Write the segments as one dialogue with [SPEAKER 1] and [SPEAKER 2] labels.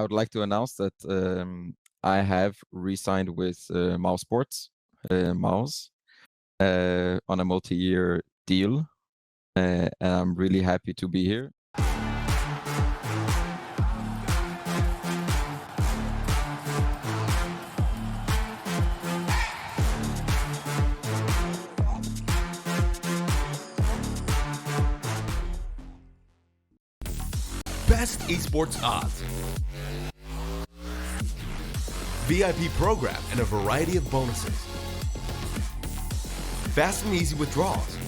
[SPEAKER 1] I would like to announce that I have re-signed with MOUZ Sports, MOUZ, on a multi-year deal, and I'm really happy to be here.
[SPEAKER 2] Best esports odds, VIP program and a variety of bonuses, fast and easy withdrawals,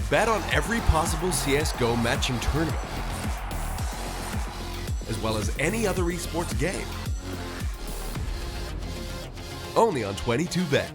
[SPEAKER 2] bet on every possible CSGO matching tournament, as well as any other esports game. Only on 22Bet.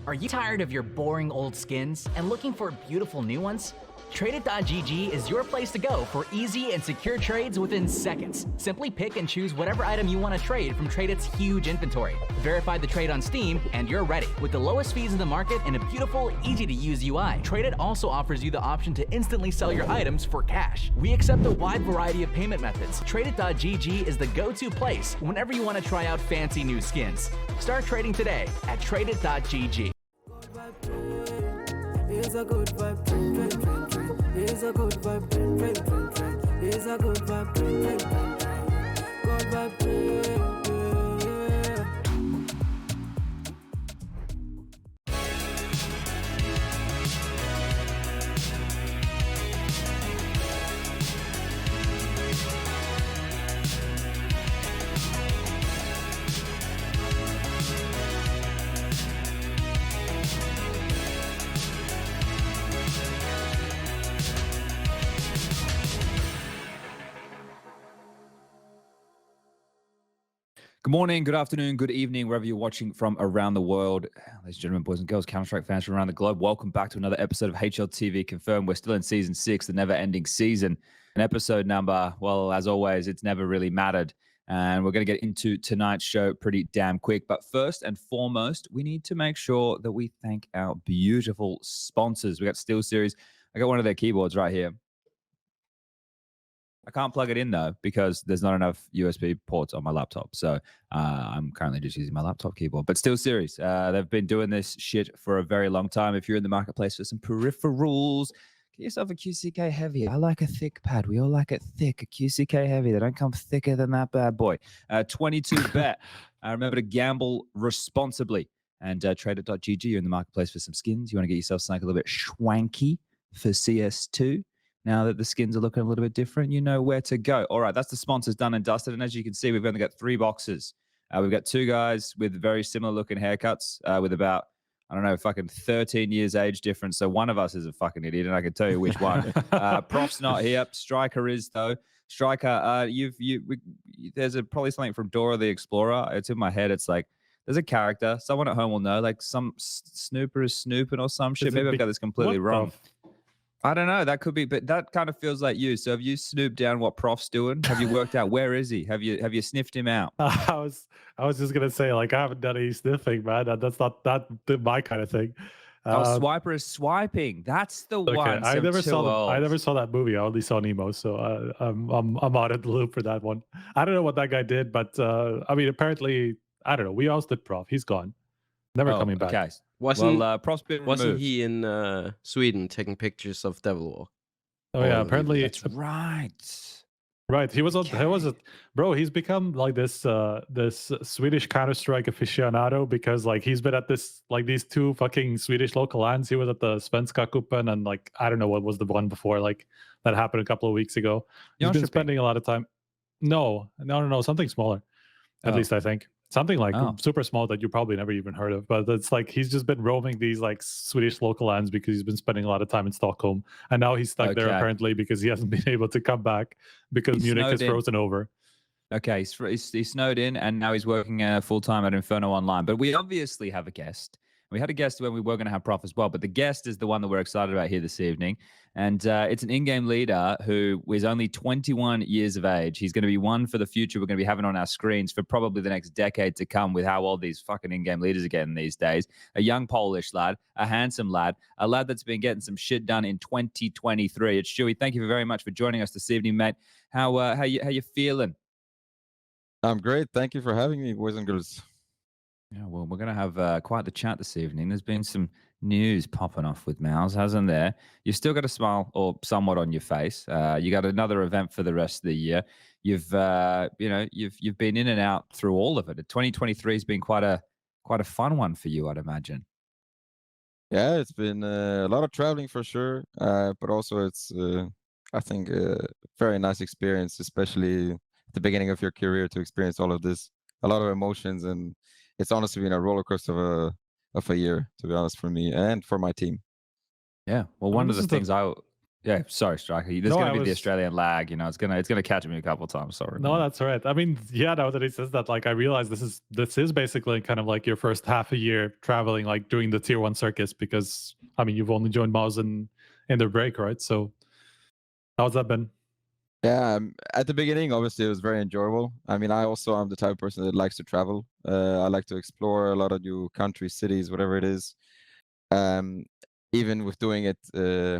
[SPEAKER 3] Are you tired of your boring old skins and looking for beautiful new ones? Tradeit.gg is your place to go for easy and secure trades within seconds. Simply pick and choose whatever item you want to trade from Tradeit's huge inventory. Verify the trade on Steam, and you're ready. With the lowest fees in the market and a beautiful, easy-to-use UI, Tradeit also offers you the option to instantly sell your items for cash. We accept a wide variety of payment methods. Tradeit.gg is the go-to place whenever you want to try out fancy new skins. Start trading today at Tradeit.gg.
[SPEAKER 4] It's a good vibe, train, train, train, train. It's a good vibe, train, train, train, train. It's a good vibe, train, train, train, train. Good vibe, train, yeah.
[SPEAKER 5] Good morning, good afternoon, good evening, wherever you're watching from around the world. Ladies and gentlemen, boys and girls, Counter-Strike fans from around the globe, welcome back to another episode of HLTV Confirmed. We're still in Season 6, the never-ending season. An episode number, well, as always, it's never really mattered. And we're going to get into tonight's show pretty damn quick. But first and foremost, we need to make sure that we thank our beautiful sponsors. We got SteelSeries. I got one of their keyboards right here. I can't plug it in though because there's not enough USB ports on my laptop. So I'm currently just using my laptop keyboard. But SteelSeries, they've been doing this shit for a very long time. If you're in the marketplace for some peripherals, get yourself a QCK Heavy. I like a thick pad. We all like it thick. A QCK Heavy. They don't come thicker than that bad boy. 22Bet. Remember to gamble responsibly. And Tradeit.gg, you're in the marketplace for some skins. You want to get yourself something a little bit schwanky for CS2. Now that the skins are looking a little bit different, you know where to go. All right, that's the sponsors done and dusted. And as you can see, we've only got 3 boxes. We've got 2 guys with very similar looking haircuts with about, I don't know, fucking 13 years age difference. So one of us is a fucking idiot, and I can tell you which one. Prof's not here. Striker is, though. Striker, there's probably something from Dora the Explorer. It's in my head. It's like, there's a character. Someone at home will know. Like some snooper is snooping or some shit. Maybe I've got this completely wrong. I don't know. That could be, but that kind of feels like you. So have you snooped down what Prof's doing? Have you worked out where is he? Have you sniffed him out?
[SPEAKER 6] I was just gonna say, like, I haven't done any sniffing, man. That's not my kind of thing.
[SPEAKER 5] Swiper is swiping. That's the one.
[SPEAKER 6] I never saw that movie. I only saw Nemo, so I'm out of the loop for that one. I don't know what that guy did, but I mean, apparently, I don't know. We ousted Prof. He's gone. Never coming back.
[SPEAKER 5] Okay. Prof's been
[SPEAKER 7] Wasn't
[SPEAKER 5] removed.
[SPEAKER 7] he in Sweden taking pictures of Devil War?
[SPEAKER 6] Oh yeah, apparently
[SPEAKER 5] that's right.
[SPEAKER 6] Right, he was bro. He's become like this Swedish Counter-Strike aficionado because like he's been at these 2 fucking Swedish local lands. He was at the Svenska Cupen and like I don't know what was the one before, like that happened a couple of weeks ago. He's been spending a lot of time. No, something smaller. At least I think. Something like super small that you probably never even heard of. But it's like he's just been roaming these like Swedish local lands because he's been spending a lot of time in Stockholm. And now he's stuck there apparently because he hasn't been able to come back because Munich is frozen over.
[SPEAKER 5] Okay, he's snowed in and now he's working full-time at Inferno Online. But we obviously have a guest. We had a guest when we were going to have Prof as well, but the guest is the one that we're excited about here this evening. And it's an in-game leader who is only 21 years of age. He's going to be one for the future we're going to be having on our screens for probably the next decade to come with how old these fucking in-game leaders are getting these days. A young Polish lad, a handsome lad, a lad that's been getting some shit done in 2023. It's Siuhy. Thank you very much for joining us this evening, mate. How you feeling?
[SPEAKER 1] I'm great. Thank you for having me, boys and girls.
[SPEAKER 5] Yeah, well, we're going to have quite the chat this evening. There's been some news popping off with MOUZ, hasn't there? You've still got a smile or somewhat on your face. You got another event for the rest of the year. You've been in and out through all of it. 2023 has been quite a fun one for you, I'd imagine.
[SPEAKER 1] Yeah, it's been a lot of traveling for sure, but also it's I think a very nice experience, especially at the beginning of your career, to experience all of this. A lot of emotions, and it's honestly been a roller coaster of a year, to be honest, for me and for my team.
[SPEAKER 5] Yeah. Well, one of the things yeah, sorry, Striker. There's going to be the Australian lag. It's gonna catch me a couple of times. Sorry.
[SPEAKER 6] No, that's all right. I mean, yeah, now that he says that, like, I realize this is basically kind of like your first half a year traveling, like doing the tier 1 circus, because I mean, you've only joined MOUZ in the break, right? So how's that been?
[SPEAKER 1] Yeah, at the beginning, obviously, it was very enjoyable. I mean, I also am the type of person that likes to travel. I like to explore a lot of new countries, cities, whatever it is. Even with doing it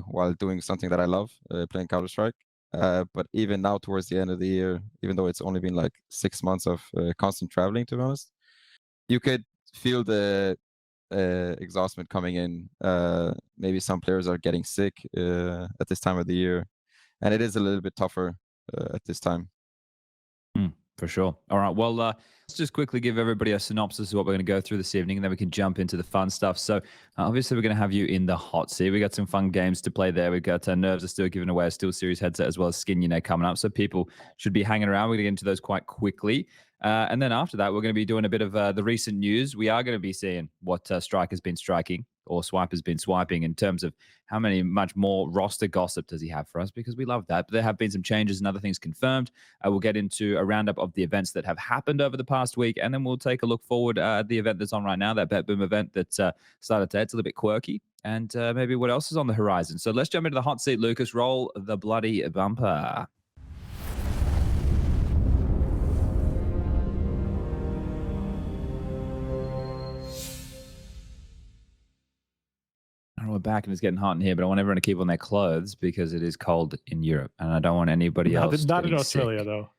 [SPEAKER 1] while doing something that I love, playing Counter-Strike. But even now, towards the end of the year, even though it's only been like 6 months of constant traveling, to be honest, you could feel the exhaustion coming in. Maybe some players are getting sick at this time of the year, and it is a little bit tougher at this time.
[SPEAKER 5] For sure. All right. Well, let's just quickly give everybody a synopsis of what we're going to go through this evening, and then we can jump into the fun stuff. So, obviously, we're going to have you in the hot seat. We got some fun games to play there. We've got Nerves are still giving away a SteelSeries headset, as well as Skinionaire coming up. So, people should be hanging around. We're going to get into those quite quickly. And then after that, we're going to be doing a bit of the recent news. We are going to be seeing what Striker's been striking, or Swiper's been swiping, in terms of how much more roster gossip does he have for us, because we love that. But there have been some changes and other things confirmed. We'll get into a roundup of the events that have happened over the past week, and then we'll take a look forward at the event that's on right now, that BetBoom event that started today. It's a little bit quirky, and maybe what else is on the horizon. So let's jump into the hot seat, Lucas. Roll the bloody bumper. We're back and it's getting hot in here, but I want everyone to keep on their clothes because it is cold in Europe, and I don't want anybody else.
[SPEAKER 6] Not in Australia,
[SPEAKER 5] sick.
[SPEAKER 6] though.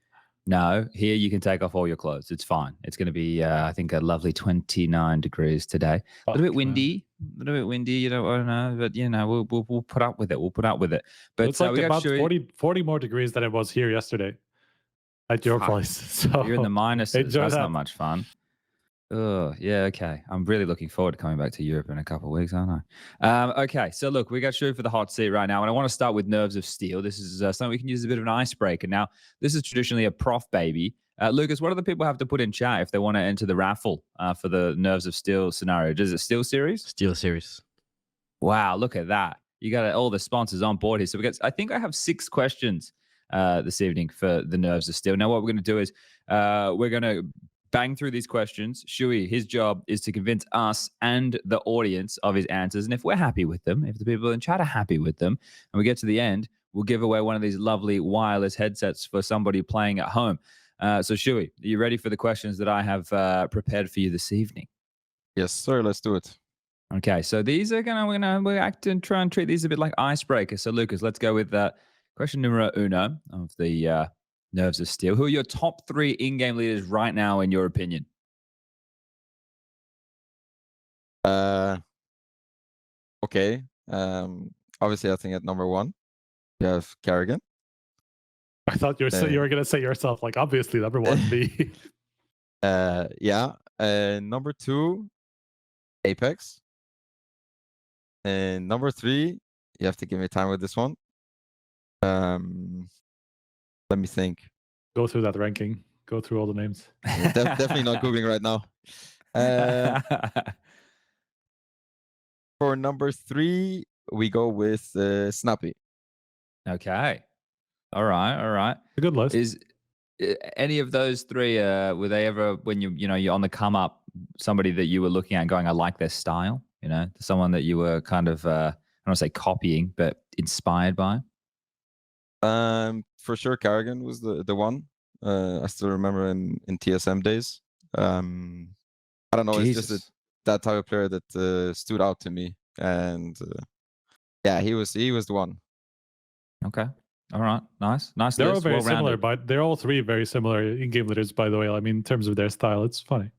[SPEAKER 5] No, here you can take off all your clothes. It's fine. It's going to be, I think, a lovely 29 degrees today. A little bit windy. I don't know, but we'll put up with it. We'll put up with it. But
[SPEAKER 6] it's like about 40 more degrees than it was here yesterday at your place. So
[SPEAKER 5] you're in the minuses. That's not much fun. Oh, yeah, okay. I'm really looking forward to coming back to Europe in a couple of weeks, aren't I? Okay, so look, we got Siuhy for the hot seat right now, and I want to start with Nerves of Steel. This is something we can use as a bit of an icebreaker. Now, this is traditionally a prof baby. Lucas, what do the people have to put in chat if they want to enter the raffle for the Nerves of Steel scenario? Is it SteelSeries?
[SPEAKER 7] SteelSeries.
[SPEAKER 5] Wow, look at that. You got all the sponsors on board here. So I think I have 6 questions this evening for the Nerves of Steel. Now, what we're going to do is we're going to bang through these questions. Siuhy, his job is to convince us and the audience of his answers. And if we're happy with them, if the people in chat are happy with them, and we get to the end, we'll give away one of these lovely wireless headsets for somebody playing at home. So Siuhy, are you ready for the questions that I have prepared for you this evening?
[SPEAKER 1] Yes, sir. Let's do it.
[SPEAKER 5] Okay, so these are we're act and try and treat these a bit like icebreakers. So Lucas, let's go with question numero uno of the Nerves of Steel. Who are your top 3 in-game leaders right now, in your opinion?
[SPEAKER 1] Okay. Obviously, I think at number 1, you have Karrigan.
[SPEAKER 6] I thought you were going to say yourself, like, obviously, number 1 be.
[SPEAKER 1] Yeah. Number 2, Apex. And number 3, you have to give me time with this one. Let me think.
[SPEAKER 6] Go through that ranking. Go through all the names.
[SPEAKER 1] Definitely not Googling right now. For number 3, we go with Snappy.
[SPEAKER 5] Okay. All right.
[SPEAKER 6] A good list.
[SPEAKER 5] Is any of those 3 were they ever, when you're on the come up, somebody that you were looking at going, I like their style? You know, someone that you were kind of, I don't want to say copying, but inspired by?
[SPEAKER 1] For sure, Carrigan was the one. I still remember him in TSM days. I don't know. It's just that type of player that stood out to me, and yeah, he was the one.
[SPEAKER 5] Okay. All right. Nice.
[SPEAKER 6] They're all
[SPEAKER 5] list.
[SPEAKER 6] very similar,
[SPEAKER 5] Well-rounded.
[SPEAKER 6] but they're all three very similar in-game leaders, by the way. I mean, in terms of their style, it's funny.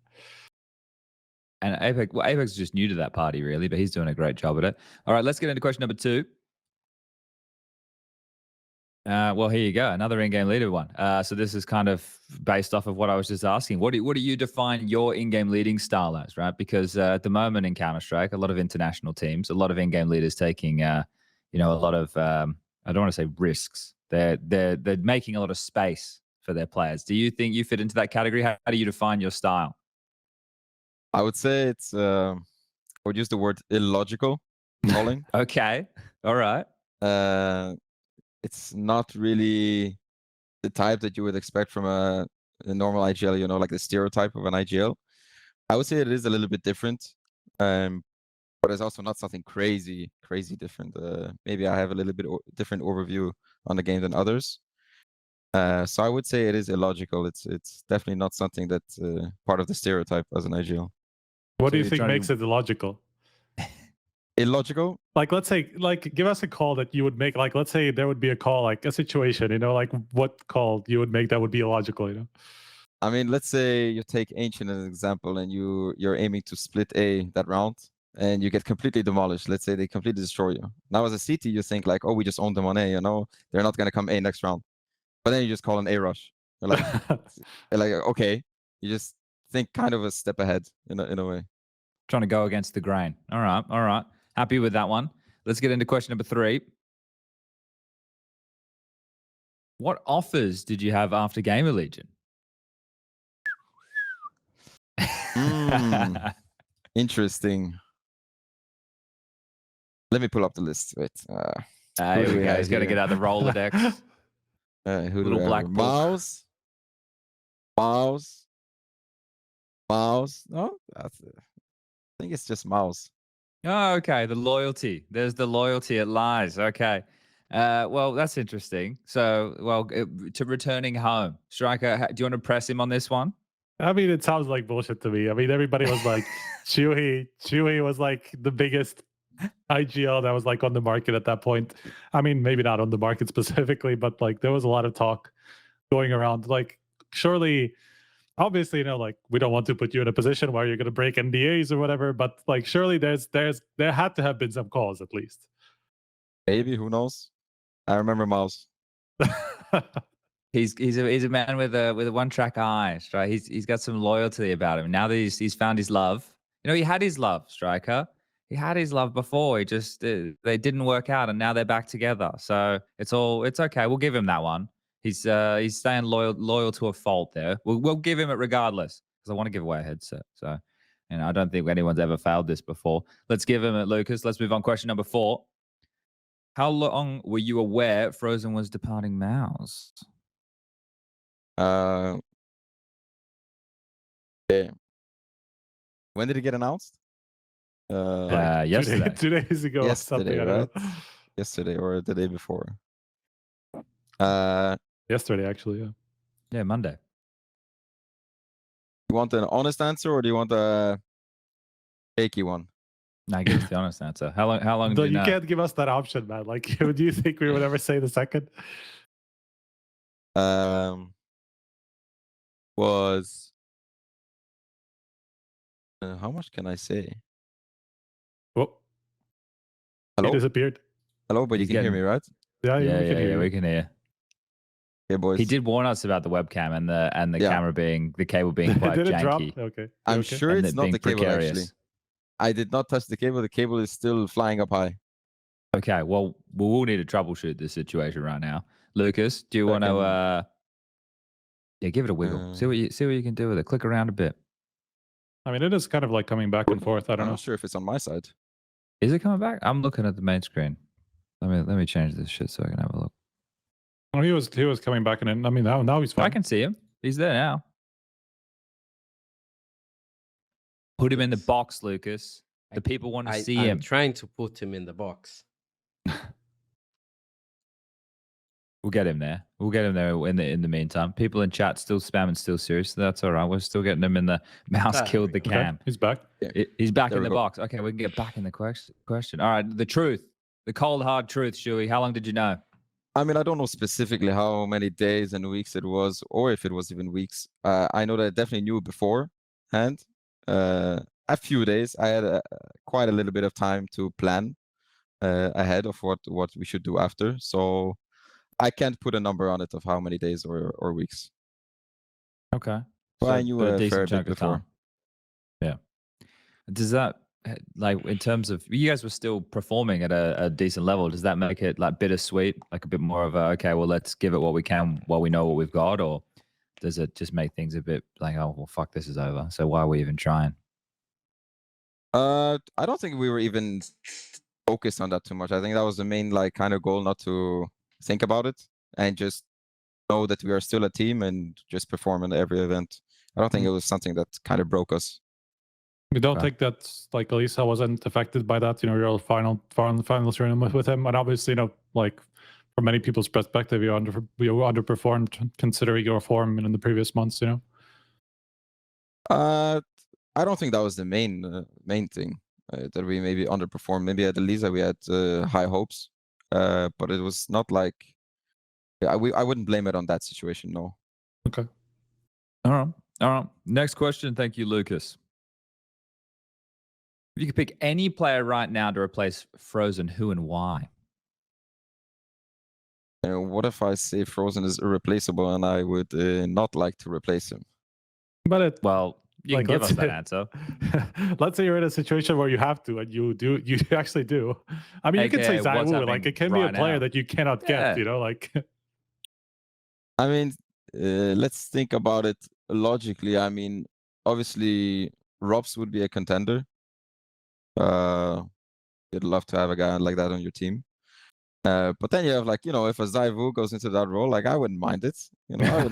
[SPEAKER 5] And Apex, well, Apex is just new to that party, really, but he's doing a great job at it. All right, let's get into question number 2. Well, here you go, another in-game leader one. So this is kind of based off of what I was just asking. What do you define your in-game leading style as, right? Because at the moment in Counter-Strike, a lot of international teams, a lot of in-game leaders taking, a lot of, I don't want to say risks. They're making a lot of space for their players. Do you think you fit into that category? How do you define your style?
[SPEAKER 1] I would say it's. I would use the word illogical calling.
[SPEAKER 5] Okay. All right.
[SPEAKER 1] It's not really the type that you would expect from a normal IGL, you know, like the stereotype of an IGL. I would say it is a little bit different, but it's also not something crazy different. Maybe I have a little bit different overview on the game than others. So I would say it is illogical. It's definitely not something that's part of the stereotype as an IGL.
[SPEAKER 6] What do you think makes it illogical?
[SPEAKER 1] Illogical?
[SPEAKER 6] Like, let's say, like, give us a call that you would make. Like, let's say there would be a call, like a situation, you know, like what call you would make that would be illogical, you know?
[SPEAKER 1] I mean, let's say you take Ancient as an example, and you're aiming to split A that round, and you get completely demolished. Let's say they completely destroy you. Now, as a CT, you think like, oh, we just owned them on A, you know, they're not gonna come A next round. But then you just call an A rush. You're like, okay, you just think kind of a step ahead in a way.
[SPEAKER 5] Trying to go against the grain. All right. Happy with that one. Let's get into question number 3. What offers did you have after GamerLegion?
[SPEAKER 1] Interesting. Let me pull up the list. Wait.
[SPEAKER 5] Here we go. He's going to get out the Rolodex.
[SPEAKER 1] Who
[SPEAKER 5] Little black book.
[SPEAKER 1] MOUZ. No, that's it. I think it's just MOUZ.
[SPEAKER 5] Oh, okay. The loyalty. There's the loyalty. It lies. Okay. Well, that's interesting. So, to returning home, Striker, do you want to press him on this one?
[SPEAKER 6] I mean, it sounds like bullshit to me. I mean, everybody was like, siuhy was like the biggest IGL that was like on the market at that point. I mean, maybe not on the market specifically, but like there was a lot of talk going around. Like, surely, obviously, you know, like we don't want to put you in a position where you're going to break NDAs or whatever, but like surely there had to have been some calls at least.
[SPEAKER 1] Maybe, who knows? I remember MOUZ.
[SPEAKER 5] He's a man with a one-track eye, right? He's got some loyalty about him. Now that he's found his love. You know, he had his love, Striker. He had his love before. He just they didn't work out, and now they're back together. So it's okay. We'll give him that one. He's staying loyal to a fault there. We'll give him it regardless because I want to give away a headset. So, and I don't think anyone's ever failed this before. Let's give him it, Lucas. Let's move on. Question number 4. How long were you aware Frozen was departing MOUZ?
[SPEAKER 1] Okay. When did it get announced?
[SPEAKER 5] Yesterday.
[SPEAKER 6] 2 days ago.
[SPEAKER 1] Yesterday,
[SPEAKER 6] or something.
[SPEAKER 1] right? Yesterday or the day before.
[SPEAKER 6] Yesterday, actually, yeah.
[SPEAKER 5] Yeah, Monday.
[SPEAKER 1] You want an honest answer or do you want a fakey one?
[SPEAKER 5] No, give us the honest answer. How long
[SPEAKER 6] So
[SPEAKER 5] did you know?
[SPEAKER 6] can't give us that option, man. Like, do you think we would ever say the second?
[SPEAKER 1] Was how much can I say?
[SPEAKER 6] Oh,
[SPEAKER 1] Hello?
[SPEAKER 6] he disappeared.
[SPEAKER 1] Hello, but you can hear me, right?
[SPEAKER 6] Yeah, we can hear you.
[SPEAKER 5] We can hear.
[SPEAKER 1] Okay, boys.
[SPEAKER 5] He did warn us about the webcam and the camera being the cable being quite
[SPEAKER 6] Did it drop?
[SPEAKER 5] janky.
[SPEAKER 6] Okay.
[SPEAKER 1] I'm
[SPEAKER 6] Okay.
[SPEAKER 1] sure
[SPEAKER 5] And
[SPEAKER 1] it's
[SPEAKER 5] it
[SPEAKER 1] not
[SPEAKER 5] being
[SPEAKER 1] the cable actually.
[SPEAKER 5] precarious.
[SPEAKER 1] I did not touch the cable. The cable is still flying up high.
[SPEAKER 5] Okay, well, we'll need to troubleshoot this situation right now. Lucas, do you want to give it a wiggle. See what you can do with it. Click around a bit.
[SPEAKER 6] I mean, it is kind of like coming back and forth. I don't
[SPEAKER 1] I'm
[SPEAKER 6] know.
[SPEAKER 1] not sure if it's on my side.
[SPEAKER 5] Is it coming back? I'm looking at the main screen. Let me change this shit so I can have a look.
[SPEAKER 6] Oh, he was coming back, and then, I mean, now he's fine.
[SPEAKER 5] I can see him. He's there now. Put him in the box, Lucas. The people want to see
[SPEAKER 7] I'm
[SPEAKER 5] him.
[SPEAKER 7] trying to put him in the box.
[SPEAKER 5] We'll get him there. We'll get him there in the meantime. People in chat still spamming SteelSeries, so that's all right. We're still getting him in the mouse killed the
[SPEAKER 6] Okay,
[SPEAKER 5] cam.
[SPEAKER 6] he's back.
[SPEAKER 5] He's back
[SPEAKER 1] There
[SPEAKER 5] in
[SPEAKER 1] we
[SPEAKER 5] the
[SPEAKER 1] go.
[SPEAKER 5] box. Okay, we can get back in the question. All right, the truth, the cold hard truth, Shuey. How long did you know?
[SPEAKER 1] I mean, I don't know specifically how many days and weeks it was, or if it was even weeks. I know that I definitely knew beforehand. A few days. I had quite a little bit of time to plan ahead of what we should do after. So I can't put a number on it of how many days or weeks.
[SPEAKER 5] Okay,
[SPEAKER 1] But I knew a fair
[SPEAKER 5] decent
[SPEAKER 1] bit
[SPEAKER 5] chunk of
[SPEAKER 1] before.
[SPEAKER 5] time. Yeah. Does that, like, in terms of you guys were still performing at a decent level, does that make it like bittersweet, like a bit more of a, okay, well, let's give it what we can while we know what we've got, or does it just make things a bit like, oh well, fuck, this is over, so why are we even trying?
[SPEAKER 1] I don't think we were even focused on that too much. I think that was the main like kind of goal, not to think about it and just know that we are still a team and just perform in every event. I don't think it was something that kind of broke us.
[SPEAKER 6] You don't think that like Elisa wasn't affected by that? You know, your final tournament with him, and obviously, you know, like from many people's perspective, you underperformed considering your form in the previous months. You know.
[SPEAKER 1] I don't think that was the main thing that we maybe underperformed. Maybe at Elisa we had high hopes, but it was not like I wouldn't blame it on that situation. No.
[SPEAKER 6] Okay.
[SPEAKER 5] All right. Next question. Thank you, Lucas. If you could pick any player right now to replace Frozen, who and why?
[SPEAKER 1] What if I say Frozen is irreplaceable and I would not like to replace him?
[SPEAKER 6] But
[SPEAKER 5] Well, you
[SPEAKER 6] like,
[SPEAKER 5] can give us
[SPEAKER 6] let's
[SPEAKER 5] that
[SPEAKER 6] say-
[SPEAKER 5] answer.
[SPEAKER 6] let's say you're in a situation where you have to, and you actually do. I mean, you could say
[SPEAKER 5] AKA what's
[SPEAKER 6] siuhy, like
[SPEAKER 5] happening
[SPEAKER 6] it can be a
[SPEAKER 5] right
[SPEAKER 6] player
[SPEAKER 5] now.
[SPEAKER 6] that you cannot
[SPEAKER 5] Yeah.
[SPEAKER 6] get. You know, like
[SPEAKER 1] I mean, let's think about it logically. I mean, obviously, Robs would be a contender. You'd love to have a guy like that on your team. But then you have like, you know, if a siuhy goes into that role, like I wouldn't mind it. You know, I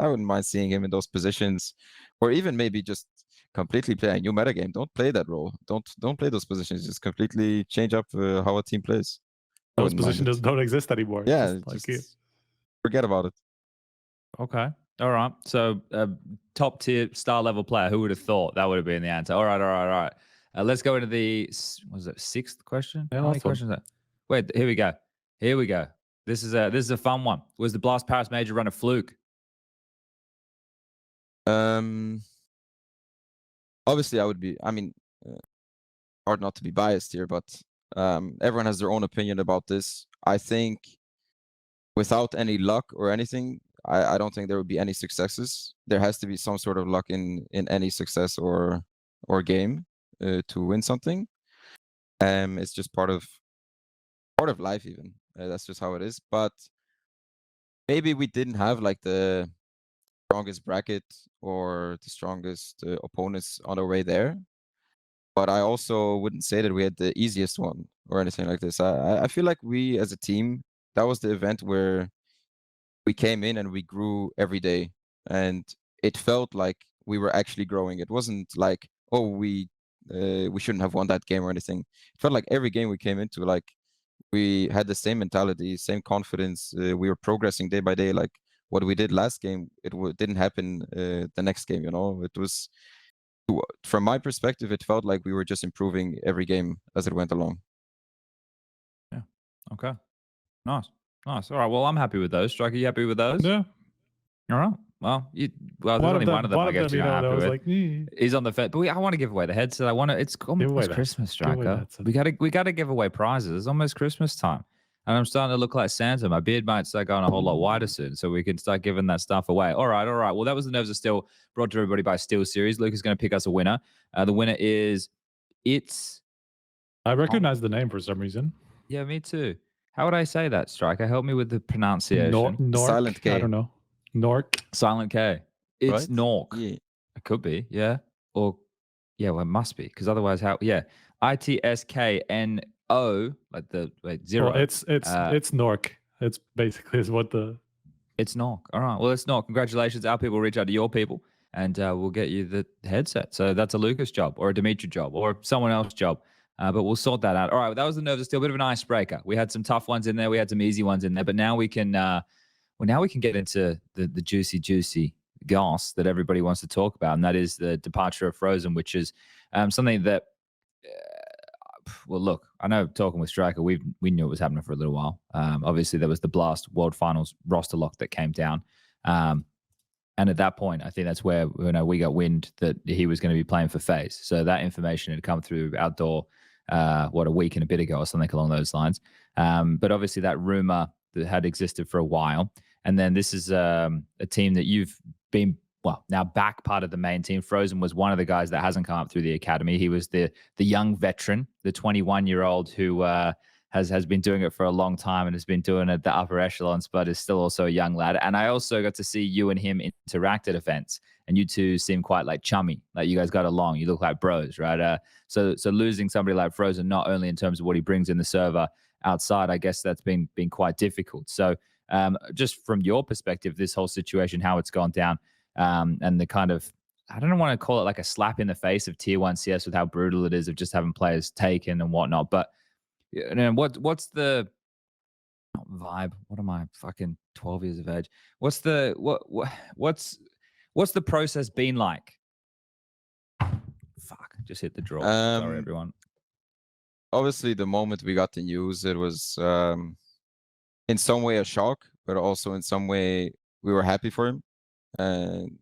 [SPEAKER 1] wouldn't mind seeing him in those positions, or even maybe just completely play a new metagame. Don't play that role. Don't play those positions. Just completely change up how a team plays. I
[SPEAKER 6] those
[SPEAKER 1] wouldn't mind
[SPEAKER 6] positions
[SPEAKER 1] it.
[SPEAKER 6] don't exist anymore. It's
[SPEAKER 1] Yeah,
[SPEAKER 6] just like
[SPEAKER 1] just forget about it.
[SPEAKER 5] Okay. All right. So, top tier star level player. Who would have thought that would have been the answer? All right. Let's go into the sixth question.
[SPEAKER 6] Yeah,
[SPEAKER 5] How many
[SPEAKER 6] last one.
[SPEAKER 5] questions? Wait, here we go. This is a fun one. Was the Blast Paris Major run a fluke?
[SPEAKER 1] Obviously, I would be. I mean, hard not to be biased here, but everyone has their own opinion about this. I think without any luck or anything, I don't think there would be any successes. There has to be some sort of luck in any success or game to win something. It's just part of life, even. That's just how it is. But maybe we didn't have like the strongest bracket or the strongest opponents on our way there. But I also wouldn't say that we had the easiest one or anything like this. I feel like we as a team, that was the event where we came in and we grew every day, and it felt like we were actually growing. It wasn't like, oh, we shouldn't have won that game or anything. It felt like every game we came into, like we had the same mentality, same confidence. We were progressing day by day. Like what we did last game, didn't happen the next game. You know, it was, from my perspective, it felt like we were just improving every game as it went along.
[SPEAKER 5] Yeah. Okay. Nice. All right. Well, I'm happy with those. Striker, you happy with those?
[SPEAKER 6] yeah.
[SPEAKER 5] All right. Well, there's only one of them. I guess
[SPEAKER 6] you
[SPEAKER 5] you're
[SPEAKER 6] know,
[SPEAKER 5] not
[SPEAKER 6] that
[SPEAKER 5] happy
[SPEAKER 6] was
[SPEAKER 5] with.
[SPEAKER 6] like, "Eh."
[SPEAKER 5] He's on the fence, but I want to give away the headset. It's
[SPEAKER 6] Give away
[SPEAKER 5] almost
[SPEAKER 6] that.
[SPEAKER 5] Christmas,
[SPEAKER 6] Give away
[SPEAKER 5] Striker.
[SPEAKER 6] that headset.
[SPEAKER 5] We gotta give away prizes. It's almost Christmas time, and I'm starting to look like Santa. My beard might start going a whole lot wider soon, so we can start giving that stuff away. All right. Well, that was the Nerves of Steel, brought to everybody by SteelSeries. Luke is going to pick us a winner. The winner is
[SPEAKER 6] I recognize the name for some reason.
[SPEAKER 5] Yeah, me too. How would I say that, Striker? Help me with the pronunciation.
[SPEAKER 6] Nork.
[SPEAKER 1] Silent K.
[SPEAKER 6] I don't know. Nork.
[SPEAKER 5] Silent K. It's
[SPEAKER 1] Right?
[SPEAKER 5] Nork.
[SPEAKER 1] Yeah.
[SPEAKER 5] It could be, yeah. Or, yeah, well, it must be, because otherwise, how? Yeah. ITSKNO, like zero.
[SPEAKER 6] Well, it's Nork. It's basically is what the.
[SPEAKER 5] It's Nork. All right. Well, it's Nork. Congratulations. Our people reach out to your people. and we'll get you the headset. So that's a Lucas job or a Dimitri job or someone else's job. But we'll sort that out. All right, that was the Nerves of Steel. Bit of an icebreaker. We had some tough ones in there. We had some easy ones in there. But now we can get into the juicy gas that everybody wants to talk about, and that is the departure of Frozen, which is something that, well, look, I know talking with Striker, we knew it was happening for a little while. Obviously, there was the Blast World Finals roster lock that came down. And at that point, I think that's where we got wind that he was going to be playing for FaZe. So that information had come through outdoor, a week and a bit ago or something along those lines. But obviously that rumor that had existed for a while. And then this is a team that you've been, now back part of the main team. Frozen was one of the guys that hasn't come up through the academy. He was the young veteran, the 21-year-old who has been doing it for a long time and has been doing it at the upper echelons, but is still also a young lad. And I also got to see you and him interact at events, and you two seem quite like chummy, like you guys got along. You look like bros, right? So losing somebody like Frozen, not only in terms of what he brings in the server outside, I guess that's been quite difficult. So just from your perspective, this whole situation, how it's gone down, and the kind of, I don't want to call it like a slap in the face of tier 1 CS with how brutal it is of just having players taken and whatnot, but what's the vibe? What am I, fucking 12 years of age? What's the process been like? Fuck, just hit the draw. Sorry, everyone.
[SPEAKER 1] Obviously, the moment we got the news, it was in some way a shock, but also in some way we were happy for him. And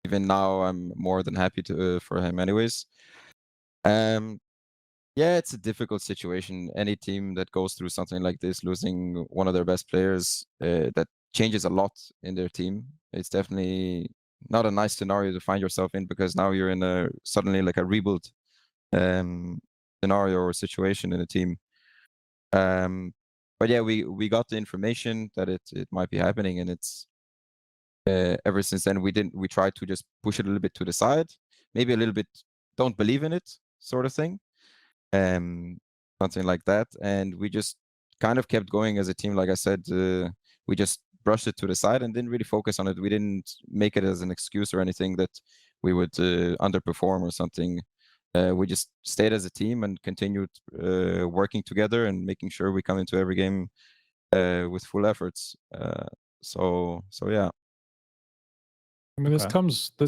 [SPEAKER 1] even now, I'm more than happy for him anyways. Yeah, it's a difficult situation. Any team that goes through something like this, losing one of their best players, that changes a lot in their team. It's definitely not a nice scenario to find yourself in, because now you're in suddenly like a rebuild scenario or situation in a team. But yeah, we got the information that it might be happening, and it's ever since then we tried to just push it a little bit to the side, maybe a little bit don't believe in it sort of thing. Something like that, and we just kind of kept going as a team. Like I said, we just brushed it to the side and didn't really focus on it. We didn't make it as an excuse or anything that we would underperform or something. We just stayed as a team and continued working together and making sure we come into every game with full efforts. So yeah.
[SPEAKER 6] I mean, this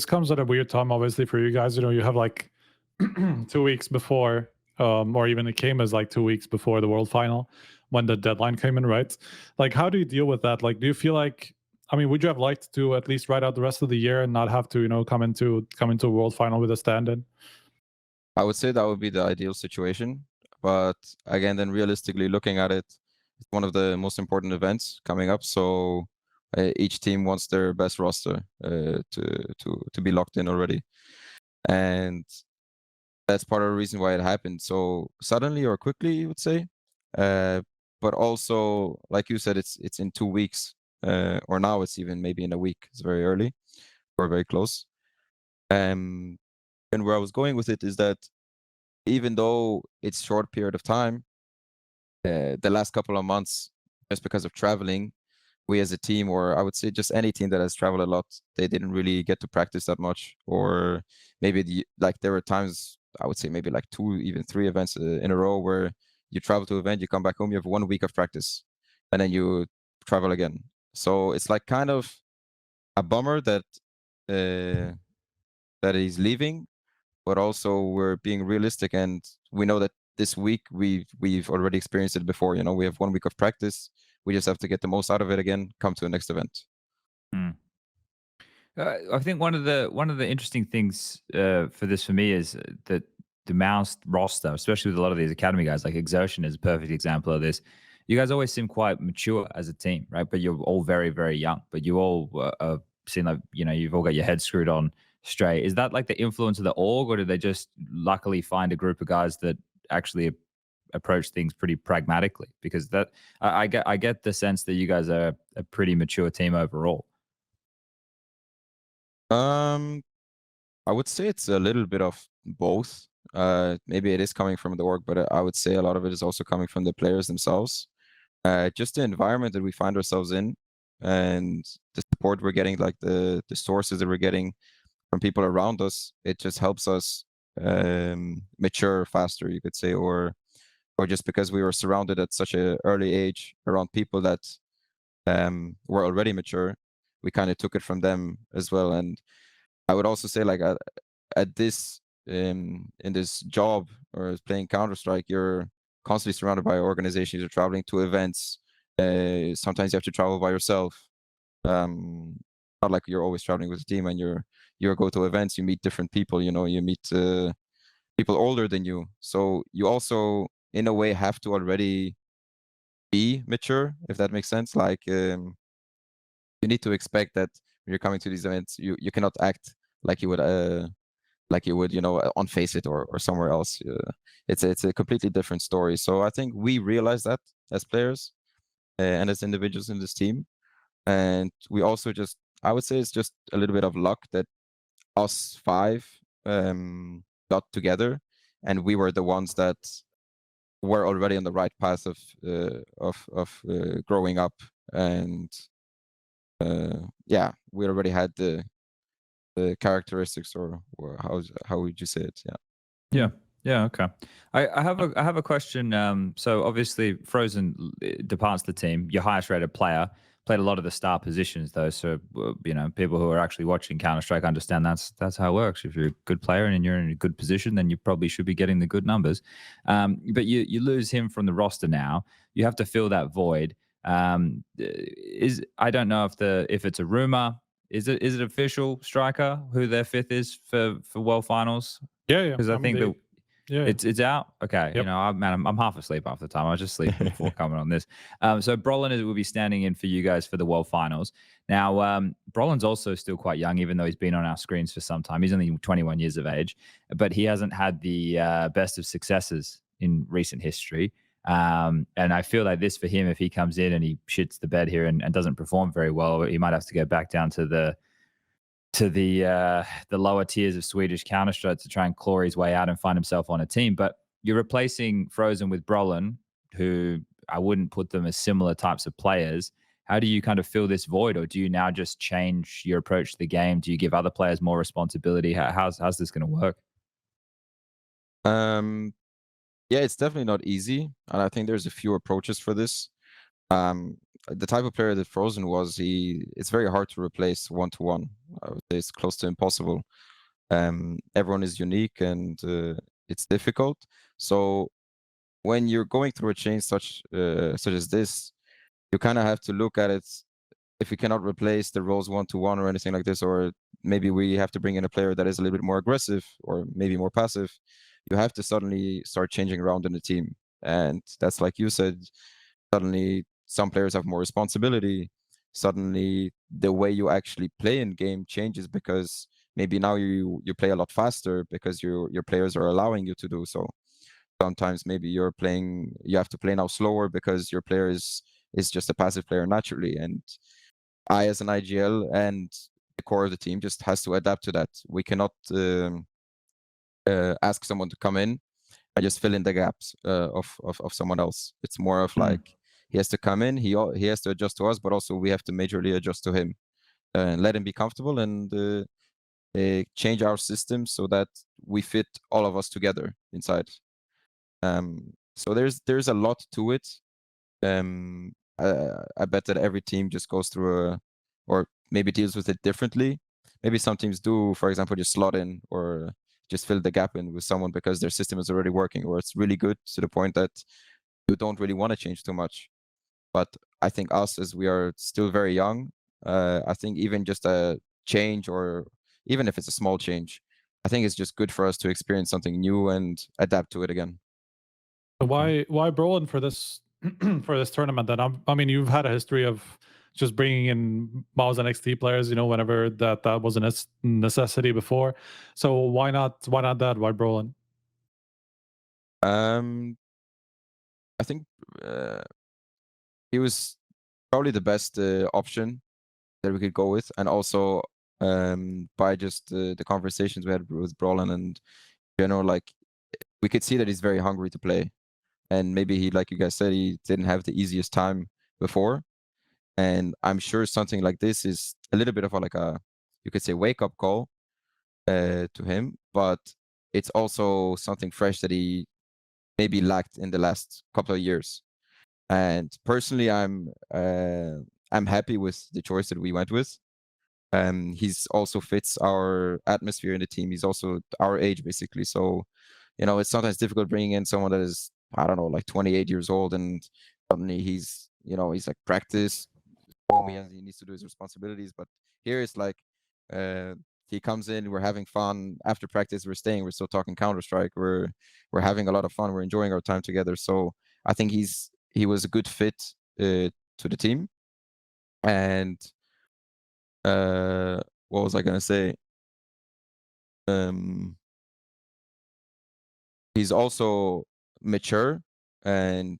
[SPEAKER 6] comes at a weird time, obviously, for you guys. You have like 2 weeks before, or even it came as like 2 weeks before the world final when the deadline came in, right? Like, how do you deal with that? Like, do you feel like, I mean, would you have liked to at least ride out the rest of the year and not have to, come into a world final with a stand-in?
[SPEAKER 1] I would say that would be the ideal situation. But again, then realistically looking at it, it's one of the most important events coming up. So each team wants their best roster to be locked in already. And that's part of the reason why it happened so suddenly or quickly, you would say. But also, like you said, it's in 2 weeks, or now it's even maybe in a week. It's very early. We're very close. And where I was going with it is that even though it's short period of time, the last couple of months, just because of traveling, we as a team, or I would say just any team that has traveled a lot, they didn't really get to practice that much. Or maybe there were times, I would say maybe like 2, even 3 events in a row where you travel to an event, you come back home, you have 1 week of practice, and then you travel again. So it's like kind of a bummer that he's leaving, but also we're being realistic, and we know that this week we've already experienced it before. We have 1 week of practice. We just have to get the most out of it again, come to the next event.
[SPEAKER 5] I think one of the interesting things for me is that the MOUZ roster, especially with a lot of these academy guys, like Exertion is a perfect example of this. You guys always seem quite mature as a team, right? But you're all very, very young. But you all seem like, you've all got your head screwed on straight. Is that like the influence of the org, or did they just luckily find a group of guys that actually approach things pretty pragmatically? Because that I get the sense that you guys are a pretty mature team overall.
[SPEAKER 1] I would say it's a little bit of both. Maybe it is coming from the org, but I would say a lot of it is also coming from the players themselves. Just the environment that we find ourselves in, and the support we're getting, like the sources that we're getting, from people around us, it just helps us mature faster, you could say, or just because we were surrounded at such an early age around people that were already mature, we kind of took it from them as well. And I would also say, like, at this in this job or playing Counter-Strike, you're constantly surrounded by organizations. You're traveling to events. Sometimes you have to travel by yourself. Not like you're always traveling with a team, and you go to events. You meet different people. You know, you meet people older than you. So you also, in a way, have to already be mature, if that makes sense. Like, you need to expect that when you're coming to these events, you cannot act like you would on Face It or somewhere else. It's a completely different story. So I think we realize that as players and as individuals in this team, and we also just, I would say, it's just a little bit of luck that us 5 got together, and we were the ones that were already on the right path of growing up, and yeah, we already had the characteristics, or how would you say it?
[SPEAKER 5] Yeah, okay. I have a question. So obviously Frozen departs the team, your highest rated player, played a lot of the star positions though. So people who are actually watching Counter-Strike understand that's how it works. If you're a good player and you're in a good position, then you probably should be getting the good numbers. But you lose him from the roster now. You have to fill that void. I don't know if it's a rumor. Is it official, Striker, who their 5th is for World Finals?
[SPEAKER 6] Yeah.
[SPEAKER 5] Because I think it's out. Okay,
[SPEAKER 6] Yep.
[SPEAKER 5] I'm half asleep half the time. I was just sleeping before coming on this. So Brollan will be standing in for you guys for the World Finals. Now, Brollan's also still quite young, even though he's been on our screens for some time. He's only 21 years of age, but he hasn't had the best of successes in recent history. And I feel like this for him, if he comes in and he shits the bed here and doesn't perform very well, he might have to go back down to the lower tiers of Swedish Counter-Strike to try and claw his way out and find himself on a team. But you're replacing Frozen with Brollan, who I wouldn't put them as similar types of players. How do you kind of fill this void, or do you now just change your approach to the game? Do you give other players more responsibility? How's this going to work?
[SPEAKER 1] Yeah, it's definitely not easy, and I think there's a few approaches for this. The type of player that Frozen was, it's very hard to replace 1-to-1. I would say it's close to impossible. Everyone is unique, and it's difficult. So when you're going through a change such as this, you kind of have to look at it. If we cannot replace the roles 1-to-1 or anything like this, or maybe we have to bring in a player that is a little bit more aggressive or maybe more passive, you have to suddenly start changing around in the team. And that's, like you said, suddenly some players have more responsibility. Suddenly the way you actually play in game changes, because maybe now you play a lot faster because your players are allowing you to do so. Sometimes maybe you have to play now slower because your player is just a passive player naturally. And I, as an IGL and the core of the team, just has to adapt to that. We cannot ask someone to come in and just fill in the gaps of someone else. It's more of like, he has to come in, he has to adjust to us, but also we have to majorly adjust to him and let him be comfortable, and change our system so that we fit all of us together inside. So there's a lot to it. I bet that every team just goes through or maybe deals with it differently. Maybe some teams do, for example, just slot in or just fill the gap in with someone because their system is already working, or it's really good to the point that you don't really want to change too much. But I think us, as we are still very young, I think even just a change, or even if it's a small change, I think it's just good for us to experience something new and adapt to it again.
[SPEAKER 6] Why Brollan for this for this tournament? Then I mean, you've had a history of just bringing in MOUZ NXT players, whenever that was a necessity before. So why not that? Why Brollan?
[SPEAKER 1] I think he was probably the best option that we could go with, and also by just the conversations we had with Brollan, and like, we could see that he's very hungry to play, and maybe he, like you guys said, he didn't have the easiest time before, and I'm sure something like this is a little bit of you could say, wake up call, to him, but it's also something fresh that he maybe lacked in the last couple of years. And personally, I'm happy with the choice that we went with. He's also fits our atmosphere in the team. He's also our age, basically. So, it's sometimes difficult bringing in someone that is, I don't know, like 28 years old, and suddenly he's like practice. He needs to do his responsibilities. But here it's like, he comes in, we're having fun. After practice, we're staying. We're still talking Counter-Strike. We're having a lot of fun. We're enjoying our time together. So I think he was a good fit to the team. And what was I gonna say? He's also mature, and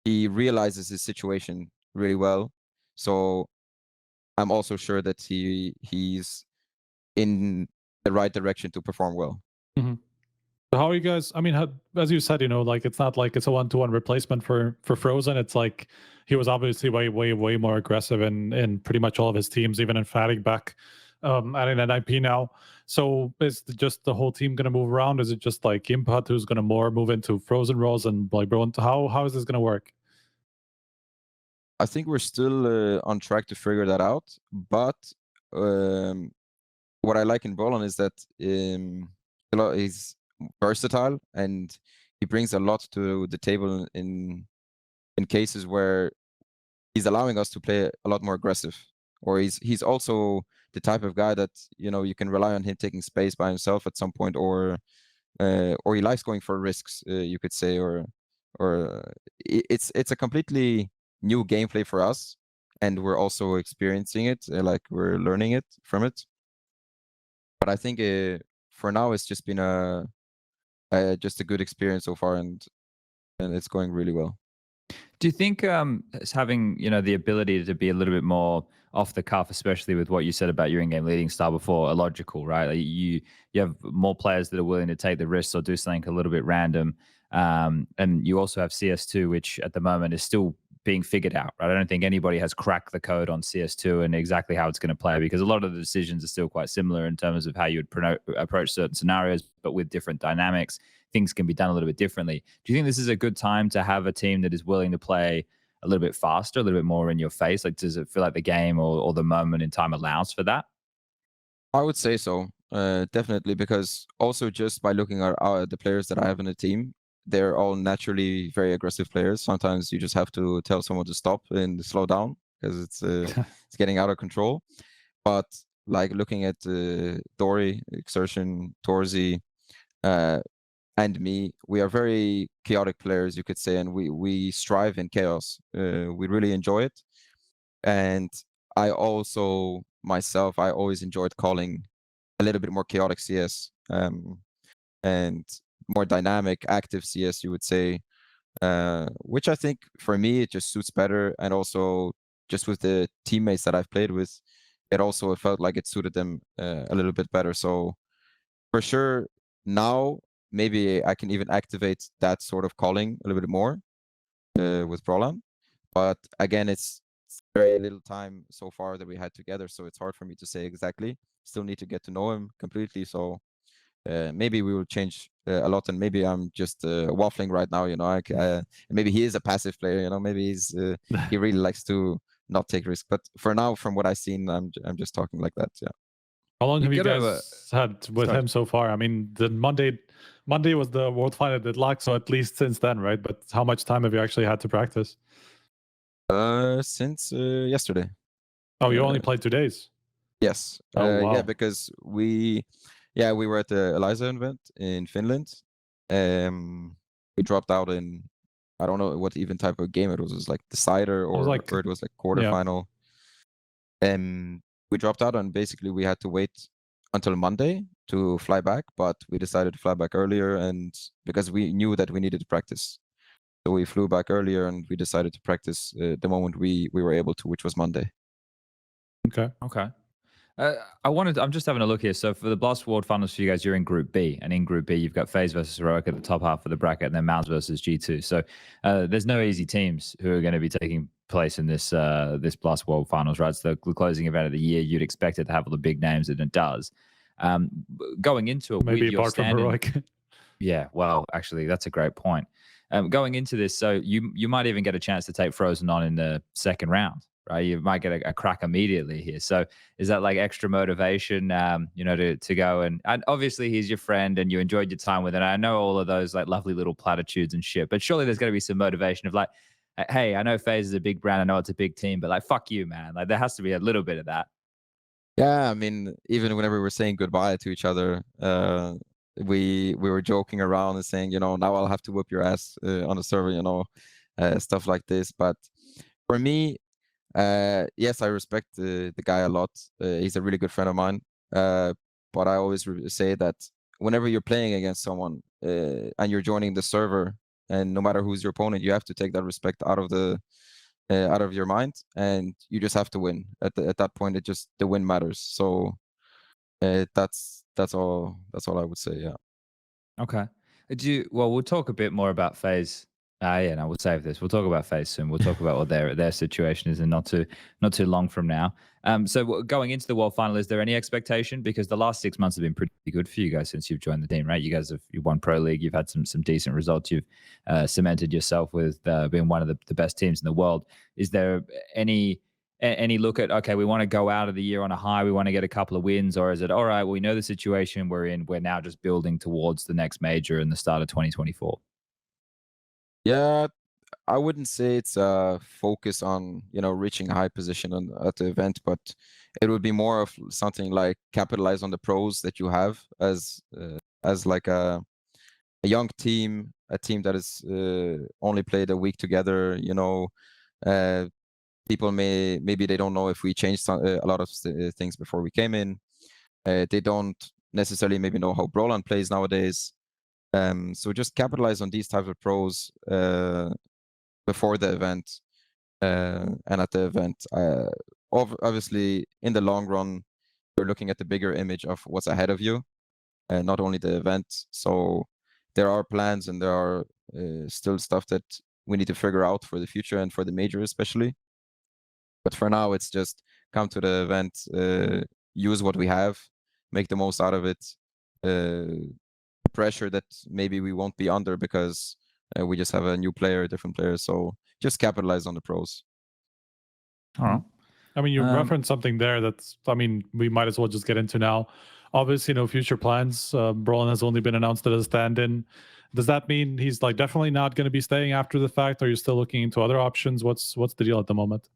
[SPEAKER 1] he realizes his situation really well. So I'm also sure that he's in the right direction to perform well.
[SPEAKER 6] So how are you guys? I mean, as you said, like it's not like it's a 1-to-1 replacement for Frozen. It's like he was obviously way more aggressive in pretty much all of his teams, even in Fnatic back adding an IP now. So is just the whole team going to move around? Is it just like Jimpphat who's going to more move into Frozen roles, and like Brollan? How is this going to work?
[SPEAKER 1] I think we're still on track to figure that out. But what I like in Brollan is that he's versatile, and he brings a lot to the table in cases where he's allowing us to play a lot more aggressive. Or he's also the type of guy that you can rely on him taking space by himself at some point, or he likes going for risks, you could say, or it's a completely new gameplay for us, and we're also experiencing it, like we're learning it from it. But I think for now it's just been just a good experience so far, and it's going really well.
[SPEAKER 5] Do you think having the ability to be a little bit more off the cuff, especially with what you said about your in-game leading style before, are logical, right? Like you have more players that are willing to take the risks or do something a little bit random, and you also have CS2, which at the moment is still being figured out, right? I don't think anybody has cracked the code on CS2 and exactly how it's going to play, because a lot of the decisions are still quite similar in terms of how you would approach certain scenarios, but with different dynamics. Things can be done a little bit differently. Do you think this is a good time to have a team that is willing to play a little bit faster, a little bit more in your face? Like, does it feel like the game or the moment in time allows for that?
[SPEAKER 1] I would say so, definitely, because also just by looking at the players that I have in the team, they're all naturally very aggressive players. Sometimes you just have to tell someone to stop and slow down because it's it's getting out of control. But like looking at Dory, Exertion, Torzy, and me, we are very chaotic players, you could say, and we strive in chaos. We really enjoy it. And I also, myself, I always enjoyed calling a little bit more chaotic CS, and more dynamic, active CS, you would say, which I think for me, it just suits better. And also just with the teammates that I've played with, it also felt like it suited them a little bit better. So for sure, now, maybe I can even activate that sort of calling a little bit more with Brollan. But again, it's very little time so far that we had together, so it's hard for me to say exactly. Still need to get to know him completely. So maybe we will change a lot, and maybe I'm just waffling right now. Maybe he is a passive player. Maybe he really likes to not take risks. But for now, from what I've seen, I'm just talking like that. Yeah.
[SPEAKER 6] How long have you guys had with him so far? I mean, the Monday was the World Final deadlock, so at least since then, right? But how much time have you actually had to practice?
[SPEAKER 1] Since yesterday.
[SPEAKER 6] Oh, you only played 2 days?
[SPEAKER 1] Yes.
[SPEAKER 6] Oh, wow.
[SPEAKER 1] Yeah, because we were at the Elisa event in Finland. We dropped out in, I don't know what even type of game it was. It was like decider, or it was like quarterfinal. We dropped out, and basically we had to wait until Monday to fly back, but we decided to fly back earlier, and because we knew that we needed to practice. So we flew back earlier, and we decided to practice the moment we were able to, which was Monday.
[SPEAKER 5] Okay. I'm just having a look here. So for the Blast World Finals for you guys, you're in Group B, and in Group B, you've got FaZe versus Heroic at the top half of the bracket, and then MOUZ versus G2. So there's no easy teams who are going to be taking place in this this Blast World Finals, right? It's the closing event of the year. You'd expect it to have all the big names, and it does. Going into it,
[SPEAKER 6] Maybe
[SPEAKER 5] with your
[SPEAKER 6] apart from
[SPEAKER 5] standing,
[SPEAKER 6] heroic.
[SPEAKER 5] yeah, well, actually, that's a great point. Going into this, so you might even get a chance to take Frozen on in the second round, right? You might get a crack immediately here. So is that like extra motivation, to go and obviously he's your friend and you enjoyed your time with him. I know all of those like lovely little platitudes and shit, but surely there's got to be some motivation of like, hey, I know FaZe is a big brand, I know it's a big team, but like, fuck you, man. Like there has to be a little bit of that.
[SPEAKER 1] Yeah, I mean, even whenever we were saying goodbye to each other, we were joking around and saying, now I'll have to whoop your ass on the server, stuff like this. But for me, yes, I respect the guy a lot. He's a really good friend of mine. But I always say that whenever you're playing against someone and you're joining the server, and no matter who's your opponent, you have to take that respect out of your mind, and you just have to win. At that point, the win matters. So that's all I would say. Yeah.
[SPEAKER 5] Okay. Well, we'll talk a bit more about FaZe. Yeah, no, we'll save this. We'll talk about FaZe soon. We'll talk about what their situation is, and not too long from now. So going into the World Final, is there any expectation? Because the last 6 months have been pretty good for you guys since you've joined the team, right? You guys you've won Pro League. You've had some decent results. You've cemented yourself with being one of the best teams in the world. Is there any look at, okay, we want to go out of the year on a high, we want to get a couple of wins, or is it, all right, well, we know the situation we're in, we're now just building towards the next major in the start of 2024?
[SPEAKER 1] Yeah, I wouldn't say it's a focus on reaching a high position at the event, but it would be more of something like capitalize on the pros that you have as like a young team, a team that is only played a week together. People maybe they don't know if we changed a lot of things before we came in. They don't necessarily maybe know how Brollan plays nowadays. So just capitalize on these types of pros before the event and at the event. Obviously, in the long run, you're looking at the bigger image of what's ahead of you, and not only the event. So there are plans and there are still stuff that we need to figure out for the future and for the major especially. But for now, it's just come to the event, use what we have, make the most out of it. Pressure that maybe we won't be under because we just have a new player, different players. So just capitalize on the pros.
[SPEAKER 5] All right.
[SPEAKER 6] I mean, you referenced something there we might as well just get into now. Obviously, no future plans. Brollan has only been announced as a stand-in. Does that mean he's like definitely not going to be staying after the fact? Or are you still looking into other options? What's the deal at the moment?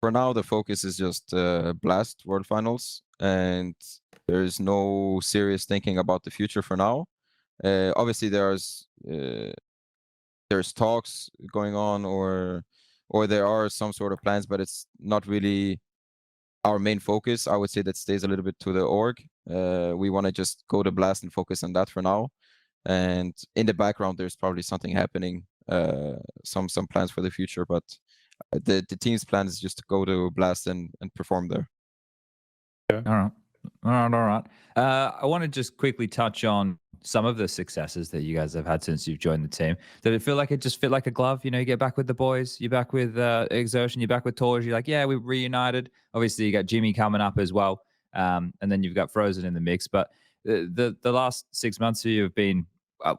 [SPEAKER 1] For now, the focus is just Blast World Finals, and there's no serious thinking about the future for now. Obviously, there's talks going on, or there are some sort of plans, but it's not really our main focus. I would say that stays a little bit to the org. We want to just go to Blast and focus on that for now. And in the background, there's probably something happening, some plans for the future, but the team's plan is just to go to Blast and perform there.
[SPEAKER 5] Okay. All right. I want to just quickly touch on some of the successes that you guys have had since you've joined the team. Did it feel like it just fit like a glove? You get back with the boys, you're back with Exertion, you're back with Torj, you're like, yeah, we reunited. Obviously, you got Jimmy coming up as well, and then you've got Frozen in the mix. But the last 6 months for you have been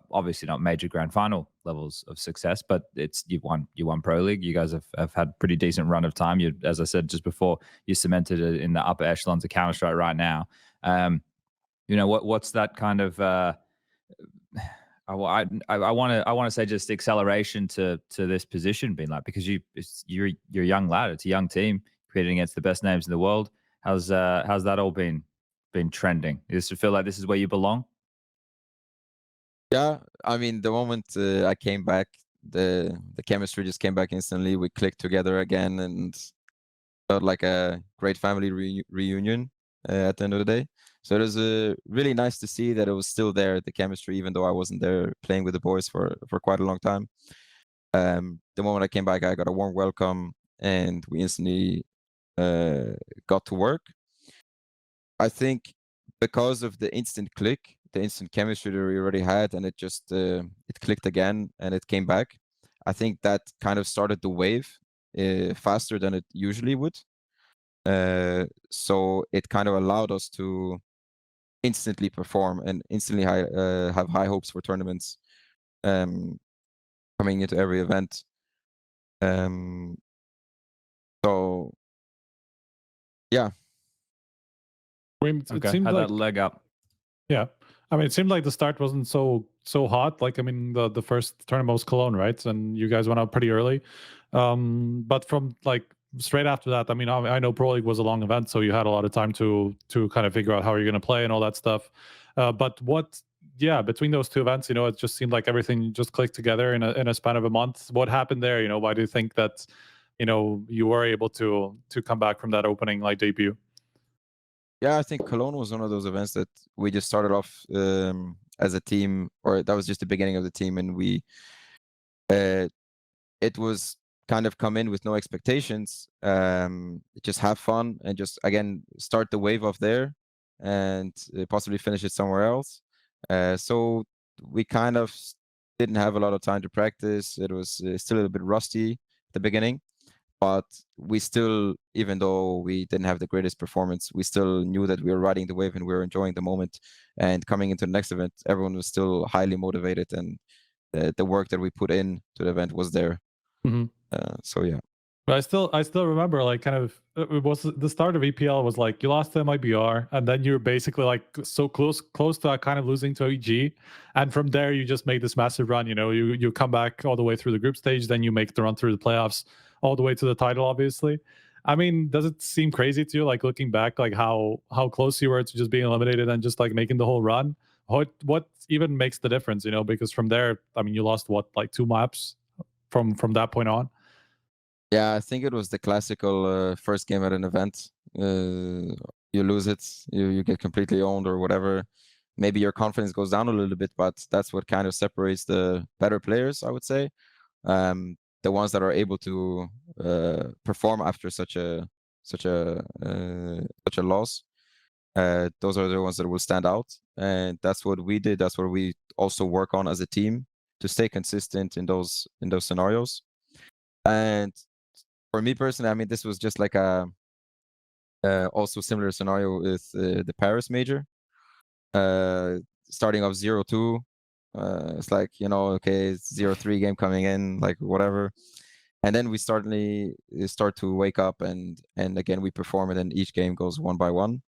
[SPEAKER 5] obviously not major grand final levels of success, but you won Pro League. You guys have had pretty decent run of time. As I said just before, you cemented it in the upper echelons of Counter-Strike right now. What's that kind of I want to say just acceleration to this position being like, because you're a young lad, it's a young team competing against the best names in the world. How's that all been trending? Does it feel like this is where you belong?
[SPEAKER 1] Yeah, I mean, the moment I came back, the chemistry just came back instantly. We clicked together again and felt like a great family reunion at the end of the day. So it was really nice to see that it was still there, the chemistry, even though I wasn't there playing with the boys for quite a long time. The moment I came back, I got a warm welcome and we instantly got to work. I think because of the instant click, the instant chemistry that we already had, and it just it clicked again and it came back. I think that kind of started the wave faster than it usually would. So it kind of allowed us to instantly perform and instantly have high hopes for tournaments coming into every event. So yeah.
[SPEAKER 6] I mean, it
[SPEAKER 5] Okay,
[SPEAKER 6] seems
[SPEAKER 5] had
[SPEAKER 6] like
[SPEAKER 5] that leg up.
[SPEAKER 6] yeah. I mean, it seemed like the start wasn't so hot. Like, I mean, the first tournament was Cologne, right? And you guys went out pretty early. But from like straight after that, I mean, I know Pro League was a long event, so you had a lot of time to kind of figure out how you're going to play and all that stuff. But between those two events, you know, it just seemed like everything just clicked together in a span of a month. What happened there? You know, why do you think that, you know, you were able to come back from that opening like debut?
[SPEAKER 1] Yeah, I think Cologne was one of those events that we just started off as a team, or that was just the beginning of the team, and we it was kind of come in with no expectations, just have fun and just again start the wave off there and possibly finish it somewhere else. So we kind of didn't have a lot of time to practice. It was still a little bit rusty at the beginning. But we still, even though we didn't have the greatest performance, we still knew that we were riding the wave and we were enjoying the moment. And coming into the next event, everyone was still highly motivated, and the work that we put in to the event was there.
[SPEAKER 6] Mm-hmm.
[SPEAKER 1] So yeah.
[SPEAKER 6] But I still remember, like, kind of it was the start of EPL was like you lost to MIBR, and then you're basically like so close to kind of losing to EG, and from there you just make this massive run. You know, you come back all the way through the group stage, then you make the run through the playoffs, all the way to the title. Obviously, I mean, does it seem crazy to you, like looking back, like how close you were to just being eliminated and just like making the whole run? What even makes the difference? You know, because from there, I mean, you lost what, like 2 maps from that point on.
[SPEAKER 1] Yeah, I think it was the classical first game at an event. You lose it, you get completely owned or whatever. Maybe your confidence goes down a little bit, but that's what kind of separates the better players, I would say. The ones that are able to perform after such a loss. Those are the ones that will stand out, and that's what we did. That's what we also work on as a team, to stay consistent in those scenarios. And for me personally, I mean, this was just like a also similar scenario with the Paris major. Starting off 0-2, it's like, you know, okay, it's 0-3 game coming in, like whatever. And then we start to wake up, and again we perform, and then each game goes 1 by 1.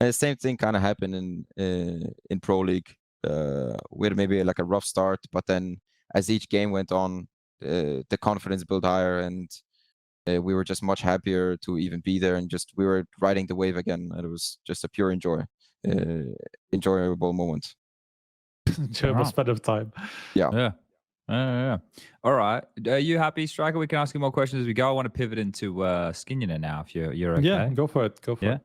[SPEAKER 1] And the same thing kind of happened in Pro League. We had maybe like a rough start, but then as each game went on, the confidence built higher, and we were just much happier to even be there, and just we were riding the wave again, and it was just a pure enjoyable moment.
[SPEAKER 6] Enjoyable span of time.
[SPEAKER 1] Yeah.
[SPEAKER 5] Yeah. All right. Are you happy, Striker? We can ask you more questions as we go. I want to pivot into Skinionaire now, if you're okay.
[SPEAKER 6] Yeah, go for it. Go for it.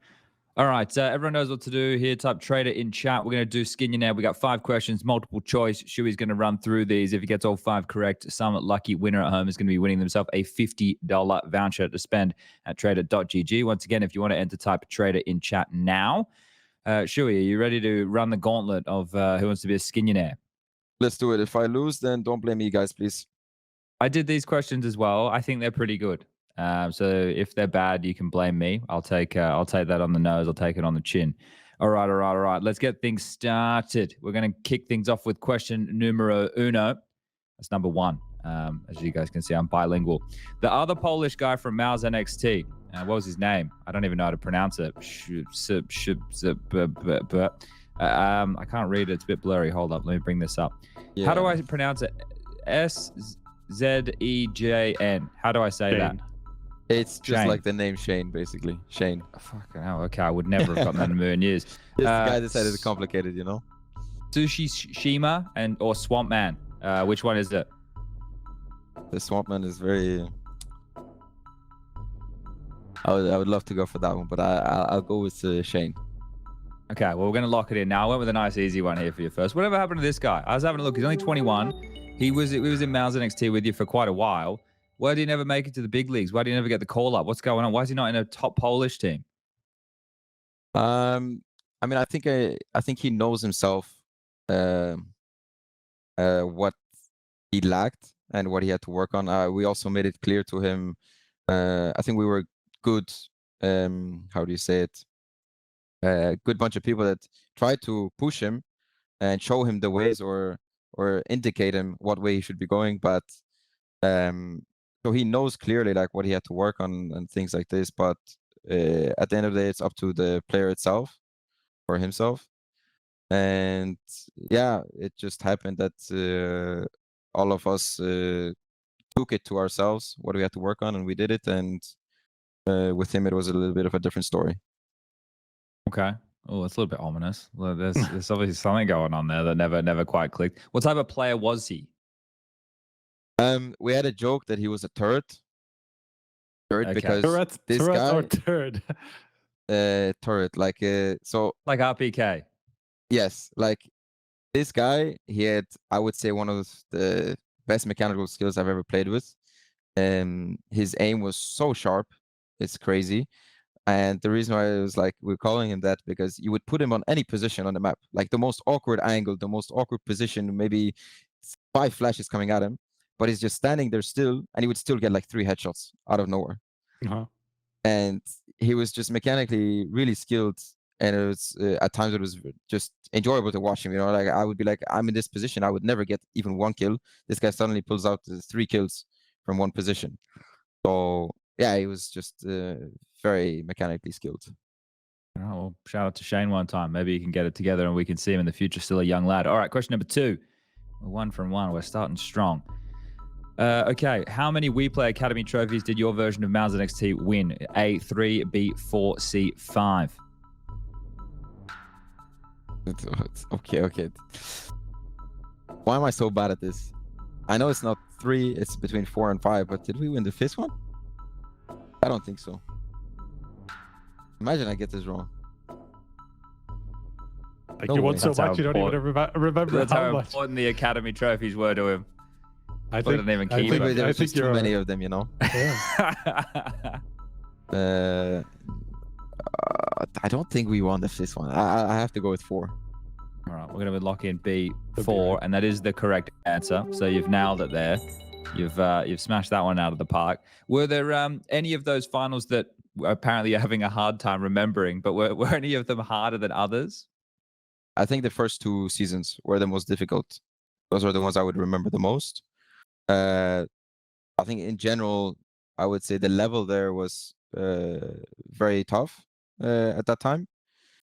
[SPEAKER 5] All right, everyone knows what to do here. Type trader in chat. We're going to do Skinionaire. We got 5 questions, multiple choice. Shuey's going to run through these. If he gets all 5 correct, some lucky winner at home is going to be winning themselves a $50 voucher to spend at trader.gg. Once again, if you want to enter, type trader in chat now. Shuey, are you ready to run the gauntlet of who wants to be a Skinionaire?
[SPEAKER 1] Let's do it. If I lose, then don't blame me, guys, please.
[SPEAKER 5] I did these questions as well. I think they're pretty good. So if they're bad, you can blame me. I'll take that on the nose. I'll take it on the chin. All right. Let's get things started. We're going to kick things off with question numero uno. That's number 1. As you guys can see, I'm bilingual. The other Polish guy from MOUZ NXT, what was his name? I don't even know how to pronounce it. I can't read it. It's a bit blurry. Hold up. Let me bring this up. Yeah. How do I pronounce it? SZEJN. How do I say that?
[SPEAKER 1] It's just like the name Shane, basically. Shane.
[SPEAKER 5] Fucking hell. Okay, I would never have gotten that in a million years.
[SPEAKER 1] This guy decided it's complicated, you know?
[SPEAKER 5] Sushi Shima or Swamp Man. Which one is it?
[SPEAKER 1] The Swamp Man is very... I would love to go for that one, but I'll go with Shane.
[SPEAKER 5] Okay, well, we're going to lock it in now. I went with a nice, easy one here for you first. Whatever happened to this guy? I was having a look. He's only 21. He was in MOUZ NXT with you for quite a while. Why did he never make it to the big leagues? Why did he never get the call up? What's going on? Why is he not in a top Polish team?
[SPEAKER 1] I mean, I think he knows himself what he lacked and what he had to work on. We also made it clear to him. I think we were good. How do you say it? a good bunch of people that try to push him and show him the ways or indicate him what way he should be going. But so he knows clearly like what he had to work on and things like this. But at the end of the day, it's up to the player itself or himself. And yeah, it just happened that all of us took it to ourselves what we had to work on, and we did it. And with him, it was a little bit of a different story.
[SPEAKER 5] Okay. Oh, it's a little bit ominous. Well, there's obviously something going on there that never quite clicked. What type of player was he?
[SPEAKER 1] We had a joke that he was a turret.
[SPEAKER 5] Okay.
[SPEAKER 1] Because this
[SPEAKER 6] turret
[SPEAKER 1] guy
[SPEAKER 6] or turd?
[SPEAKER 1] turret, like so
[SPEAKER 5] Like RPK.
[SPEAKER 1] yes, like this guy, he had, I would say, one of the best mechanical skills I've ever played with. His aim was so sharp, it's crazy. And the reason why I was like, we're calling him that because you would put him on any position on the map, like the most awkward angle, the most awkward position, maybe 5 flashes coming at him, but he's just standing there still, and he would still get like 3 headshots out of nowhere.
[SPEAKER 6] Uh-huh.
[SPEAKER 1] And he was just mechanically really skilled, and it was at times it was just enjoyable to watch him. You know, like I would be like, I'm in this position, I would never get even 1 kill. This guy suddenly pulls out 3 kills from 1 position. So yeah, he was just very mechanically skilled.
[SPEAKER 5] All right, well, shout out to Shane one time. Maybe you can get it together and we can see him in the future. Still a young lad. All right, question number 2. We're 1 from 1. We're starting strong. Okay, how many WePlay Academy trophies did your version of MOUZ NXT win? A, 3, B, 4, C, 5.
[SPEAKER 1] Okay. Why am I so bad at this? I know it's not 3, it's between 4 and 5, but did we win the 5th one? I don't think so. Imagine I get this wrong.
[SPEAKER 6] Like
[SPEAKER 1] No
[SPEAKER 6] you
[SPEAKER 1] way.
[SPEAKER 6] won so
[SPEAKER 5] That's how
[SPEAKER 6] much, you don't even remember
[SPEAKER 5] That's
[SPEAKER 6] how
[SPEAKER 5] how
[SPEAKER 6] much.
[SPEAKER 5] important the Academy trophies were to him.
[SPEAKER 6] I
[SPEAKER 5] Look at the name and
[SPEAKER 6] I
[SPEAKER 5] keep
[SPEAKER 6] think,
[SPEAKER 5] it.
[SPEAKER 1] There
[SPEAKER 6] I
[SPEAKER 1] was
[SPEAKER 6] think
[SPEAKER 1] just too
[SPEAKER 6] you're
[SPEAKER 1] many of them, you know.
[SPEAKER 6] Yeah.
[SPEAKER 1] I don't think we won the 5th one. I have to go with 4.
[SPEAKER 5] All right, we're going to lock in B,
[SPEAKER 6] Could be
[SPEAKER 5] 4,
[SPEAKER 6] right.
[SPEAKER 5] and that is the correct answer. So you've nailed it there. You've smashed that one out of the park. Were there any of those finals that apparently you're having a hard time remembering, but were any of them harder than others?
[SPEAKER 1] I think the first 2 seasons were the most difficult. Those are the ones I would remember the most. I think in general, I would say the level there was very tough at that time.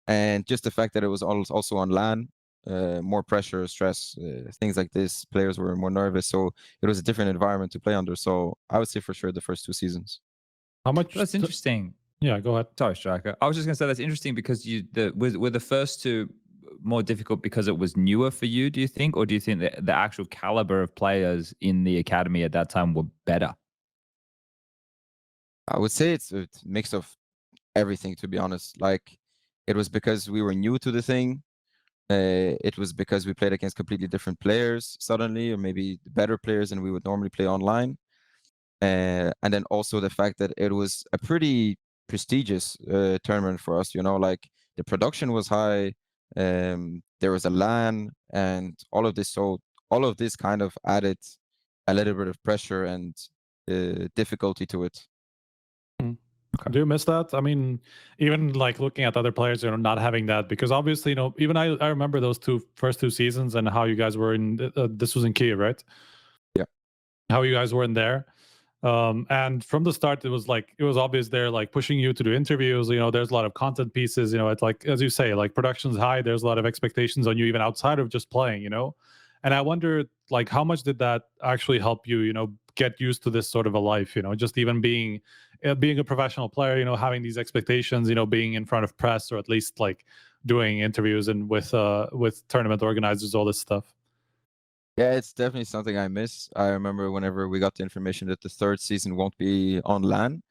[SPEAKER 1] And just the fact that it was also on LAN, more pressure, stress, things like this. Players were more nervous, so it was a different environment to play under. So I would say for sure the first 2 seasons.
[SPEAKER 6] How much?
[SPEAKER 5] That's interesting.
[SPEAKER 6] Yeah, go ahead.
[SPEAKER 5] Sorry, Striker. I was just going to say that's interesting because were the first 2 more difficult because it was newer for you, do you think? Or do you think that the actual caliber of players in the academy at that time were better?
[SPEAKER 1] I would say it's a mix of everything, to be honest. Like, it was because we were new to the thing. It was because we played against completely different players suddenly, or maybe better players than we would normally play online. And then also the fact that it was a pretty prestigious tournament for us, you know, like the production was high, there was a LAN and all of this. So all of this kind of added a little bit of pressure and difficulty to it.
[SPEAKER 6] Do you miss that? I mean, even like looking at other players, you know, not having that, because obviously, you know, even I remember those first two seasons and how you guys were in. This was in Kiev, right?
[SPEAKER 1] Yeah.
[SPEAKER 6] How you guys were in there, and from the start, it was obvious they're like pushing you to do interviews. You know, there's a lot of content pieces. You know, it's like, as you say, like production's high. There's a lot of expectations on you, even outside of just playing. You know, and I wonder, like, how much did that actually help you? You know, get used to this sort of a life. You know, just even being a professional player, you know, having these expectations, you know, being in front of press, or at least like doing interviews and with tournament organizers, all this stuff.
[SPEAKER 1] Yeah, it's definitely something I miss. I remember whenever we got the information that the 3rd season won't be on LAN,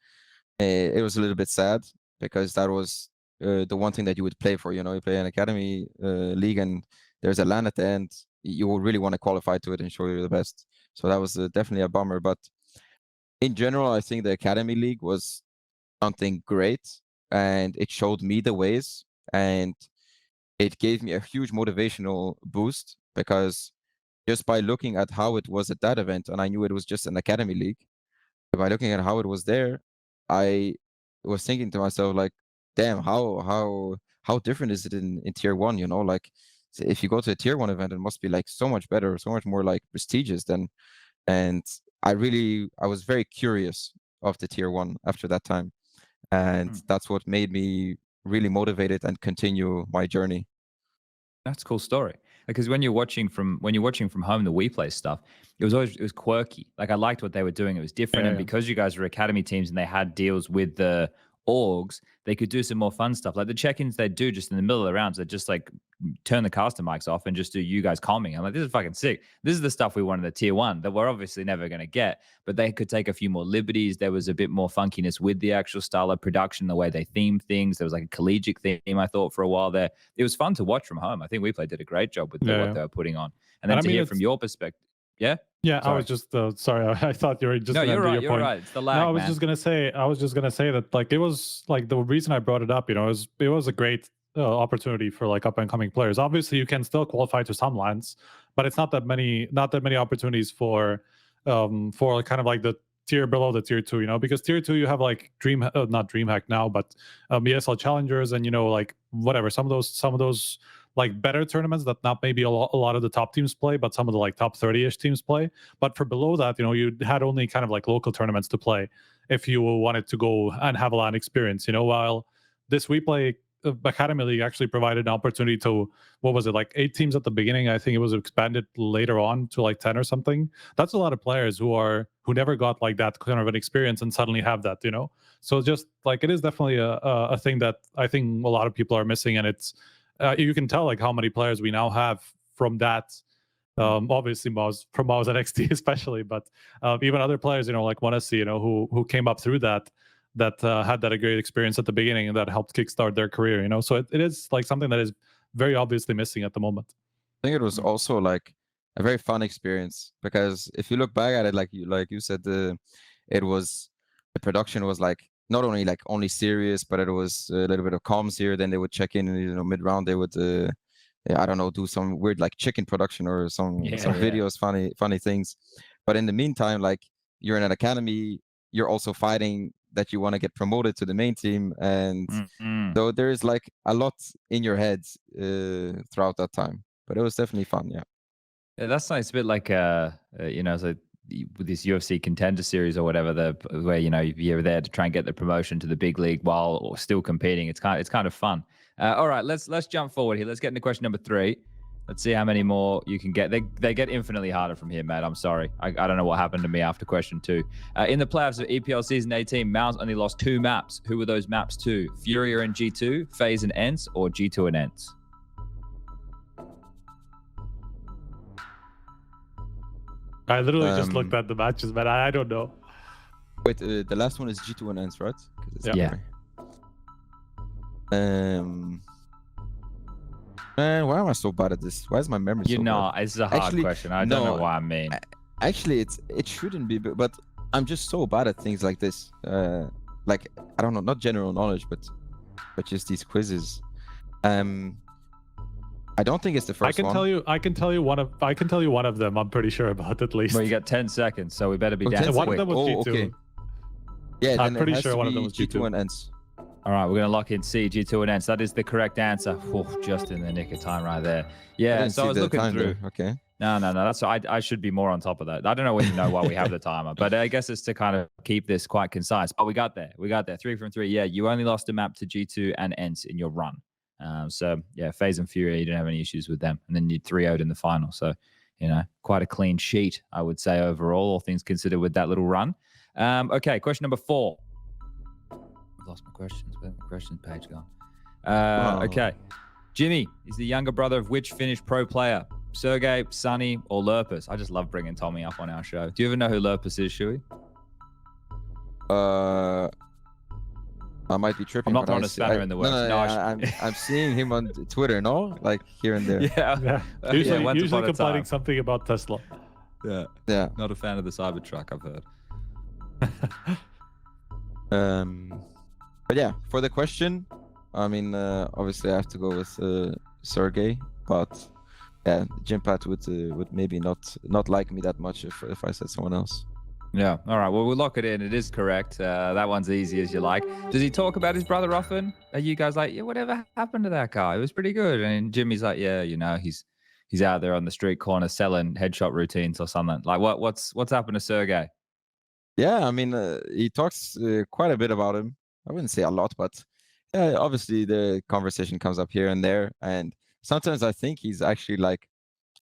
[SPEAKER 1] it was a little bit sad because that was the one thing that you would play for. You know, you play an academy league and there's a LAN at the end. You will really want to qualify to it and show you're the best. So that was definitely a bummer. But in general, I think the Academy League was something great, and it showed me the ways, and it gave me a huge motivational boost because just by looking at how it was at that event, and I knew it was just an Academy League, by looking at how it was there, I was thinking to myself, like, damn, how how different is it in tier 1? You know, like if you go to a tier 1 event, it must be like so much better, so much more like prestigious than. And I was very curious of the tier 1 after that time, and that's what made me really motivated and continue my journey.
[SPEAKER 5] That's a cool story. Because when you're watching from home, the WePlay stuff, it was quirky. Like I liked what they were doing. It was different, and because you guys were academy teams and they had deals with the orgs, they could do some more fun stuff. Like the check-ins they do just in the middle of the rounds, they just like turn the caster mics off and just do you guys calming. I'm like, this is fucking sick. This is the stuff we want in the tier 1 that we're obviously never going to get, but they could take a few more liberties. There was a bit more funkiness with the actual style of production, the way they themed things. There was like a collegiate theme, I thought, for a while there. It was fun to watch from home. I think WePlay did a great job with what they were putting on. And then to hear from your perspective, yeah,
[SPEAKER 6] sorry. I was just sorry. I thought you were just. No,
[SPEAKER 5] you're right. You're right. It's the lag.
[SPEAKER 6] No, I was just gonna say that like it was like the reason I brought it up. You know, it was a great opportunity for like up and coming players. Obviously, you can still qualify to some lands, but it's not that many opportunities for kind of like the tier below the tier 2. You know, because tier 2 you have like not DreamHack now, but ESL challengers, and you know, like whatever, some of those like better tournaments that not maybe a lot of the top teams play, but some of the like top 30-ish teams play. But for below that, you know, you had only kind of like local tournaments to play if you wanted to go and have a LAN experience, you know, while this WePlay Academy League actually provided an opportunity to, what was it, like 8 teams at the beginning. I think it was expanded later on to like 10 or something. That's a lot of players who never got like that kind of an experience and suddenly have that, you know? So just like, it is definitely a thing that I think a lot of people are missing, and it's, you can tell like how many players we now have from that. Obviously from MOUZ NXT especially, but even other players, you know, like WANNA, you know, who came up through that had that a great experience at the beginning and that helped kickstart their career, you know. So it is like something that is very obviously missing at the moment.
[SPEAKER 1] I think it was also like a very fun experience, because if you look back at it, like you said, the production was like not only like only serious, but it was a little bit of comms here. Then they would check in, you know, mid round they would I don't know, do some weird like chicken production or some videos, funny things. But in the meantime, like you're in an academy, you're also fighting that you want to get promoted to the main team, and so there is like a lot in your heads throughout that time. But it was definitely fun. Yeah,
[SPEAKER 5] that's nice. It's a bit like you know, so with this UFC Contender Series or whatever, where you know you're there to try and get the promotion to the big league while still competing. It's kind of fun. All right, let's jump forward here. Let's get into question number 3. Let's see how many more you can get. They get infinitely harder from here, Matt. I'm sorry. I don't know what happened to me after question 2. In the playoffs of EPL Season 18, MOUZ only lost 2 maps. Who were those maps to? FURIA and G2, FaZe and ENCE, or G2 and ENCE?
[SPEAKER 6] I literally just looked at the matches, but I don't know.
[SPEAKER 1] Wait, the last one is G2 and ENCE, right?
[SPEAKER 5] Yeah.
[SPEAKER 1] Man, why am I so bad at this? Why is my memory so bad?
[SPEAKER 5] It's a hard question. I don't know why I mean.
[SPEAKER 1] Actually, it shouldn't be, but I'm just so bad at things like this. Like, I don't know, not general knowledge, but just these quizzes. I don't think it's the first one.
[SPEAKER 6] I can tell you one of them. I'm pretty sure about at least.
[SPEAKER 5] Well, you got 10 seconds, so we better be down.
[SPEAKER 6] One of them was G2.
[SPEAKER 1] Okay. Yeah,
[SPEAKER 6] I'm pretty sure one of them was
[SPEAKER 1] G2 and ENCE.
[SPEAKER 5] All right, we're going to lock in C, G2 and ENCE. That is the correct answer. Just in the nick of time right there. Yeah, so I was looking through.
[SPEAKER 1] Okay.
[SPEAKER 5] No. That's I should be more on top of that. I don't know when you know why we have the timer, but I guess it's to kind of keep this quite concise. But we got there. 3 from 3. Yeah, you only lost a map to G2 and ENCE in your run. So yeah, FaZe and FURIA, you didn't have any issues with them, and then you 3-0'd in the final. So you know, quite a clean sheet, I would say overall, all things considered, with that little run. Okay, question number 4. I've lost my questions. Where's my questions page gone? Okay, Jimmy is the younger brother of which Finnish pro player? Sergej, Swani, or lauNx? I just love bringing Tommy up on our show. Do you even know who lauNx is, Siuhy?
[SPEAKER 1] I might be tripping.
[SPEAKER 5] I'm not throwing a spanner in the works.
[SPEAKER 1] No, I'm seeing him on Twitter, no? Like here and there.
[SPEAKER 6] Yeah. Usually complaining something about Tesla.
[SPEAKER 5] Yeah. Not a fan of the Cybertruck, I've
[SPEAKER 1] heard. But yeah, for the question, I mean, obviously I have to go with Sergej, but yeah, Jimpphat would maybe not like me that much if I said someone else.
[SPEAKER 5] Yeah. All right. Well, we'll lock it in. It is correct. That one's easy as you like. Does he talk about his brother often? Are you guys like, yeah, whatever happened to that guy? It was pretty good. And Jimmy's like, yeah, you know, he's out there on the street corner selling headshot routines or something. Like, what's happened to Sergey?
[SPEAKER 1] Yeah, I mean, he talks quite a bit about him. I wouldn't say a lot, but yeah, obviously the conversation comes up here and there. And sometimes I think he's actually like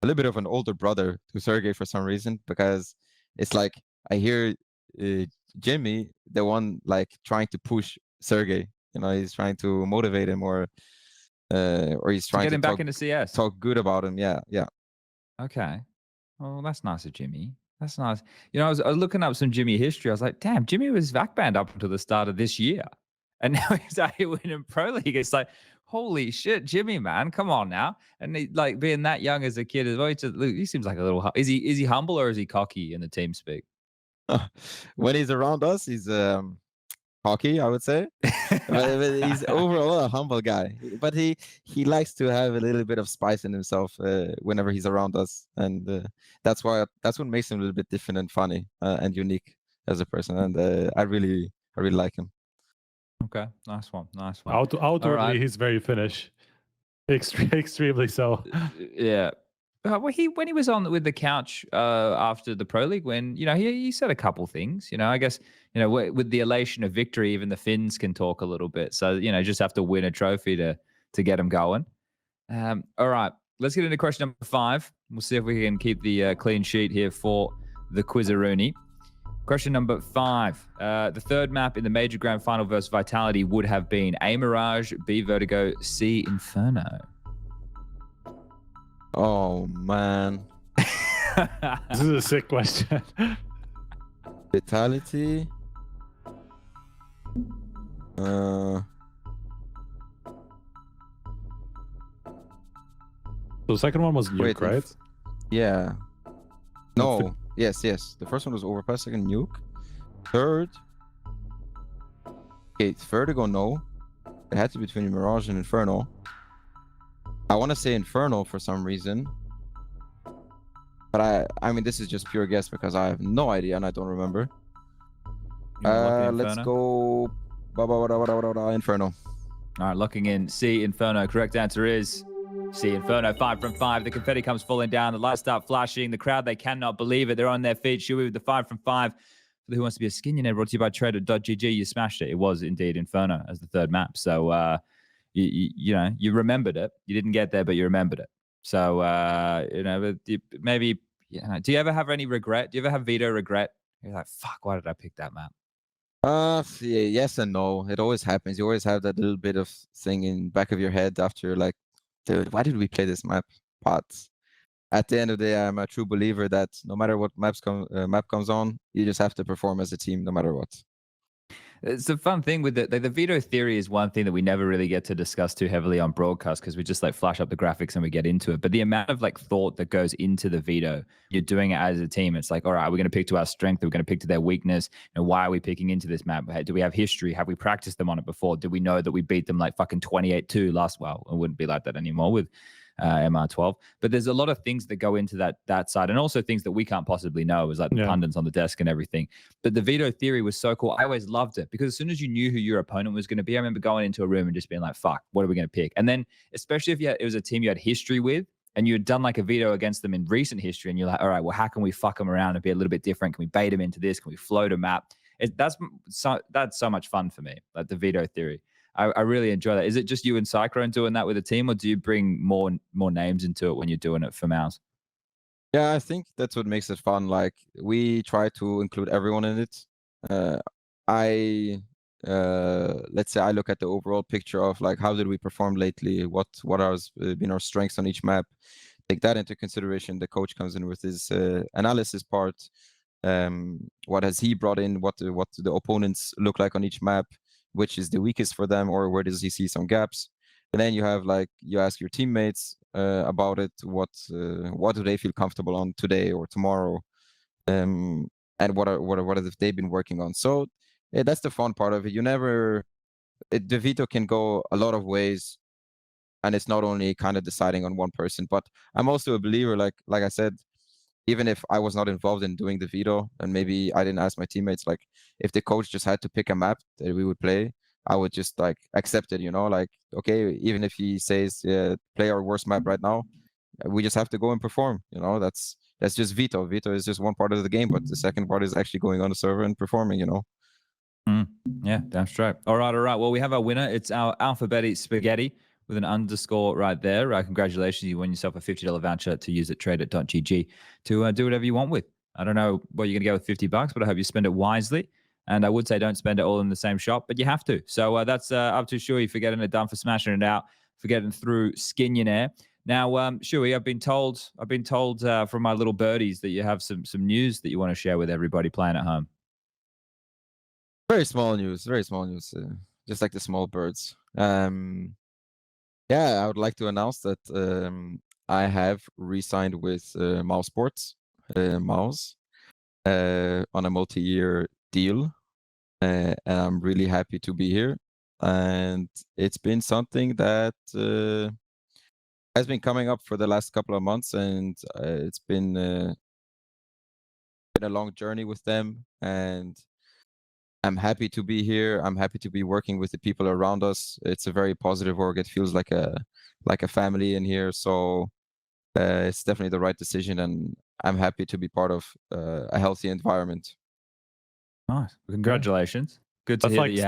[SPEAKER 1] a little bit of an older brother to Sergey for some reason, because it's like I hear Jimmy, the one like trying to push Sergey. You know, he's trying to motivate him, or he's trying
[SPEAKER 5] get
[SPEAKER 1] to
[SPEAKER 5] him back into CS.
[SPEAKER 1] talk good about him. Yeah, yeah.
[SPEAKER 5] Okay. Well, that's nice of Jimmy. That's nice. You know, I was looking up some Jimmy history. I was like, damn, Jimmy was VAC banned up until the start of this year. And now he's out here winning Pro League. It's like, holy shit, Jimmy, man, come on now. And he, like being that young as a kid as well, he seems like a little, is he humble or is he cocky in the team speak?
[SPEAKER 1] When he's around us, he's cocky, I would say. but he's overall a humble guy. But he likes to have a little bit of spice in himself whenever he's around us, and that's what makes him a little bit different and funny and unique as a person. And I really like him.
[SPEAKER 5] Okay, nice one.
[SPEAKER 6] Outwardly, he's very Finnish, extremely so.
[SPEAKER 5] Yeah. Well, when he was on with the couch after the Pro League, when he said a couple things. I guess with the elation of victory, even the Finns can talk a little bit. So just have to win a trophy to get them going. All right, let's get into question number 5. We'll see if we can keep the clean sheet here for the Quizzaroonie. Question number 5. The third map in the Major Grand Final versus Vitality would have been A Mirage, B Vertigo, C Inferno.
[SPEAKER 1] Oh man,
[SPEAKER 6] this is a sick question.
[SPEAKER 1] Vitality.
[SPEAKER 6] So the second one was Nuke, right?
[SPEAKER 1] Yeah. No. Yes. The first one was Overpass, second Nuke. Third. Okay, Vertigo, no. It had to be between Mirage and Inferno. I want to say Inferno for some reason. But I mean, this is just pure guess because I have no idea and I don't remember. Let's go Inferno.
[SPEAKER 5] All right, locking in C Inferno. Correct answer is C Inferno. 5 from 5. The confetti comes falling down. The lights start flashing. The crowd, they cannot believe it. They're on their feet. Siuhy with the 5 from 5. For Who Wants to Be a Skinionaire, brought to you by Trader.gg. You smashed it. It was indeed Inferno as the third map. So, you remembered it. You didn't get there, but you remembered it. So, maybe, do you ever have any regret? Do you ever have veto regret? You're like, fuck, why did I pick that map?
[SPEAKER 1] Yeah, yes and no. It always happens. You always have that little bit of thing in back of your head after you're like, dude, why did we play this map? But at the end of the day, I'm a true believer that no matter what map comes on, you just have to perform as a team no matter what.
[SPEAKER 5] It's a fun thing with the veto theory is one thing that we never really get to discuss too heavily on broadcast because we just like flash up the graphics and we get into it. But the amount of like thought that goes into the veto, you're doing it as a team. It's like, all right, we're going to pick to our strength. We're going to pick to their weakness. Why are we picking into this map? Do we have history? Have we practiced them on it before? Do we know that we beat them like fucking 28-2 last? Well, it wouldn't be like that anymore with MR12, but there's a lot of things that go into that side, and also things that we can't possibly know, is like the pundits on the desk and everything. But the veto theory was so cool. I always loved it because as soon as you knew who your opponent was going to be, I remember going into a room and just being like, fuck, what are we going to pick? And then especially if it was a team you had history with and you had done like a veto against them in recent history and you're like, all right, well, how can we fuck them around and be a little bit different? Can we bait them into this? Can we float a map? That's so much fun for me, like the veto theory. I really enjoy that. Is it just you and Cyclone doing that with a team, or do you bring more names into it when you're doing it for MOUZ?
[SPEAKER 1] Yeah, I think that's what makes it fun. Like we try to include everyone in it. Let's say I look at the overall picture of like how did we perform lately, what has been our strengths on each map. Take that into consideration. The coach comes in with his analysis part. What has he brought in? What the opponents look like on each map? Which is the weakest for them, or where does he see some gaps? And then you have like you ask your teammates about it. What do they feel comfortable on today or tomorrow? And what have they been working on? So yeah, that's the fun part of it. The veto can go a lot of ways, and it's not only kind of deciding on one person. But I'm also a believer, like I said, even if I was not involved in doing the veto and maybe I didn't ask my teammates, like if the coach just had to pick a map that we would play, I would just like accept it, you know, like, okay, even if he says, yeah, play our worst map right now, we just have to go and perform, you know, that's just veto. Veto is just one part of the game, but the second part is actually going on the server and performing, you know.
[SPEAKER 5] Yeah, damn straight. All right. Well, we have our winner. It's our alphabetic spaghetti with an underscore right there. Congratulations. You won yourself a $50 voucher to use at trade.gg to do whatever you want with. I don't know what you're going to go with $50, but I hope you spend it wisely. And I would say don't spend it all in the same shop, but you have to. So that's up to siuhy for getting it done, for smashing it out, for getting through Skinionaire. Now, siuhy, I've been told from my little birdies that you have some news that you want to share with everybody playing at home.
[SPEAKER 1] Very small news, just like the small birds. Yeah, I would like to announce that I have re-signed with MOUZ Sports, MOUZ, on a multi-year deal. And I'm really happy to be here. And it's been something that has been coming up for the last couple of months, and it's been a long journey with them. And I'm happy to be here. I'm happy to be working with the people around us. It's a very positive org. It feels like a family in here. So it's definitely the right decision, and I'm happy to be part of a healthy environment.
[SPEAKER 5] Nice. Congratulations. Good to
[SPEAKER 6] That's
[SPEAKER 5] hear
[SPEAKER 6] like
[SPEAKER 5] that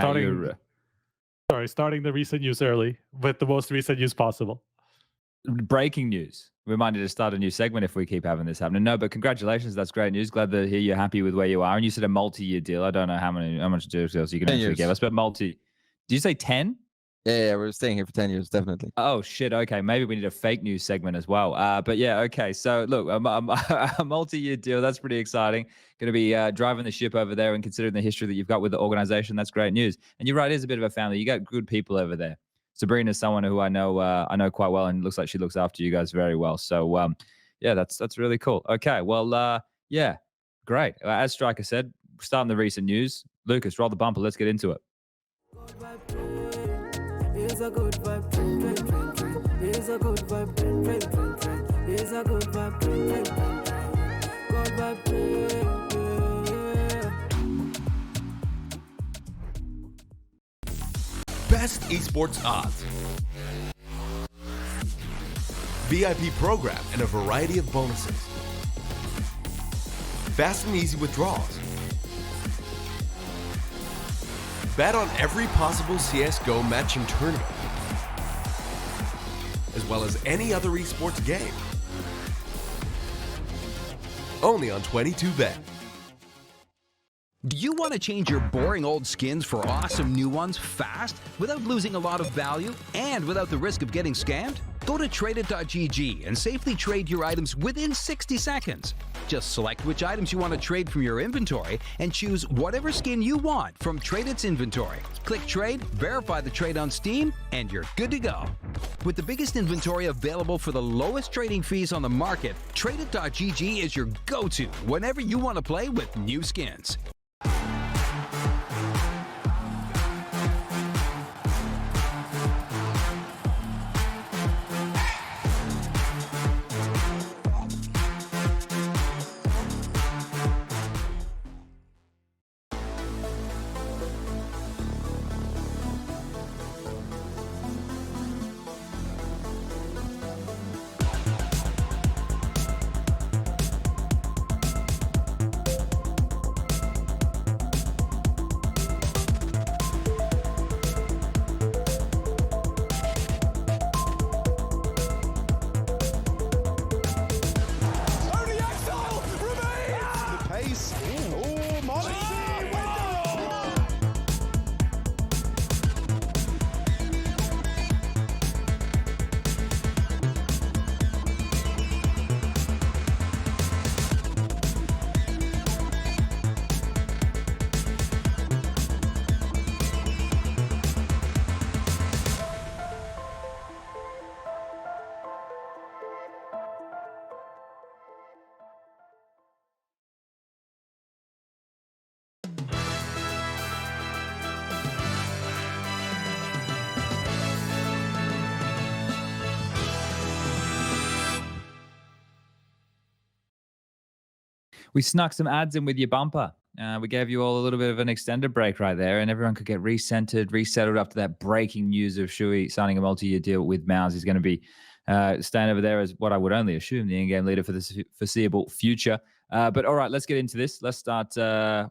[SPEAKER 6] starting the recent news early with the most recent news possible.
[SPEAKER 5] Breaking news. We might need to start a new segment if we keep having this happening. No, but congratulations. That's great news. Glad to hear you're happy with where you are. And you said a multi-year deal. I don't know how much details you can actually give us, but did you say 10?
[SPEAKER 1] Yeah, we're staying here for 10 years, definitely.
[SPEAKER 5] Oh, shit. Okay, maybe we need a fake news segment as well. But yeah, okay. So look, a multi-year deal, that's pretty exciting. Going to be driving the ship over there, and considering the history that you've got with the organization, that's great news. And you're right, it is a bit of a family. You got good people over there. Sabrina is someone who I know quite well, and looks like she looks after you guys very well. So yeah, that's really cool. Okay, well, yeah, great. As Striker said, starting the recent news. Lucas, roll the bumper. Let's get into it.
[SPEAKER 4] It's a good vibe, it's a good vibe, it's a good vibe, good vibe.
[SPEAKER 2] Best esports odds. VIP program and a variety of bonuses. Fast and easy withdrawals. Bet on every possible CSGO matching tournament, as well as any other esports game. Only on 22Bet.
[SPEAKER 8] Do you want to change your boring old skins for awesome new ones fast, without losing a lot of value, and without the risk of getting scammed? Go to tradeit.gg and safely trade your items within 60 seconds. Just select which items you want to trade from your inventory and choose whatever skin you want from Tradeit's inventory. Click Trade, verify the trade on Steam, and you're good to go. With the biggest inventory available for the lowest trading fees on the market, tradeit.gg is your go-to whenever you want to play with new skins.
[SPEAKER 5] We snuck some ads in with your bumper. We gave you all a little bit of an extended break right there, and everyone could get resettled after that breaking news of siuhy signing a multi-year deal with MOUZ. He's going to be staying over there as what I would only assume the in-game leader for the foreseeable future. But all right, let's get into this. Let's start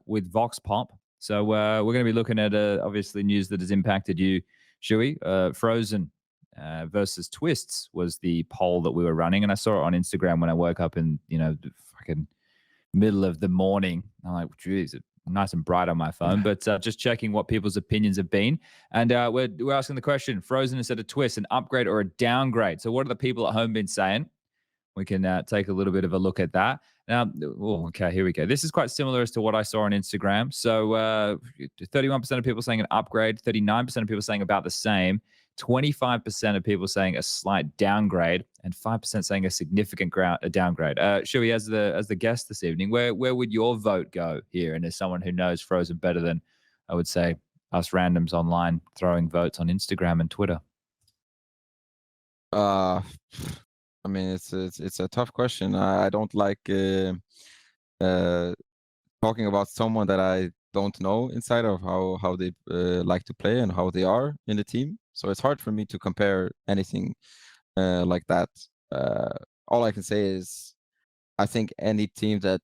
[SPEAKER 5] with Vox Pop. So we're going to be looking at obviously news that has impacted you, siuhy. Frozen versus Twistzz was the poll that we were running, and I saw it on Instagram when I woke up in the fucking middle of the morning. I'm like, geez, it's nice and bright on my phone, but just checking what people's opinions have been. And we're asking the question: Frozen instead of Twistzz, an upgrade or a downgrade? So what are the people at home been saying? We can take a little bit of a look at that. Now, okay, here we go. This is quite similar as to what I saw on Instagram. So 31% of people saying an upgrade, 39% of people saying about the same, 25% of people saying a slight downgrade, and 5% saying a significant downgrade. siuhy, as the guest this evening, where would your vote go here? And as someone who knows Frozen better than, I would say, us randoms online throwing votes on Instagram and Twitter.
[SPEAKER 1] I mean, it's a tough question. I don't like talking about someone that I don't know inside of how they like to play and how they are in the team. So it's hard for me to compare anything like that. All I can say is I think any team that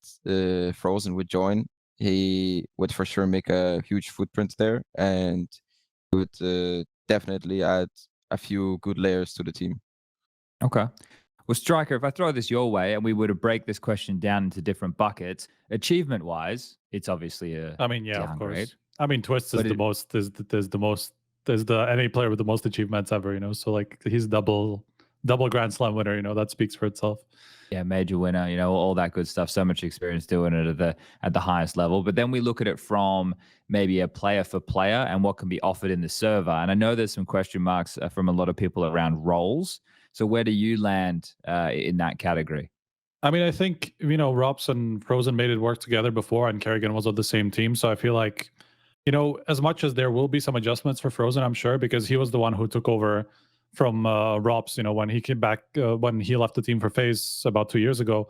[SPEAKER 1] Frozen would join, he would for sure make a huge footprint there, and would definitely add a few good layers to the team.
[SPEAKER 5] Okay. Well, Striker, if I throw this your way and we were to break this question down into different buckets, achievement-wise, it's obviously a downgrade.
[SPEAKER 6] Of course. I mean, Twistzz is the NA player with the most achievements ever, so like he's double Grand Slam winner, that speaks for itself.
[SPEAKER 5] Yeah, major winner, all that good stuff. So much experience doing it at the highest level. But then we look at it from maybe a player for player and what can be offered in the server. And I know there's some question marks from a lot of people around roles. So where do you land in that category?
[SPEAKER 6] I mean, I think, Rops and Frozen made it work together before, and Kerrigan was on the same team. So I feel like, as much as there will be some adjustments for Frozen, I'm sure, because he was the one who took over from Rops, when he came back, when he left the team for FaZe about 2 years ago.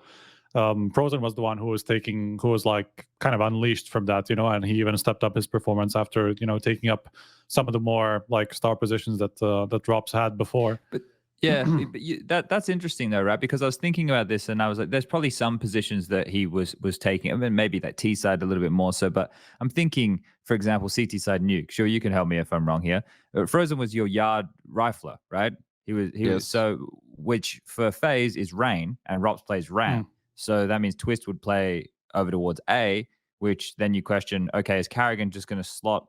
[SPEAKER 6] Frozen was the one who was like kind of unleashed from that, and he even stepped up his performance after, taking up some of the more like star positions that Rops had before.
[SPEAKER 5] But yeah, but that's interesting though, right? Because I was thinking about this and I was like, there's probably some positions that he was taking. I mean, maybe that T side a little bit more so, but I'm thinking, for example, CT side Nuke. Sure, you can help me if I'm wrong here. Frozen was your yard rifler, right? He was so, which for FaZe is Rain, and Rops plays Ram. So that means Twistzz would play over towards A, which then you question, okay, is Kerrigan just going to slot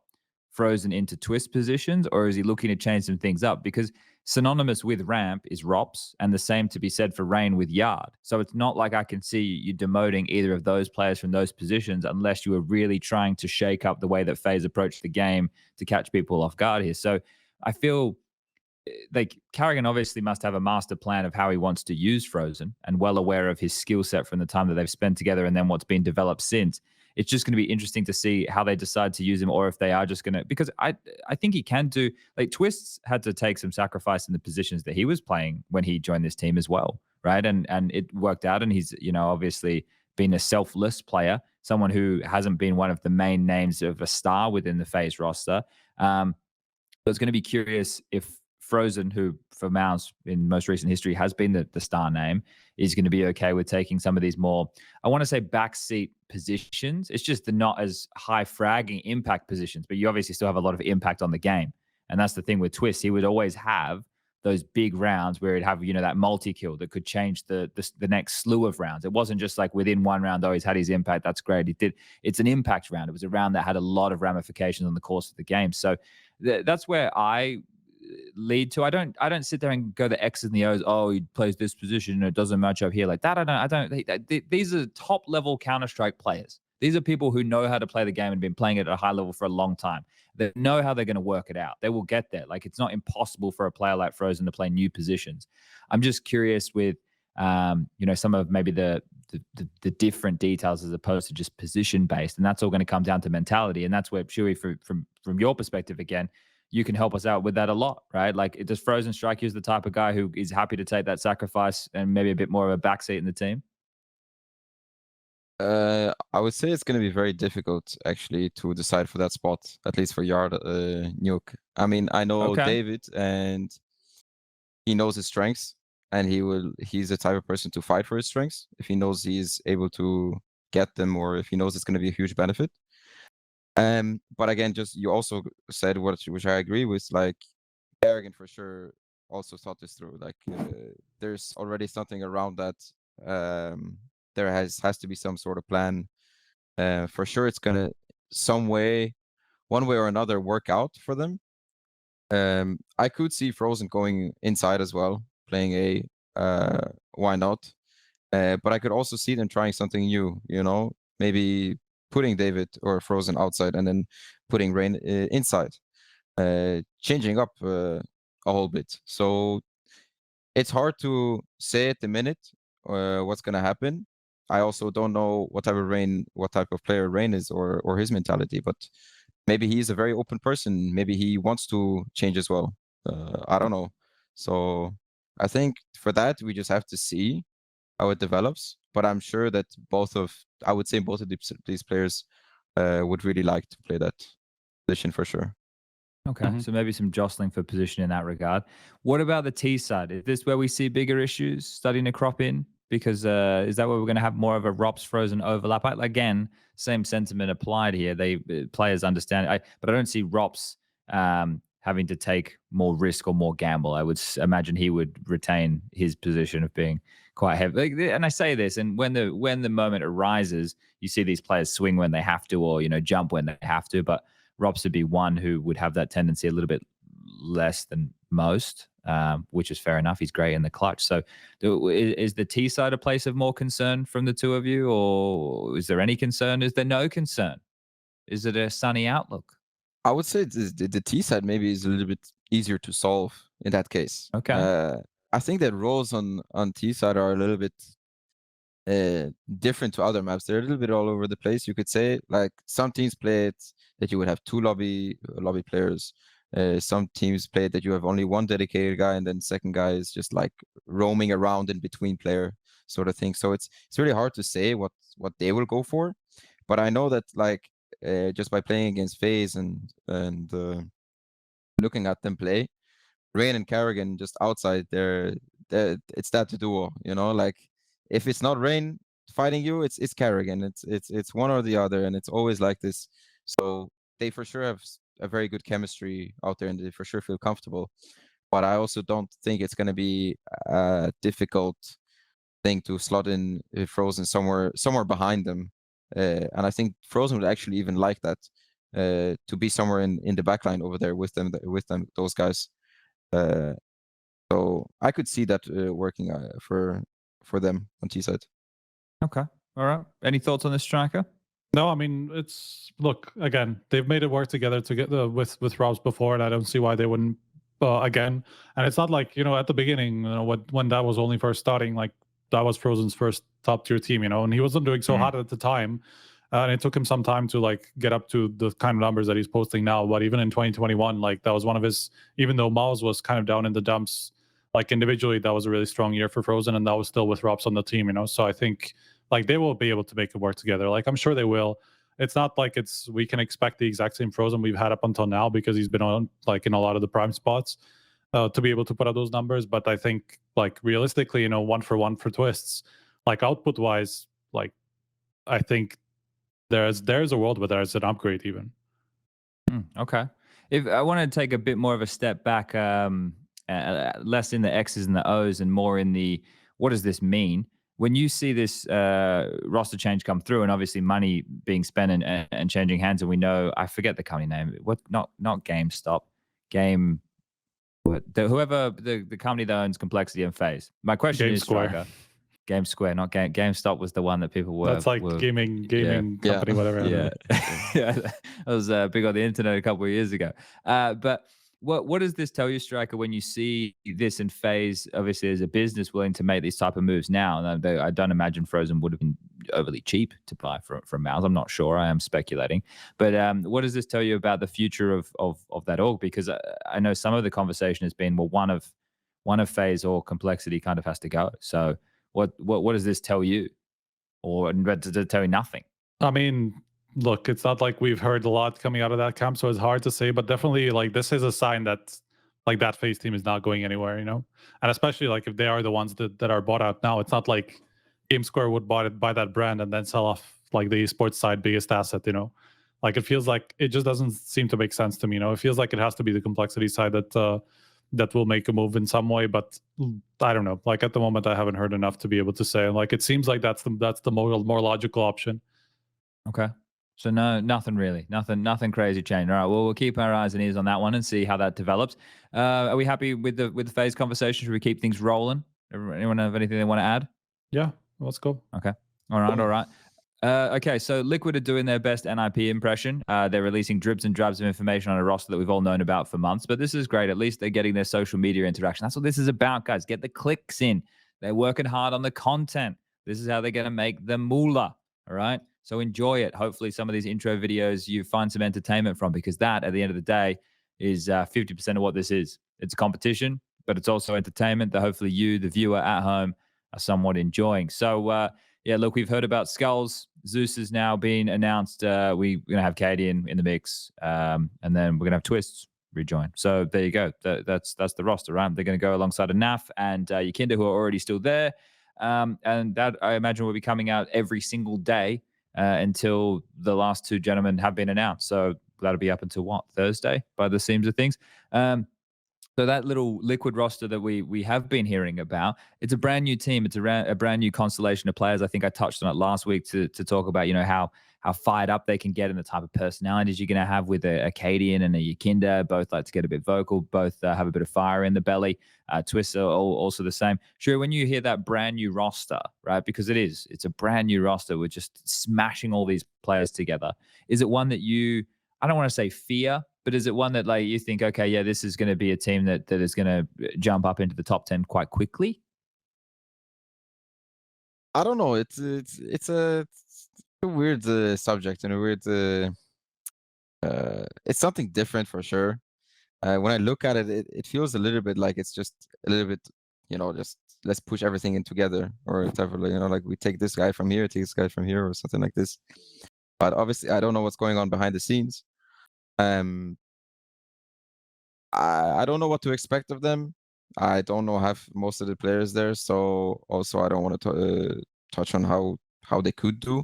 [SPEAKER 5] Frozen into Twistzz positions, or is he looking to change some things up? Because synonymous with ramp is Rops, and the same to be said for Rain with yard. So it's not like I can see you demoting either of those players from those positions unless you were really trying to shake up the way that FaZe approached the game to catch people off guard here. So I feel like Kerrigan obviously must have a master plan of how he wants to use Frozen, and well aware of his skill set from the time that they've spent together and then what's been developed since. It's just going to be interesting to see how they decide to use him, or if they are just going to, because I think he can do, like Twistzz had to take some sacrifice in the positions that he was playing when he joined this team as well, right? And it worked out, and he's, obviously been a selfless player, someone who hasn't been one of the main names of a star within the FaZe roster. So it's going to be curious if Frozen, who for MOUZ in most recent history has been the star name, is going to be okay with taking some of these more, I want to say, backseat positions. It's just the not as high fragging impact positions, but you obviously still have a lot of impact on the game. And that's the thing with Twistzz. He would always have those big rounds where he'd have, that multi-kill that could change the next slew of rounds. It wasn't just like within one round, he's had his impact. That's great. It's an impact round. It was a round that had a lot of ramifications on the course of the game. So that's where I lead to. I don't sit there and go the X's and the O's. Oh, he plays this position and it doesn't match up here like that. I don't. These are top level Counter-Strike players. These are people who know how to play the game and been playing it at a high level for a long time. They know how they're going to work it out. They will get there. Like, it's not impossible for a player like Frozen to play new positions. I'm just curious with some of maybe the different details as opposed to just position based, and that's all going to come down to mentality. And that's where siuhy, from your perspective again, you can help us out with that a lot, right? Like, does Frozen strike you as the type of guy who is happy to take that sacrifice and maybe a bit more of a backseat in the team?
[SPEAKER 1] I would say it's going to be very difficult actually to decide for that spot, at least for Yard Nuke. I mean, I know
[SPEAKER 5] Okay.
[SPEAKER 1] David, and he knows his strengths, and he's the type of person to fight for his strengths if he knows he's able to get them, or if he knows it's going to be a huge benefit. But again, just you also said which I agree with, like Arrogant for sure also thought this through. Like there's already something around that. There has to be some sort of plan. For sure, it's gonna one way or another, work out for them. I could see Frozen going inside as well, playing A. Why not? But I could also see them trying something new. You know, maybe putting David or Frozen outside and then putting Rain inside, changing up a whole bit. So it's hard to say at the minute what's gonna happen. I also don't know what type of player Rain is, or his mentality. But maybe he's a very open person. Maybe he wants to change as well. I don't know. So I think for that we just have to see how it develops. But I'm sure that I would say both of these players would really like to play that position for sure.
[SPEAKER 5] Okay, so maybe some jostling for position in that regard. What about the T side? Is this where we see bigger issues starting to crop in? Because is that where we're going to have more of a Rops Frozen overlap? Again, same sentiment applied here. Players understand, but I don't see Rops having to take more risk or more gamble. I would imagine he would retain his position of being quite heavy. And I say this, and when the moment arises, you see these players swing when they have to, or jump when they have to. But Rops would be one who would have that tendency a little bit less than most, which is fair enough. He's great in the clutch. So is the T side a place of more concern from the two of you, or is there any concern? Is there no concern? Is it a sunny outlook?
[SPEAKER 1] I would say the T side maybe is a little bit easier to solve in that case.
[SPEAKER 5] Okay.
[SPEAKER 1] I think that roles on T side are a little bit different to other maps. They're a little bit all over the place, you could say. Like some teams play it that you would have two lobby players. Some teams play it that you have only one dedicated guy, and then second guy is just like roaming around in between player sort of thing. So it's really hard to say what they will go for. But I know that like just by playing against FaZe and looking at them play, Rain and Karrigan just outside there, it's that duo, like if it's not Rain fighting you, it's Karrigan. It's one or the other, and it's always like this. So they for sure have a very good chemistry out there, and they for sure feel comfortable. But I also don't think it's going to be a difficult thing to slot in Frozen somewhere behind them. And I think Frozen would actually even like that, to be somewhere in the backline over there with them, those guys. So I could see that working for them on T side.
[SPEAKER 5] Okay. All right. Any thoughts on this, Striker?
[SPEAKER 6] No, I mean, look, again, they've made it work together with Rops before, and I don't see why they wouldn't again. And it's not like, at the beginning, when that was only first starting, like that was Frozen's first top tier team, and he wasn't doing so hot at the time. And it took him some time to like get up to the kind of numbers that he's posting now. But even in 2021, like that was one of his, even though MOUZ was kind of down in the dumps, like individually, that was a really strong year for Frozen, and that was still with Rops on the team, So I think like they will be able to make it work together. Like I'm sure they will. It's not like we can expect the exact same Frozen we've had up until now, because he's been on like in a lot of the prime spots to be able to put out those numbers. But I think like realistically, 1-for-1 for Twistzz, like output wise, like I think there's a world where there's an upgrade even.
[SPEAKER 5] Okay. If I want to take a bit more of a step back, less in the X's and the O's and more in the what does this mean? When you see this roster change come through, and obviously money being spent and changing hands, and we know, I forget the company name. What? Not GameStop. Whoever the company that owns Complexity and FaZe. My question is, Striker. Game Square, not GameStop was the one that people were.
[SPEAKER 6] That's like gaming company, whatever.
[SPEAKER 5] Yeah, yeah. I was big on the internet a couple of years ago. But what does this tell you, Striker, when you see this in FaZe? Obviously, as a business willing to make these type of moves now, and I don't imagine Frozen would have been overly cheap to buy from MOUZ. I'm not sure. I am speculating. But what does this tell you about the future of that org? Because I know some of the conversation has been, well, one of FaZe or Complexity kind of has to go. So what does this tell you? or to tell you nothing?
[SPEAKER 6] I mean, look, it's not like we've heard a lot coming out of that camp, so it's hard to say. But definitely, like, this is a sign that like that FaZe team is not going anywhere, you know. And especially like if they are the ones that are bought out now, it's not like GameSquare would buy that brand and then sell off like the esports side biggest asset, you know. Like it feels like it just doesn't seem to make sense to me, you know. It feels like it has to be the complexity side that will make a move in some way, but I don't know. Like at the moment, I haven't heard enough to be able to say. Like it seems like that's the more logical option.
[SPEAKER 5] Okay. So nothing really, nothing crazy changed. All right. Well, we'll keep our eyes and ears on that one and see how that develops. Are we happy with the FaZe conversation? Should we keep things rolling? Anyone have anything they want to add?
[SPEAKER 6] Yeah, let's go.
[SPEAKER 5] Okay. All right. Okay, so Liquid are doing their best NIP impression. They're releasing dribs and drabs of information on a roster that we've all known about for months, but this is great. At least they're getting their social media interaction. That's what this is about, guys. Get the clicks in. They're working hard on the content. This is how they're going to make the moolah, all right? So enjoy it. Hopefully some of these intro videos you find some entertainment from, because that, at the end of the day, is 50% of what this is. It's a competition, but it's also entertainment that hopefully you, the viewer at home, are somewhat enjoying. So, yeah, look, we've heard about Skulls. Zeus has now been announced. We're going to have Cadian in the mix, and then we're going to have Twistzz rejoin. So there you go. That's the roster, right? They're going to go alongside Naf and Yakinda, who are already still there. And that, I imagine, will be coming out every single day until the last two gentlemen have been announced. So that'll be up until what, Thursday, by the seams of things. So that little Liquid roster that we have been hearing about, it's a brand new team. It's a brand new constellation of players. I think I touched on it last week to talk about, you know, how fired up they can get and the type of personalities you're going to have with a Cadian and a Yakinda. Both like to get a bit vocal. Both have a bit of fire in the belly. Twistzz are also the same. Sure, when you hear that brand new roster, right, because it's a brand new roster. We're just smashing all these players together. Is it one that you, I don't want to say fear, but is it one that like you think, okay, yeah, this is going to be a team that is going to jump up into the top 10 quite quickly?
[SPEAKER 1] I don't know. It's a weird subject and a weird. It's something different for sure. When I look at it, it feels a little bit like it's just a little bit, you know, just let's push everything in together, or whatever. You know, like we take this guy from here, take this guy from here, or something like this. But obviously, I don't know what's going on behind the scenes. I don't know what to expect of them. I don't know half most of the players there, so also I don't want to touch on how they could do.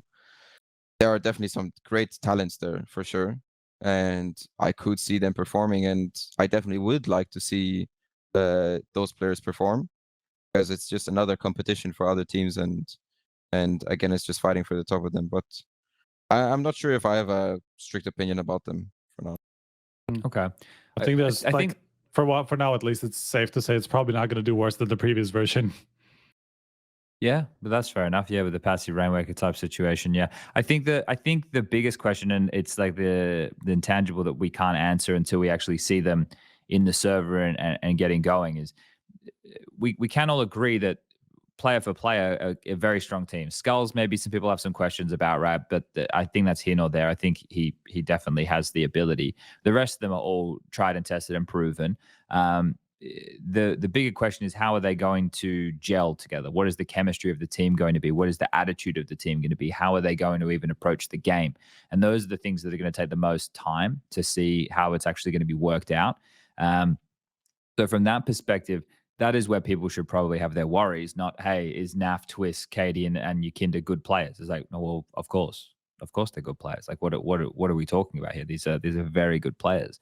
[SPEAKER 1] There are definitely some great talents there for sure, and I could see them performing, and I definitely would like to see those players perform, because it's just another competition for other teams, and again, it's just fighting for the top of them. But I'm not sure if I have a strict opinion about them for now.
[SPEAKER 5] Okay.
[SPEAKER 6] I think I think for now at least, it's safe to say it's probably not going to do worse than the previous version.
[SPEAKER 5] Yeah, but that's fair enough. Yeah, with the passive rainmaker type situation. Yeah, I think the biggest question, and it's like the intangible that we can't answer until we actually see them in the server and getting going, is we can all agree that player for player, a very strong team. Skulls, maybe some people have some questions about, right? But I think that's here nor there. I think he definitely has the ability. The rest of them are all tried and tested and proven. The bigger question is, how are they going to gel together? What is the chemistry of the team going to be? What is the attitude of the team going to be? How are they going to even approach the game? And those are the things that are going to take the most time to see how it's actually going to be worked out. So from that perspective, that is where people should probably have their worries, not, hey, is Naf, Twistzz, Katie, and Yakinda good players? It's like, no, well, of course they're good players. Like, what are we talking about here? These are very good players.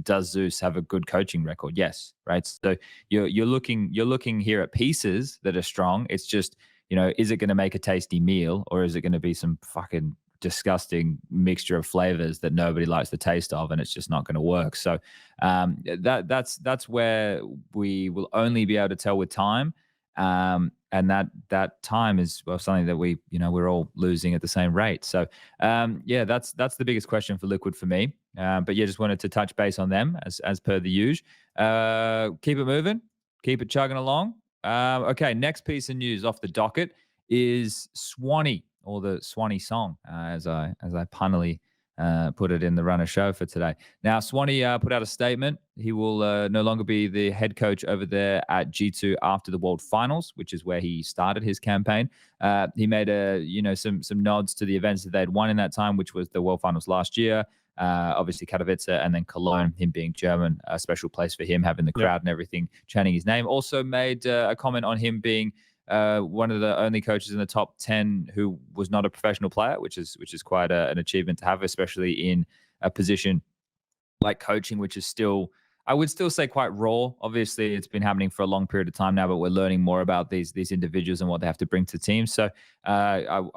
[SPEAKER 5] Does Zeus have a good coaching record? Yes, right. So you're looking here at pieces that are strong. It's just, you know, is it going to make a tasty meal, or is it going to be some fucking disgusting mixture of flavors that nobody likes the taste of, and it's just not going to work? So that's where we will only be able to tell with time, and that time is, well, something that we're all losing at the same rate. So yeah, that's the biggest question for Liquid for me. But yeah, just wanted to touch base on them as per the usual. Keep it moving, keep it chugging along. Okay, next piece of news off the docket is Swani, or the Swani song, as I punnily put it in the runner show for today. Now, Swani put out a statement. He will no longer be the head coach over there at G2 after the World Finals, which is where he started his campaign. He made some nods to the events that they'd won in that time, which was the World Finals last year. Obviously Katowice and then Cologne, him being German, a special place for him, having the crowd and everything chanting his name. Also made a comment on him being one of the only coaches in the top 10 who was not a professional player, which is quite an achievement to have, especially in a position like coaching, which is still, I would still say, quite raw. Obviously, it's been happening for a long period of time now, but we're learning more about these individuals and what they have to bring to teams. So, shout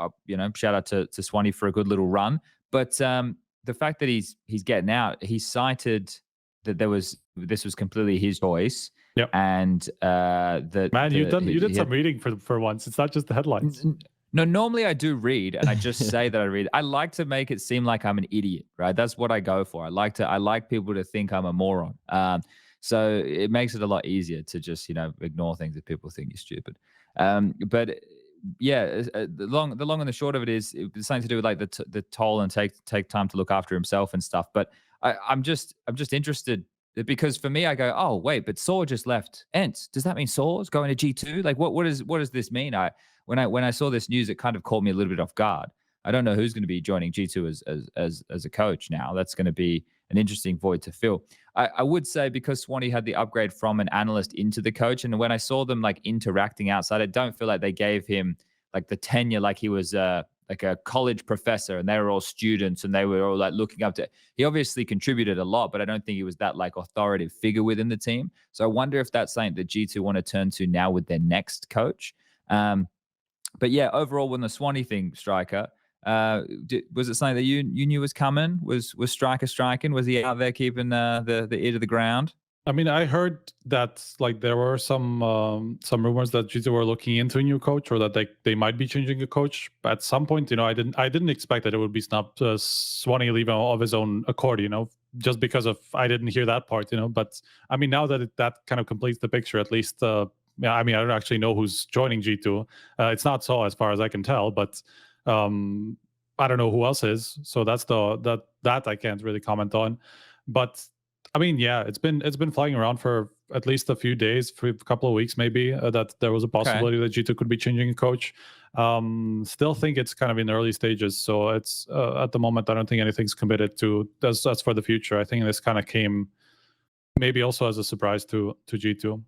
[SPEAKER 5] out to Swani for a good little run. But the fact that he's getting out, he cited that this was completely his choice.
[SPEAKER 6] Yep.
[SPEAKER 5] And that
[SPEAKER 6] man, you did some reading for once. It's not just the headlines.
[SPEAKER 5] No, normally I do read, and I just say that I read. I like to make it seem like I'm an idiot, right? That's what I go for. I like people to think I'm a moron. So it makes it a lot easier to just ignore things if people think you're stupid. But yeah, the long and the short of it is it's something to do with like the toll and take time to look after himself and stuff. But I'm just interested. Because for me, I go, oh wait, but Saw just left ENCE. Does that mean Saw's going to G2? Like, what does this mean? When I saw this news, it kind of caught me a little bit off guard. I don't know who's going to be joining G2 as a coach now. That's going to be an interesting void to fill. I would say because Swani had the upgrade from an analyst into the coach, and when I saw them like interacting outside, I don't feel like they gave him like the tenure like he was like a college professor and they were all students and they were all like looking up to. He obviously contributed a lot, but I don't think he was that like authoritative figure within the team. So I wonder if that's something that G2 want to turn to now with their next coach. But yeah, overall, when the Swani thing, Striker, was it something that you knew was coming? Was Striker striking? Was he out there keeping the ear to the ground?
[SPEAKER 6] I mean, I heard that like there were some rumors that G2 were looking into a new coach, or that they might be changing a coach. But at some point, I didn't expect that it would be Swani leaving of his own accord, just because of I didn't hear that part, But I mean, now that that kind of completes the picture, at least. I mean, I don't actually know who's joining G2. It's not Saw as far as I can tell, but I don't know who else is. So that's that I can't really comment on. But I mean, yeah, it's been flying around for at least a few days, for a couple of weeks maybe, that there was a possibility that G2 could be changing a coach. Still think it's kind of in the early stages. So it's at the moment, I don't think anything's committed to. That's for the future. I think this kind of came maybe also as a surprise to G2.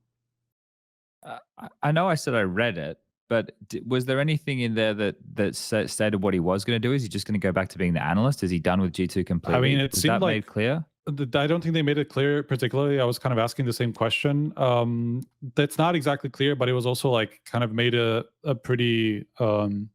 [SPEAKER 5] I know I said I read it, but was there anything in there that stated what he was going to do? Is he just going to go back to being the analyst? Is he done with G2 completely?
[SPEAKER 6] I mean, it seemed
[SPEAKER 5] that
[SPEAKER 6] like
[SPEAKER 5] made clear.
[SPEAKER 6] I don't think they made it clear particularly. I was kind of asking the same question. That's not exactly clear, but it was also like kind of made a pretty kind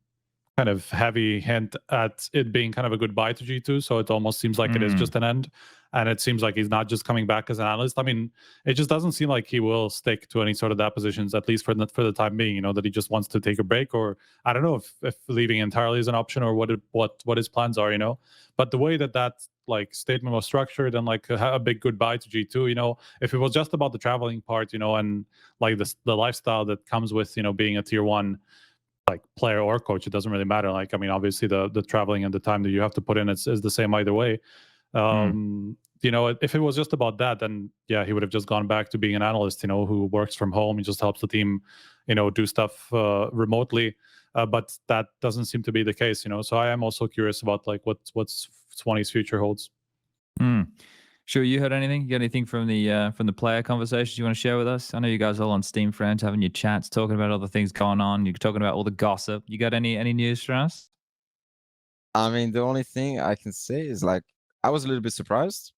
[SPEAKER 6] of heavy hint at it being kind of a goodbye to G2. So it almost seems like it is just an end. And it seems like he's not just coming back as an analyst. I mean, it just doesn't seem like he will stick to any sort of that positions, at least for the time being, that he just wants to take a break, or I don't know if leaving entirely is an option, or what his plans are, But the way that like statement was structured and like a big goodbye to G2, if it was just about the traveling part, and like the lifestyle that comes with, being a tier 1 like player or coach, it doesn't really matter. Like, I mean, obviously the traveling and the time that you have to put in is the same either way. If it was just about that, then yeah, he would have just gone back to being an analyst, who works from home. He just helps the team, do stuff remotely. But that doesn't seem to be the case, So I am also curious about like what's Swani's future holds.
[SPEAKER 5] Sure, you heard anything? You got anything from the player conversations you want to share with us? I know you guys are all on Steam Friends having your chats, talking about all the things going on. You're talking about all the gossip. You got any news for us?
[SPEAKER 1] I mean, the only thing I can say is like I was a little bit surprised.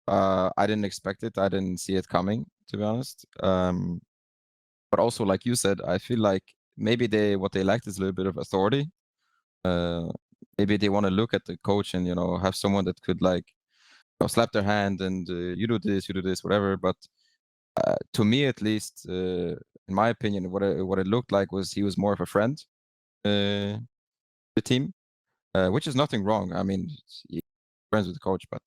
[SPEAKER 1] I didn't expect it. I didn't see it coming, to be honest. But also, like you said, I feel like maybe what they lacked is a little bit of authority. Maybe they want to look at the coach and have someone that could like slap their hand and you do this, whatever. But to me, at least, in my opinion, what it looked like was he was more of a friend to the team, which is nothing wrong. I mean, he's friends with the coach, but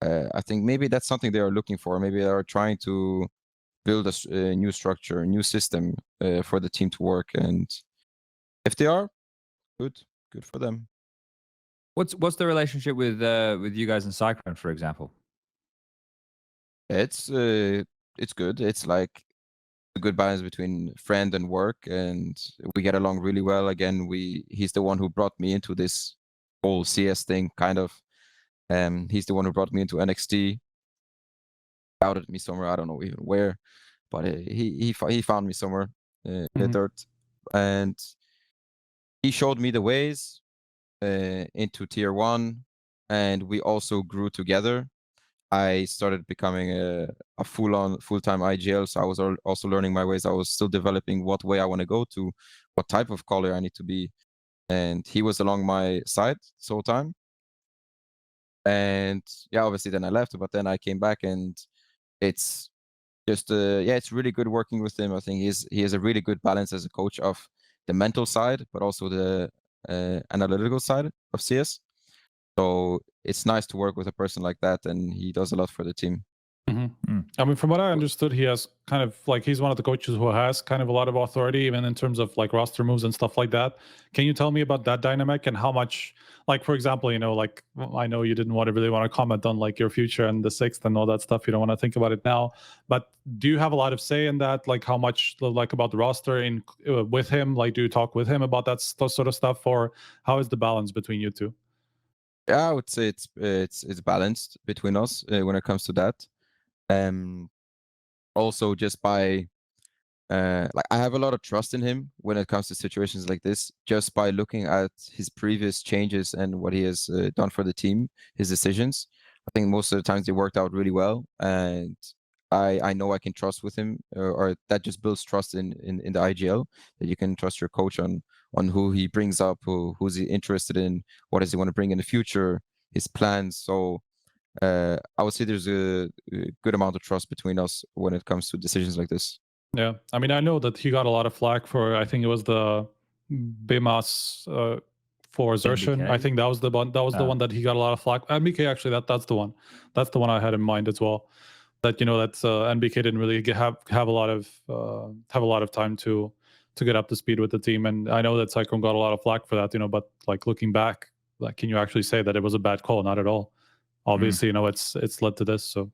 [SPEAKER 1] I think maybe that's something they are looking for. Maybe they are trying to build a new structure, a new system for the team to work. And if they are, good for them.
[SPEAKER 5] What's the relationship with you guys and Cyclone, for example?
[SPEAKER 1] It's good. It's like a good balance between friend and work, and we get along really well. Again, he's the one who brought me into this whole CS thing, kind of. He's the one who brought me into NXT, outed me somewhere, I don't know even where, but he found me somewhere in the dirt, and he showed me the ways into tier 1, and we also grew together. I started becoming a full-time IGL, so I was also learning my ways. I was still developing what way I want to go to, what type of caller I need to be, and he was along my side this whole time. And yeah, obviously then I left, but then I came back, and it's just it's really good working with him. I think he has a really good balance as a coach of the mental side, but also the analytical side of CS. So it's nice to work with a person like that, and he does a lot for the team.
[SPEAKER 6] I mean, from what I understood, he has kind of like, he's one of the coaches who has kind of a lot of authority, even in terms of like roster moves and stuff like that. Can you tell me about that dynamic and how much, like, for example, you know, like, I know you didn't really want to comment on like your future and the 6th and all that stuff. You don't want to think about it now, but do you have a lot of say in that? Like, how much, like, about the roster in with him? Like, do you talk with him about that sort of stuff, or how is the balance between you two?
[SPEAKER 1] Yeah, I would say it's balanced between us when it comes to that. Also just by like, I have a lot of trust in him when it comes to situations like this, just by looking at his previous changes and what he has done for the team, his decisions. I think most of the times they worked out really well, and I know I can trust with him, or that just builds trust in the IGL, that you can trust your coach on who he brings up, who's he interested in, what does he want to bring in the future, his plans. So I would say there's a good amount of trust between us when it comes to decisions like this.
[SPEAKER 6] Yeah, I mean, I know that he got a lot of flack for, I think it was the BMAS for Zershin.
[SPEAKER 5] NBK?
[SPEAKER 6] I think that was the one. That was the one that he got a lot of flack. NBK, actually, that's the one. That's the one I had in mind as well. That, you know, that NBK didn't really have a lot of time to get up to speed with the team, and I know that Cyclone got a lot of flack for that. You know, but like, looking back, like, can you actually say that it was a bad call? Not at all. Obviously, you know, it's led to this. So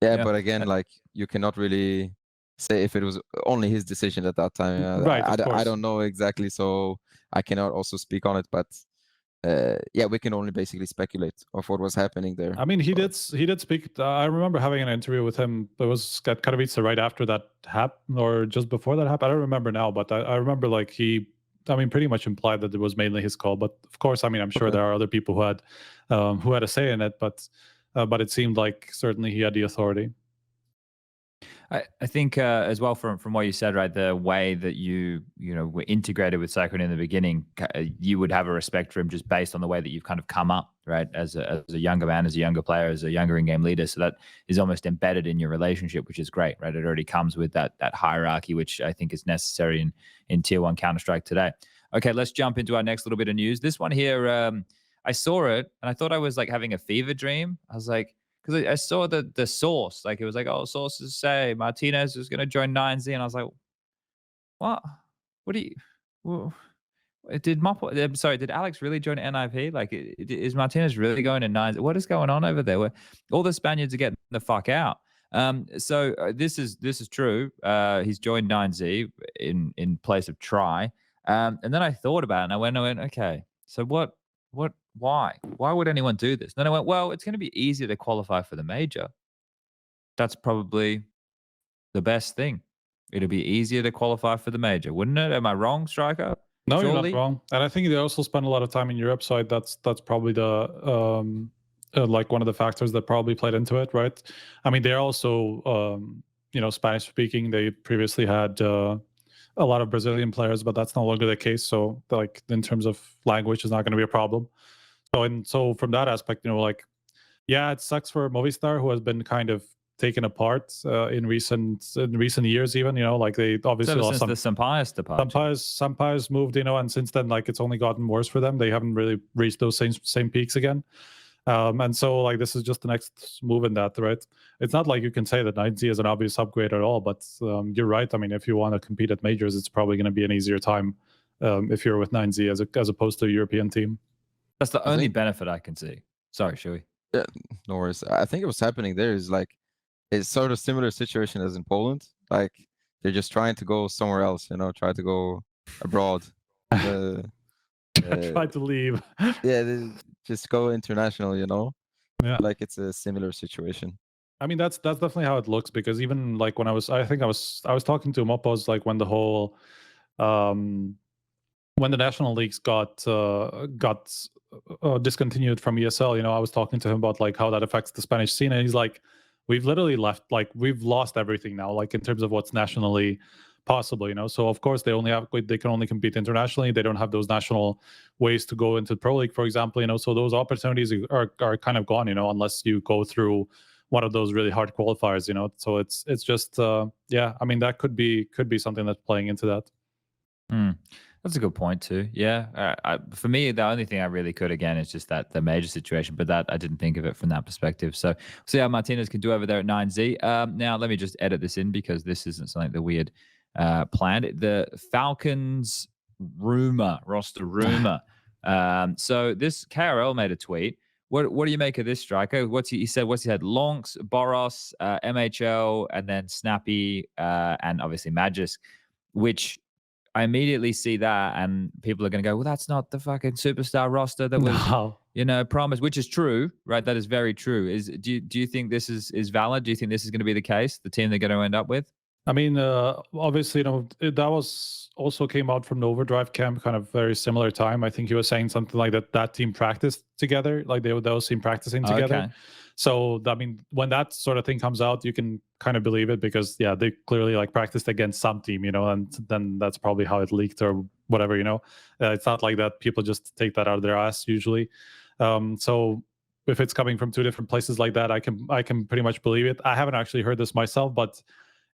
[SPEAKER 1] yeah, but again, like, you cannot really say if it was only his decision at that time.
[SPEAKER 6] Right,
[SPEAKER 1] I don't know exactly, so I cannot also speak on it. But yeah, we can only basically speculate of what was happening there.
[SPEAKER 6] I mean, he did speak. I remember having an interview with him. It was at Katowice right after that happened, or just before that happened. I don't remember now, but I remember, like, he, I mean, pretty much implied that it was mainly his call. But of course, I mean, I'm sure there are other people who had a say in it. But it seemed like certainly he had the authority.
[SPEAKER 5] I think as well, from what you said, right, the way that you know, were integrated with Cyclone in the beginning, you would have a respect for him just based on the way that you've kind of come up, right, as a younger man, as a younger player, as a younger in-game leader. So that is almost embedded in your relationship, which is great, right? It already comes with that hierarchy, which I think is necessary in Tier 1 Counter-Strike today. Okay, let's jump into our next little bit of news. This one here, I saw it, and I thought I was like having a fever dream. I was like, because I saw the source, like, it was like, oh, sources say Martinez is going to join 9Z, and I was like, what? What do you? Well, did Alex really join NIP? Like, is Martinez really going to 9Z? What is going on over there? Where all the Spaniards are getting the fuck out. So this is true. He's joined 9Z in place of Try, and then I thought about it, and I went, okay, so what? Why would anyone do this? And then I went, well, it's going to be easier to qualify for the major. That's probably the best thing. It'll be easier to qualify for the major, wouldn't it? Am I wrong, Striker?
[SPEAKER 6] No,
[SPEAKER 5] Surely?
[SPEAKER 6] you're not wrong. And I think they also spend a lot of time in Europe, so that's probably the like one of the factors that probably played into it, right? I mean, they're also you know, Spanish speaking. They previously had a lot of Brazilian players, but that's no longer the case. So, like, in terms of language, is not going to be a problem. So from that aspect, you know, like, yeah, it sucks for Movistar, who has been kind of taken apart in recent years, even, you know, like, they obviously lost
[SPEAKER 5] the Sampaio's departure.
[SPEAKER 6] Sampaio's moved, you know, and since then, like, it's only gotten worse for them. They haven't really reached those same peaks again. And so, like, this is just the next move in that, right? It's not like you can say that 9Z is an obvious upgrade at all, but you're right. I mean, if you want to compete at majors, it's probably going to be an easier time if you're with 9Z as opposed to a European team.
[SPEAKER 5] That's the
[SPEAKER 1] I
[SPEAKER 5] only
[SPEAKER 1] think-
[SPEAKER 5] benefit I can see. Sorry, Shuey.
[SPEAKER 1] Yeah, no worries. I think what's happening there is like it's sort of similar situation as in Poland. Like they're just trying to go somewhere else, try to go abroad. Uh,
[SPEAKER 6] Tried to leave.
[SPEAKER 1] yeah, just go international,
[SPEAKER 6] Yeah.
[SPEAKER 1] Like it's a similar situation.
[SPEAKER 6] I mean, that's definitely how it looks, because even like when I was talking to Moppos, like when the whole when the national leagues got discontinued from ESL, I was talking to him about like how that affects the Spanish scene, and he's like, we've literally we've lost everything now, like in terms of what's nationally possible, So of course they can only compete internationally. They don't have those national ways to go into Pro League, for example, So those opportunities are kind of gone, unless you go through one of those really hard qualifiers, So it's just yeah. I mean, that could be something that's playing into that.
[SPEAKER 5] That's a good point too. Yeah, for me, the only thing I really could again is just that the major situation, but that I didn't think of it from that perspective. So we'll see how Martinez can do over there at 9Z. Now let me just edit this in because this isn't something that we had planned. The Falcons roster rumor. So this KRL made a tweet. What do you make of this striker? He said he had lauNx, Boros, MHL, and then Snappy, and obviously Magisk, which I immediately see that, and people are going to go, well, that's not the fucking superstar roster that was, promised, which is true, right? That is very true. Do you think this is valid? Do you think this is going to be the case, the team they're going to end up with?
[SPEAKER 6] I mean, obviously, that was also came out from the Overdrive camp, kind of very similar time. I think he was saying something like that team practiced together, like those team practicing together.
[SPEAKER 5] Okay.
[SPEAKER 6] So, I mean, when that sort of thing comes out, you can kind of believe it because, yeah, they clearly like practiced against some team, and then that's probably how it leaked or whatever, It's not like that. People just take that out of their ass usually. So if it's coming from two different places like that, I can pretty much believe it. I haven't actually heard this myself, but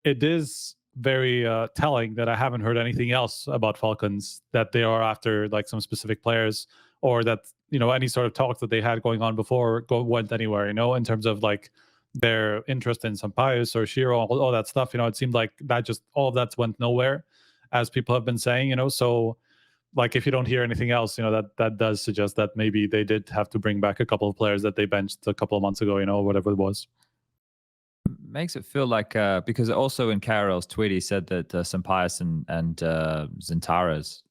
[SPEAKER 6] it is very telling that I haven't heard anything else about Falcons, that they are after like some specific players, or that any sort of talk that they had going on before went anywhere, in terms of like their interest in Sampaius or Shiro, all that stuff. It seemed like that just all of that went nowhere, as people have been saying. So like if you don't hear anything else, that does suggest that maybe they did have to bring back a couple of players that they benched a couple of months ago, whatever it was.
[SPEAKER 5] Makes it feel like because also in KRL's tweet he said that Sampaius and Zentaras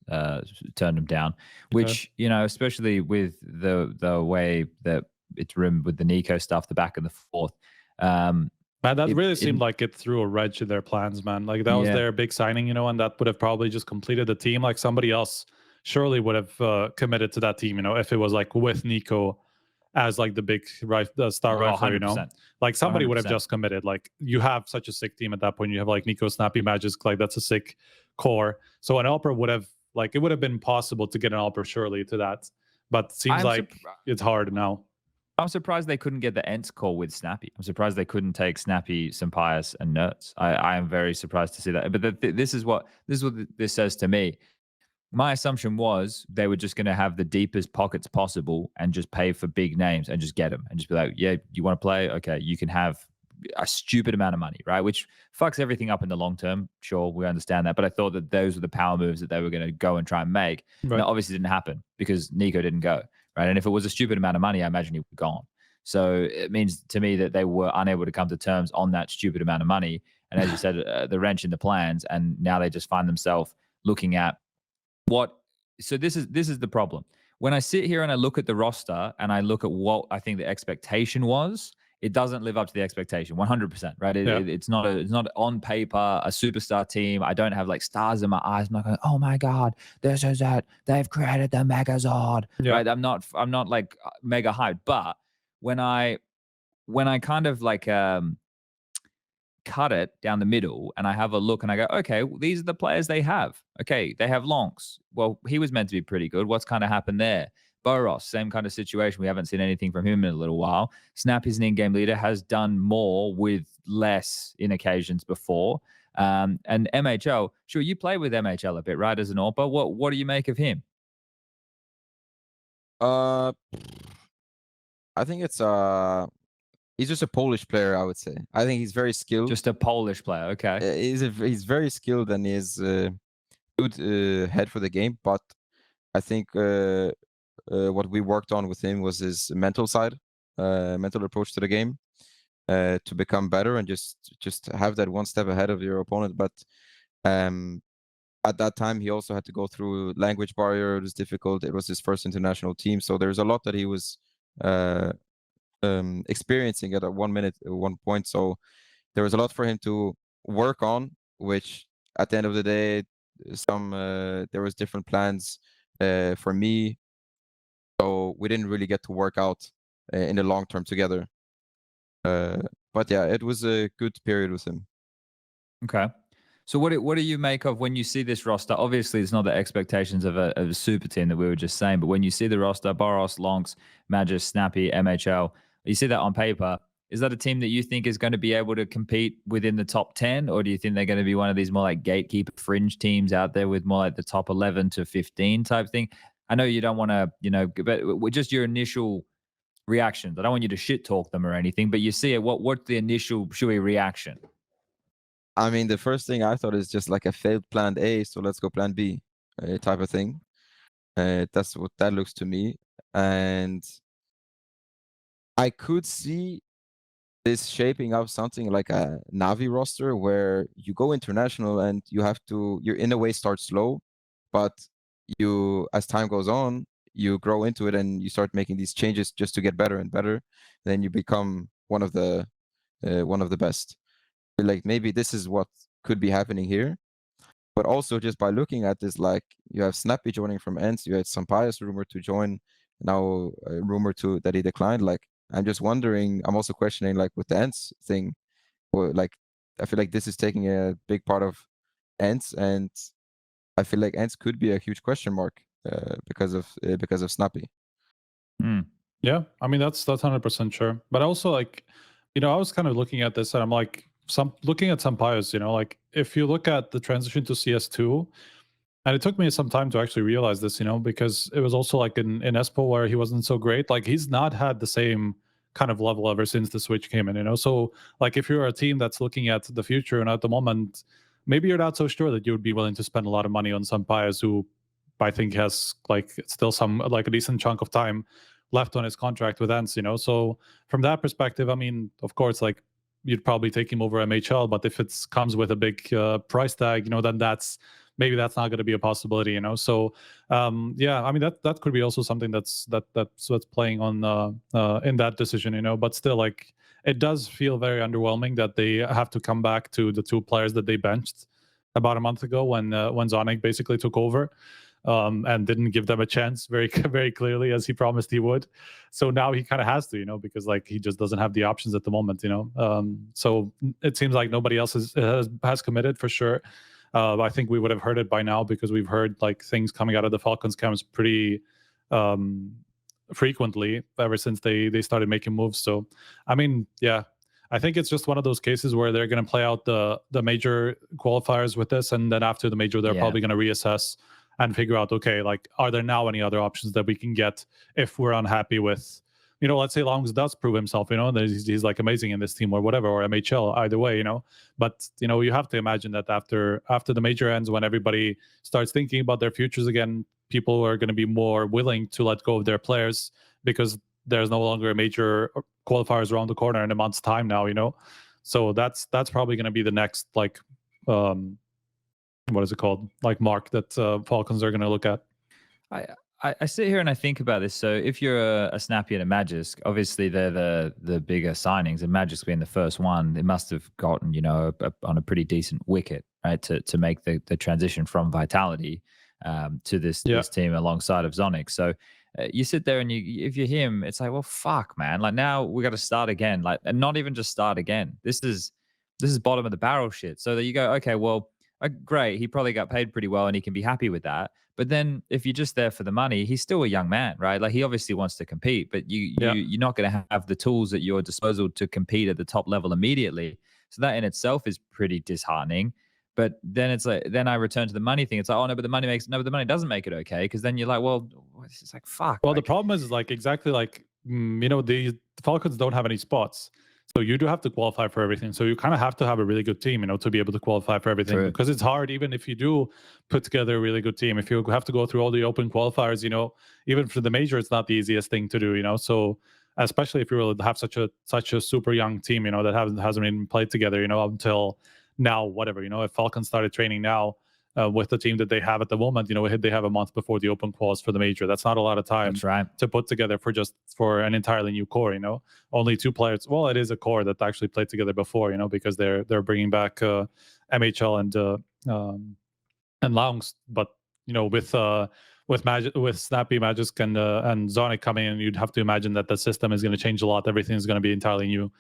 [SPEAKER 5] turned him down, which especially with the way that it's rumored with the Nico stuff, the back and the forth.
[SPEAKER 6] Man, that really seemed like it threw a wrench in their plans, man. Like that was their big signing, and that would have probably just completed the team. Like somebody else surely would have committed to that team, if it was like with Nico as like the big star rifler, like somebody 100%. Would have just committed. Like you have such a sick team at that point. You have like Nico, Snappy, Magisk, like that's a sick core. So an Alper would have it would have been possible to get an Alper surely to that, but seems it's hard now.
[SPEAKER 5] I'm surprised they couldn't get the Ents call with Snappy. I'm surprised they couldn't take Snappy, Sampaius, and Nerds. I am very surprised to see that. But this is what this says to me. My assumption was they were just going to have the deepest pockets possible and just pay for big names and just get them and just be like, yeah, you want to play? Okay, you can have a stupid amount of money, right? Which fucks everything up in the long term. Sure, we understand that. But I thought that those were the power moves that they were going to go and try and make. Right. And that obviously didn't happen because Nico didn't go, right? And if it was a stupid amount of money, I imagine he would have gone. So it means to me that they were unable to come to terms on that stupid amount of money. And as you said, the wrench in the plans. And now they just find themselves looking at so this is the problem. When I sit here and I look at the roster and I look at what I think the expectation was, it doesn't live up to the expectation 100%, right? It's not on paper a superstar team. I don't have like stars in my eyes. I'm not going, oh my God, this is it. They've created the Megazord, right? I'm not like mega hyped. But when I kind of like cut it down the middle and I have a look and I go, okay, well, these are the players they have. Okay, they have lauNx. Well, he was meant to be pretty good. What's kind of happened there? Boros, same kind of situation. We haven't seen anything from him in a little while. Snap is an in-game leader, has done more with less in occasions before. And MHL, sure, you play with MHL a bit, right, as an AWPer. What do you make of him?
[SPEAKER 1] I think it's he's just a Polish player, I would say. I think he's very skilled.
[SPEAKER 5] Just a Polish player, okay.
[SPEAKER 1] He's very skilled and he's good head for the game. But I think what we worked on with him was his mental side, mental approach to the game, to become better and just have that one step ahead of your opponent. But at that time, he also had to go through language barrier. It was difficult. It was his first international team, so there's a lot that he was experiencing at one point. So there was a lot for him to work on, which at the end of the day, there was different plans for me. So we didn't really get to work out in the long term together. But yeah, it was a good period with him.
[SPEAKER 5] Okay. So what do you make of when you see this roster? Obviously, it's not the expectations of a super team that we were just saying, but when you see the roster, Boros, lauNx, Magisk, Snappy, MHL, you see that on paper. Is that a team that you think is going to be able to compete within the top 10? Or do you think they're going to be one of these more like gatekeeper fringe teams out there with more like the top 11 to 15 type thing? I know you don't want to, but just your initial reactions. I don't want you to shit talk them or anything, but you see it. What's the initial siuhy reaction?
[SPEAKER 1] I mean, the first thing I thought is just like a failed plan A, so let's go plan B type of thing. That's what that looks to me. And I could see this shaping up something like a Navi roster where you go international and you in a way start slow, but as time goes on, you grow into it and you start making these changes just to get better and better. Then you become one of the best. Like maybe this is what could be happening here, but also just by looking at this, like you have Snappy joining from ENCE, you had Sampai's rumor to join, now rumor that he declined. Like I'm just wondering, I'm also questioning like with the ENCE thing, or like I feel like this is taking a big part of ENCE, and I feel like ENCE could be a huge question mark because of Snappy.
[SPEAKER 6] Yeah, I mean that's 100% sure. But also like, I was kind of looking at this and I'm like, looking at Sampai's, like if you look at the transition to CS2, and it took me some time to actually realize this, because it was also like in Espo where he wasn't so great. Like he's not had the same kind of level ever since the switch came in, So like if you're a team that's looking at the future and at the moment, maybe you're not so sure that you would be willing to spend a lot of money on Sampai's, who I think has like still some like a decent chunk of time left on his contract with ENCE, So from that perspective, I mean, of course, like you'd probably take him over MHL, but if it comes with a big price tag, then maybe that's not going to be a possibility, So yeah, I mean that could be also something that's playing on in that decision, But still, like it does feel very underwhelming that they have to come back to the two players that they benched about a month ago when ZoniC basically took over. And didn't give them a chance very, very clearly as he promised he would. So now he kind of has to, because like he just doesn't have the options at the moment, So it seems like nobody else has committed for sure. I think we would have heard it by now because we've heard like things coming out of the Falcons camps pretty frequently ever since they started making moves. So I mean, yeah. I think it's just one of those cases where they're going to play out the major qualifiers with this, and then after the major, they're probably going to reassess and figure out, okay, like, are there now any other options that we can get if we're unhappy with, let's say lauNx does prove himself, that he's like amazing in this team or whatever, or MHL, either way, But, you have to imagine that after the major ends, when everybody starts thinking about their futures again, people are going to be more willing to let go of their players because there's no longer a major qualifiers around the corner in a month's time now, So that's probably going to be the next, like, what is it called? Like mark that Falcons are going to look at.
[SPEAKER 5] I sit here and I think about this. So if you're a Snappy and a Magisk, obviously they're the bigger signings, and Magisk being the first one, they must have gotten, on a pretty decent wicket, right, to make the transition from Vitality to this team alongside of ZoniC. So you sit there and if you're him, it's like, well, fuck, man. Like now we got to start again, like, and not even just start again. This is bottom of the barrel shit. So that you go, okay, well, great. He probably got paid pretty well and he can be happy with that. But then if you're just there for the money, he's still a young man, right? Like he obviously wants to compete, but you're not going to have the tools at your disposal to compete at the top level immediately. So that in itself is pretty disheartening. But then it's like, then I return to the money thing. It's like, oh no, but the money doesn't make it okay. Because then you're like, well, it's just like, fuck.
[SPEAKER 6] Well,
[SPEAKER 5] like,
[SPEAKER 6] the problem is like exactly like, the Falcons don't have any spots. So you do have to qualify for everything. So you kind of have to have a really good team, to be able to qualify for everything.
[SPEAKER 5] True.
[SPEAKER 6] Because it's hard, even if you do put together a really good team. If you have to go through all the open qualifiers, even for the major, it's not the easiest thing to do. So especially if you will have such a super young team, that hasn't even played together, until now. Whatever, if Falcons started training now. With the team that they have at the moment, they have a month before the open quals for the major. That's not a lot of time to put together for an entirely new core. Only 2 players. Well, it is a core that actually played together before. Because they're bringing back MHL and lauNx. But with Snappy, Magisk, and Zonic coming in, you'd have to imagine that the system is going to change a lot. Everything is going to be entirely new.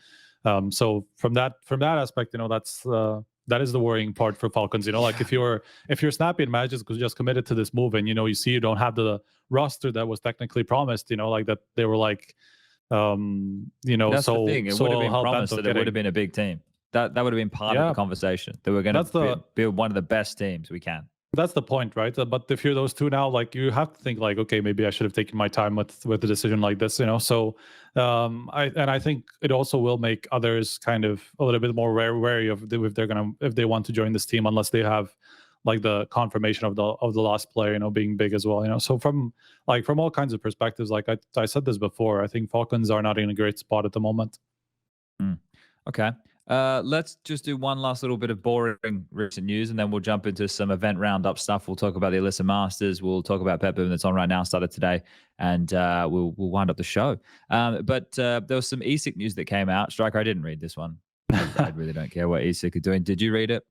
[SPEAKER 6] So from that aspect, that is the worrying part for Falcons. Like if you're Snappy and Magisk just committed to this move, and you see you don't have the roster that was technically promised, like that they were like,
[SPEAKER 5] That's
[SPEAKER 6] so
[SPEAKER 5] the thing. It would have been promised that it would have been a big team. That would have been part of the conversation. That we're going to build one of the best teams we can.
[SPEAKER 6] That's the point, right? But if you're those two now, like you have to think like, okay, maybe I should have taken my time with the decision like this, So, I think it also will make others kind of a little bit more wary of if they want to join this team, unless they have like the confirmation of the last player, being big as well, So from all kinds of perspectives, like I said this before, I think Falcons are not in a great spot at the moment.
[SPEAKER 5] Okay. Let's just do one last little bit of boring recent news, and then we'll jump into some event roundup stuff. We'll talk about the Elisa Masters. We'll talk about BetBoom that's on right now, started today, and we'll wind up the show. But there was some ESIC news that came out. Striker, I didn't read this one. I really don't care what ESIC are doing. Did you read it?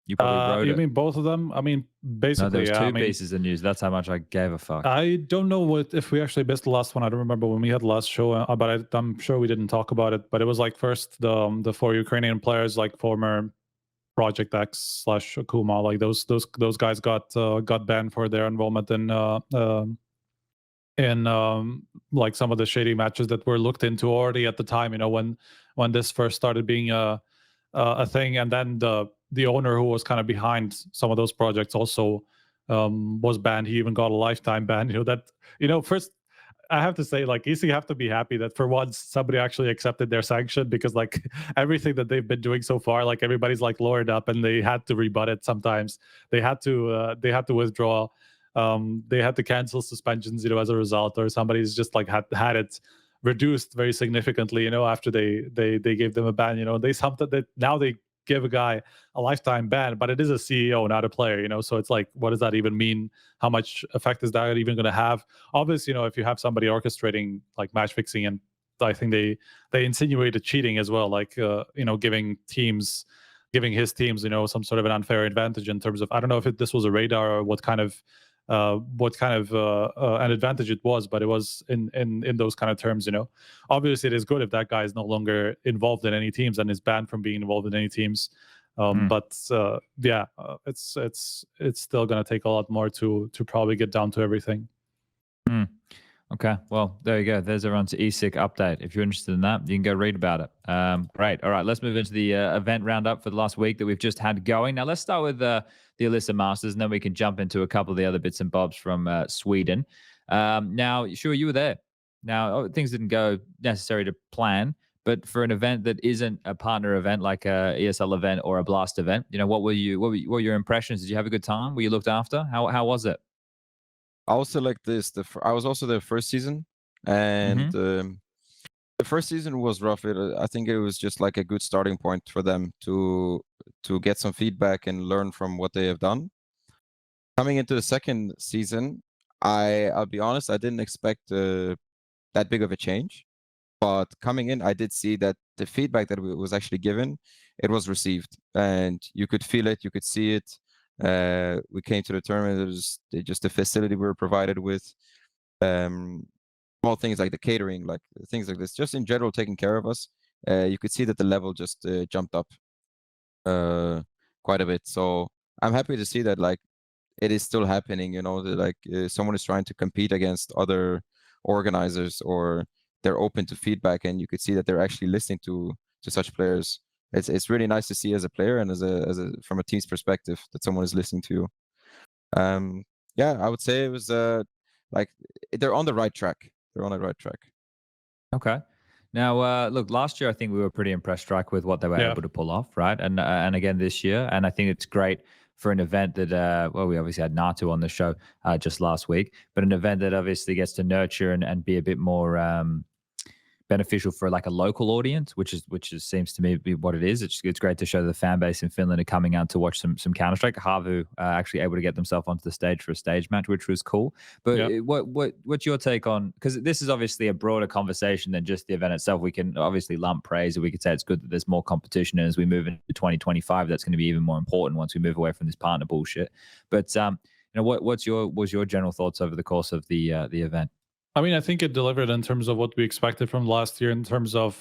[SPEAKER 5] You probably wrote it.
[SPEAKER 6] You mean both of them? I mean, basically,
[SPEAKER 5] no, there was 2 pieces of news. That's how much I gave a fuck.
[SPEAKER 6] I don't know if we actually missed the last one. I don't remember when we had the last show, but I'm sure we didn't talk about it. But it was like first the 4 Ukrainian players, like former Project X / Akuma, like those guys got banned for their involvement in like some of the shady matches that were looked into already at the time. When this first started being a thing, and then the owner who was kind of behind some of those projects also was banned. He even got a lifetime ban. First I have to say, like, ESIC have to be happy that for once somebody actually accepted their sanction, because like everything that they've been doing so far, like everybody's like lawyered up and they had to rebut it. Sometimes they had to withdraw. They had to cancel suspensions, as a result, or somebody's just like had it reduced very significantly, after they gave them a ban. They something that now they give a guy a lifetime ban, but it is a CEO, not a player, so it's like, what does that even mean? How much effect is that even going to have? Obviously, if you have somebody orchestrating like match fixing, and I think they insinuated cheating as well, like giving his teams some sort of an unfair advantage in terms of, I don't know if this was a radar or what kind of an advantage it was, but it was in those kind of terms. Obviously it is good if that guy is no longer involved in any teams and is banned from being involved in any teams. But it's still going to take a lot more to probably get down to everything.
[SPEAKER 5] Okay, well, there you go. There's everyone's ESIC update. If you're interested in that, you can go read about it. Great. All right, let's move into the event roundup for the last week that we've just had going. Now, let's start with the Elisa Masters, and then we can jump into a couple of the other bits and bobs from Sweden. Now, sure, you were there. Now, things didn't go necessary to plan, but for an event that isn't a partner event like a ESL event or a Blast event, what were your impressions? Did you have a good time? Were you looked after? How was it?
[SPEAKER 1] I also like this. I was also the first season, and the first season was rough. I think it was just like a good starting point for them to get some feedback and learn from what they have done. Coming into the second season, I'll be honest, I didn't expect that big of a change, but coming in, I did see that the feedback that was actually given, it was received, and you could feel it, you could see it. We came to the tournament. It was just the facility we were provided with, small things like the catering, like things like this, just in general taking care of us. You could see that the level just jumped up quite a bit. So I'm happy to see that like it is still happening. That like someone is trying to compete against other organizers, or they're open to feedback, and you could see that they're actually listening to such players. It's really nice to see as a player and as a from a team's perspective that someone is listening to you. I would say it was like they're on the right track. They're on the right track.
[SPEAKER 5] Okay. Now, look, last year I think we were pretty impressed, Strike, with what they were
[SPEAKER 6] Yeah.
[SPEAKER 5] able to pull off, right? And again this year, and I think it's great for an event that, well, we obviously had Natu on the show just last week, but an event that obviously gets to nurture and be a bit more beneficial for like a local audience, which seems to me be what it is. It's great to show the fan base in Finland are coming out to watch some Counter Strike. Havu actually able to get themselves onto the stage for a stage match, which was cool. But what's your take on, because this is obviously a broader conversation than just the event itself. We can obviously lump praise, and we could say it's good that there's more competition, and as we move into 2025, that's going to be even more important once we move away from this partner bullshit. But what's your general thoughts over the course of the event?
[SPEAKER 6] I mean, I think it delivered in terms of what we expected from last year in terms of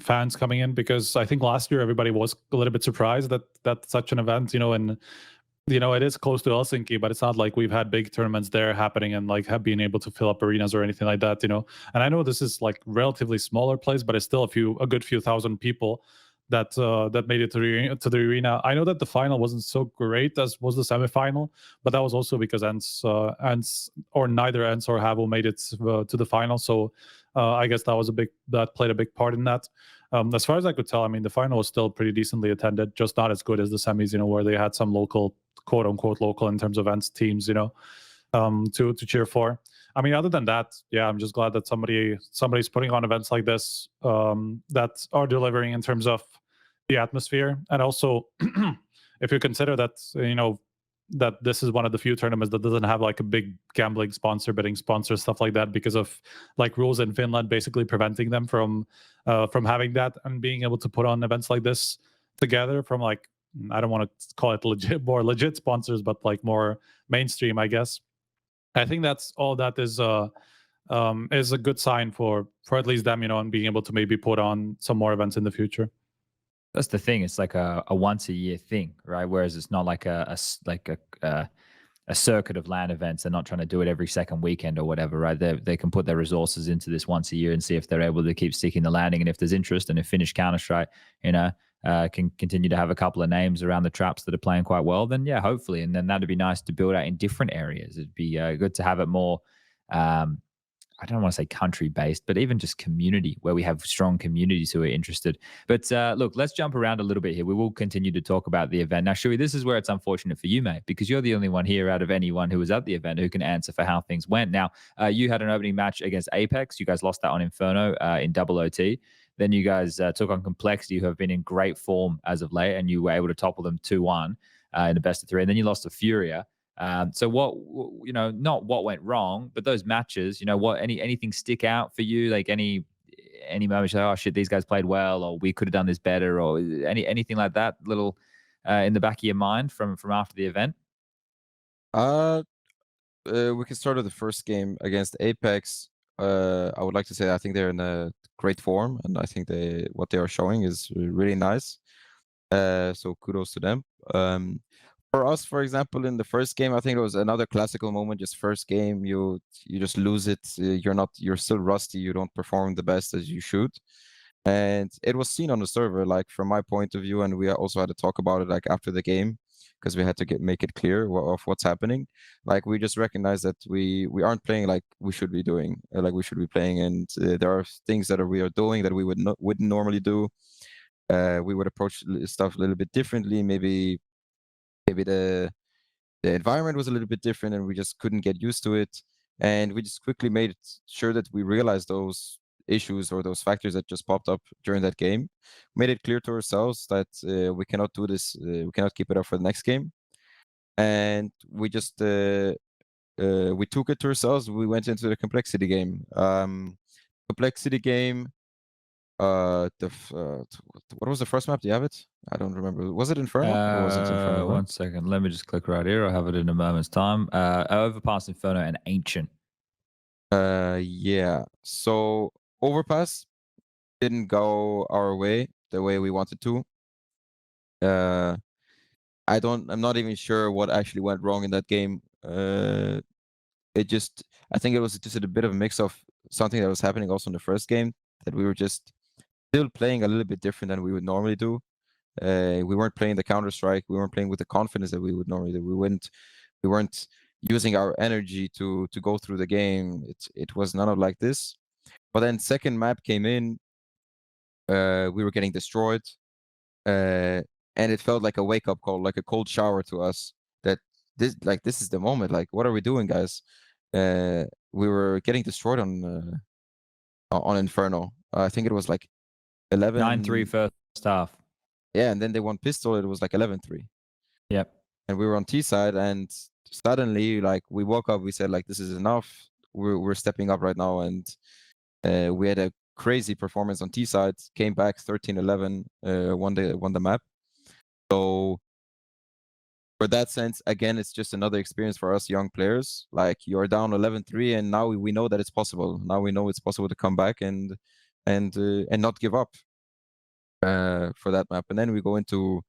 [SPEAKER 6] fans coming in, because I think last year everybody was a little bit surprised that such an event, and it is close to Helsinki, but it's not like we've had big tournaments there happening and like have been able to fill up arenas or anything like that, And I know this is like relatively smaller place, but it's still a good few thousand people that made it to the arena. I know that the final wasn't so great as was the semifinal, but that was also because ENCE or neither ENCE or Havu made it to the final. So I guess that played a big part in that. As far as I could tell, I mean, the final was still pretty decently attended, just not as good as the semis, where they had some local, quote unquote, local in terms of ENCE teams, to cheer for. I mean, other than that, yeah, I'm just glad that somebody's putting on events like this that are delivering in terms of the atmosphere. And also, if you consider that, that this is one of the few tournaments that doesn't have like a big gambling sponsor, betting sponsor, stuff like that, because of like rules in Finland basically preventing them from having that and being able to put on events like this together from like, I don't want to call it more legit sponsors, but like more mainstream, I guess. I think that's all that is a good sign for at least them, and being able to maybe put on some more events in the future.
[SPEAKER 5] That's the thing. It's like a once a year thing, right? Whereas it's not like a circuit of LAN events. They're not trying to do it every second weekend or whatever, right? They can put their resources into this once a year and see if they're able to keep sticking the landing, and if there's interest, and if Finnish Counter-Strike, can continue to have a couple of names around the traps that are playing quite well, then yeah, hopefully. And then that'd be nice to build out in different areas. It'd be good to have it more, I don't want to say country-based, but even just community, where we have strong communities who are interested. But look, let's jump around a little bit here. We will continue to talk about the event. Now, Siuhy, this is where it's unfortunate for you, mate, because you're the only one here out of anyone who was at the event who can answer for how things went. Now, you had an opening match against Apex. You guys lost that on Inferno in double OT. Then you guys took on Complexity, who have been in great form as of late, and you were able to topple them 2-1 in the best of 3. And then you lost to FURIA. So what, not what went wrong, but those matches, anything stick out for you? Like any moments, oh shit, these guys played well, or we could have done this better, or anything like that, little in the back of your mind from after the event?
[SPEAKER 1] We can start with the first game against Apex. I would like to say I think they're in a great form, and I think what they are showing is really nice. So kudos to them. For us, for example, in the first game, I think it was another classical moment. Just first game, you just lose it. You're still rusty. You don't perform the best as you should, and it was seen on the server. Like from my point of view, and we also had to talk about it like after the game, because we had to make it clear of what's happening. Like we just recognized that we aren't playing like we should be doing, like we should be playing, and there are things that we are doing that we wouldn't normally do. We would approach stuff a little bit differently. Maybe the environment was a little bit different, and we just couldn't get used to it. And we just quickly made sure that we realized those issues or those factors that just popped up during that game. Made it clear to ourselves that we cannot do this. We cannot keep it up for the next game. And we just we took it to ourselves. We went into the complexity game. Complexity game. What was the first map? Do you have it? I don't remember. Was it Inferno? Or was it Inferno?
[SPEAKER 5] One second. Let me just click right here. I'll have it in a moment's time. Overpass, Inferno, and Ancient.
[SPEAKER 1] Yeah. So Overpass didn't go our way the way we wanted to. I'm not even sure what actually went wrong in that game. I think it was just a bit of a mix of something that was happening also in the first game, that we were just still playing a little bit different than we would normally do. We weren't playing the Counter-Strike. We weren't playing with the confidence that we would normally do. We weren't using our energy to go through the game. It was none of like this. But then second map came in, we were getting destroyed, and it felt like a wake up call, like a cold shower to us. That this is the moment. Like, what are we doing, guys? We were getting destroyed on Inferno. I think it was like 11
[SPEAKER 5] 9-3 first half.
[SPEAKER 1] Yeah, and then they won pistol. It was like 11-3.
[SPEAKER 5] Yep.
[SPEAKER 1] And we were on T side, and suddenly, like, we woke up. We said, like, this is enough. We're stepping up right now, and we had a crazy performance on T side. Came back 13-11. Won the map. So for that sense, again, it's just another experience for us young players. Like, you're down 11-3, and now we know that it's possible. Now we know it's possible to come back and not give up for that map. And then we go into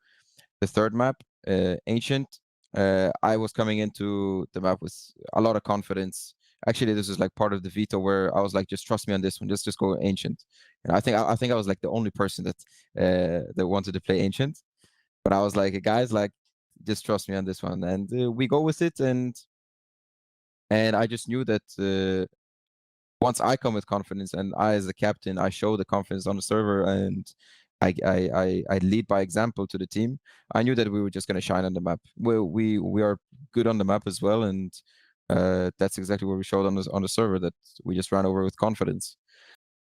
[SPEAKER 1] the third map, Ancient. I was coming into the map with a lot of confidence. Actually, this is like part of the veto where I was like, just trust me on this one. Just go Ancient. And I think I was like the only person that wanted to play Ancient. But I was like, guys, like, just trust me on this one. And we go with it. And I just knew that once I come with confidence, and I as the captain, I show the confidence on the server, and I lead by example to the team. I knew that we were just going to shine on the map. We are good on the map as well, and that's exactly what we showed on the server, that we just ran over with confidence.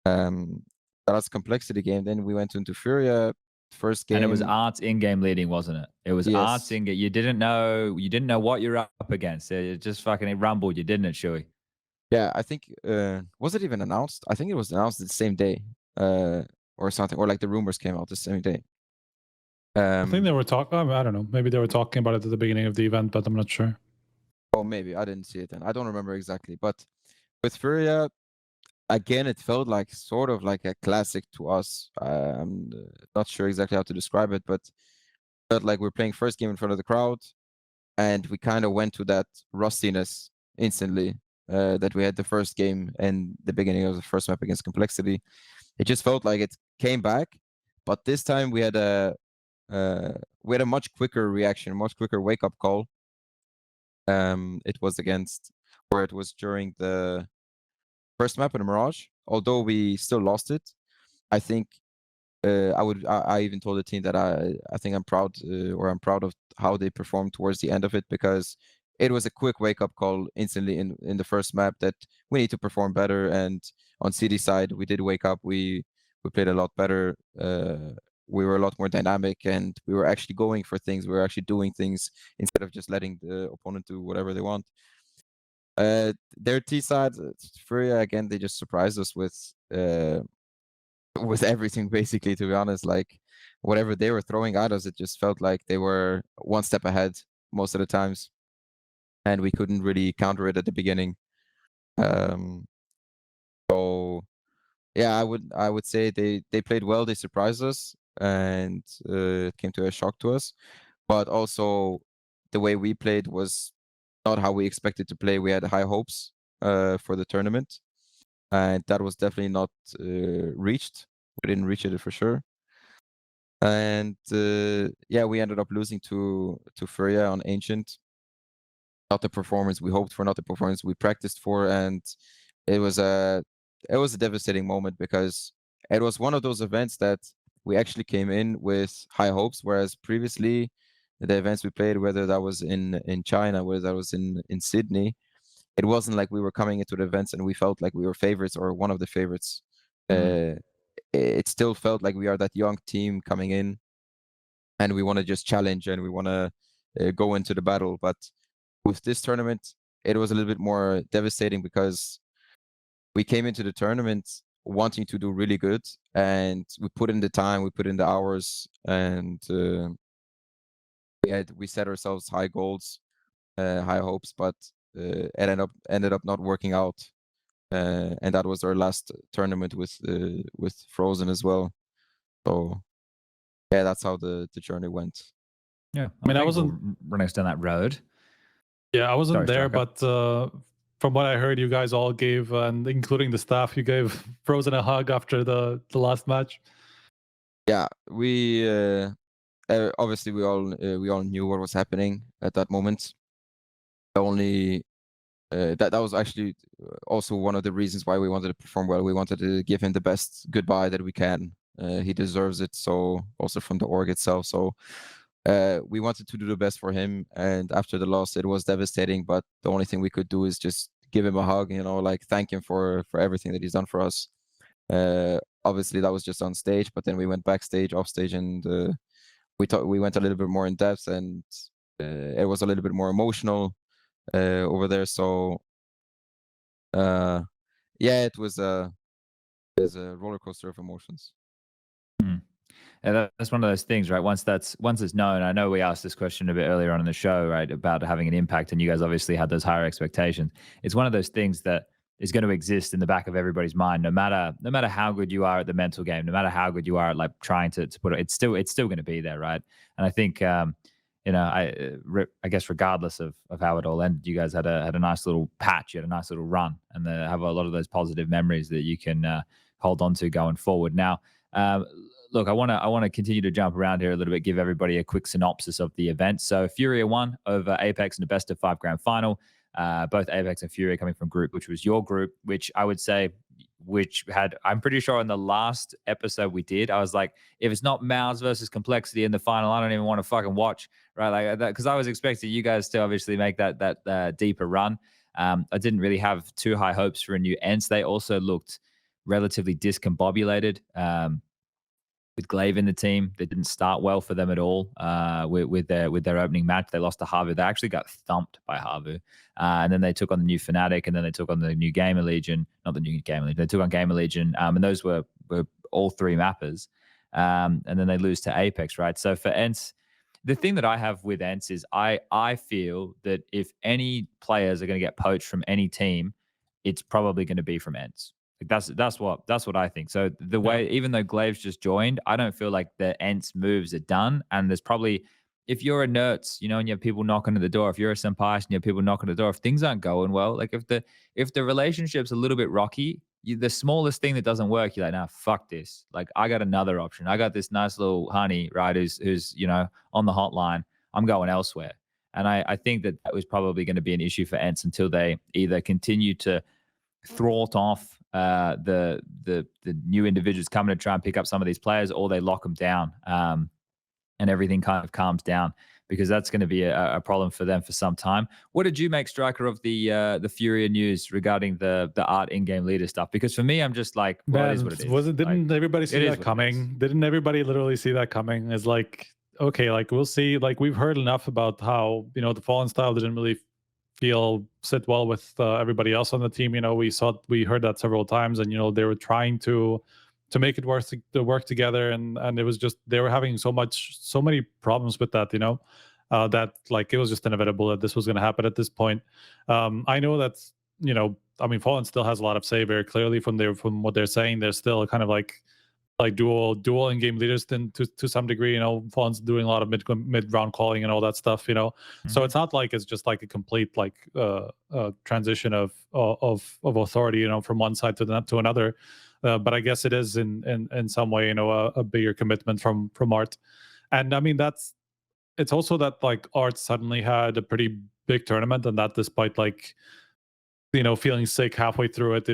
[SPEAKER 1] That's complexity game. Then we went into FURIA. First game,
[SPEAKER 5] and it was Arts in-game leading, wasn't it? It was Arts in-game. You didn't know what you're up against. It just fucking rumbled you, didn't it, Siuhy?
[SPEAKER 1] Yeah, I think was it even announced? I think it was announced the same day, or something, or like the rumors came out the same day.
[SPEAKER 6] I think they were talking. I don't know. Maybe they were talking about it at the beginning of the event, but I'm not sure.
[SPEAKER 1] Oh, maybe I didn't see it then. I don't remember exactly. But with FURIA, again, it felt like sort of like a classic to us. I'm not sure exactly how to describe it, but felt like we're playing first game in front of the crowd, and we kind of went to that rustiness instantly that we had the first game and the beginning of the first map against Complexity. It just felt like it came back, but this time we had a much quicker reaction, much quicker wake up call. It was during the first map in Mirage. Although we still lost it, I think I even told the team that I think I'm proud of how they performed towards the end of it, because it was a quick wake up call instantly in the first map that we need to perform better. And on CD side, we did wake up. We played a lot better. We were a lot more dynamic, and we were actually going for things. We were actually doing things instead of just letting the opponent do whatever they want. Their T side, FURIA, again, they just surprised us with everything, basically, to be honest. Like, whatever they were throwing at us, it just felt like they were one step ahead most of the times, and we couldn't really counter it at the beginning. So yeah, I would say they played well. They surprised us, and it came to a shock to us. But also, the way we played was not how we expected to play. We had high hopes for the tournament, and that was definitely not reached. We didn't reach it for sure. And yeah, we ended up losing to FURIA on Ancient. Not the performance we hoped for, not the performance we practiced for, and it was a devastating moment, because it was one of those events that we actually came in with high hopes, whereas previously the events we played, whether that was in China, whether that was in Sydney, it wasn't like we were coming into the events and we felt like we were favorites or one of the favorites. It still felt like we are that young team coming in, and we want to just challenge, and we want to go into the battle. But with this tournament, it was a little bit more devastating, because we came into the tournament wanting to do really good, and we put in the time, we put in the hours, and we set ourselves high goals, high hopes, but it ended up not working out. And that was our last tournament with Frozen as well. So yeah, that's how the journey went.
[SPEAKER 5] Yeah,
[SPEAKER 6] I mean, I wasn't
[SPEAKER 5] running down that road.
[SPEAKER 6] Yeah, I wasn't
[SPEAKER 5] Sorry,
[SPEAKER 6] there,
[SPEAKER 5] Striker.
[SPEAKER 6] but from what I heard, you guys all gave, and including the staff, you gave Frozen a hug after the last match.
[SPEAKER 1] Yeah, we obviously we all knew what was happening at that moment. The only that was actually also one of the reasons why we wanted to perform well. We wanted to give him the best goodbye that we can. He deserves it. So also from the org itself. So we wanted to do the best for him. And after the loss, it was devastating. But the only thing we could do is just give him a hug. Like thank him for everything that he's done for us. Obviously, that was just on stage. But then we went backstage, off stage, and we went a little bit more in depth, and it was a little bit more emotional over there. So yeah, it was a roller coaster of emotions.
[SPEAKER 5] And that's one of those things, right? Once it's known, I know we asked this question a bit earlier on in the show, right, about having an impact, and you guys obviously had those higher expectations. It's one of those things that is going to exist in the back of everybody's mind, no matter how good you are at the mental game, no matter how good you are at like trying to put it, it's still going to be there, right? And I think I guess regardless of how it all ended, you guys had a nice little patch, you had a nice little run, and have a lot of those positive memories that you can hold on to going forward. Now, look, I want to continue to jump around here a little bit, give everybody a quick synopsis of the event. So FURIA won over Apex in the best of 5 grand final. Both Apex and FURIA coming from group, which was your group, which I would say, I'm pretty sure in the last episode we did, I was like, if it's not MOUZ versus Complexity in the final, I don't even want to fucking watch, right? Like that, because I was expecting you guys to obviously make that deeper run. I didn't really have too high hopes for a new ENCE. They also looked relatively discombobulated. With Glaive in the team, they didn't start well for them at all. With their opening match, they lost to Havu. They actually got thumped by Havu, and then they took on the new Fnatic, and then they took on the new GamerLegion. Not the new GamerLegion. They took on GamerLegion, and those were all 3 mappers. And then they lose to Apex, right? So for ENCE, the thing that I have with ENCE is I feel that if any players are going to get poached from any team, it's probably going to be from ENCE. Like that's what I think. So the way, even though Glaive's just joined, I don't feel like the ENCE moves are done. And there's probably, if you're a Nerds, and you have people knocking at the door, if you're a Senpai and you have people knocking at the door, if things aren't going well, like if the relationship's a little bit rocky, the smallest thing that doesn't work, you're like, nah, fuck this. Like I got another option. I got this nice little honey, right? Who's on the hotline. I'm going elsewhere. And I think that was probably going to be an issue for ENCE until they either continue to thwart off the new individuals coming to try and pick up some of these players, or they lock them down, and everything kind of calms down, because that's going to be a problem for them for some time. What did you make, Striker, of the FURIA news regarding the art in-game leader stuff? Because for me, I'm just like, well, it is what it is.
[SPEAKER 6] Didn't everybody see that coming? Didn't everybody literally see that coming? It's like, okay, like we'll see. Like we've heard enough about how the Fallen style didn't really sit well with everybody else on the team. We heard that several times, and they were trying to make it work together, and it was just they were having so many problems with that. That like it was just inevitable that this was going to happen at this point. I know that Fallen still has a lot of say very clearly from what they're saying. They're still kind of like dual in-game leaders to some degree. Fallen's doing a lot of mid-round calling and all that stuff. So it's not like it's just like a complete transition of authority, from one side to another. But I guess it is in some way, a bigger commitment from Art. And I mean it's also that like Art suddenly had a pretty big tournament, and that despite feeling sick halfway through it,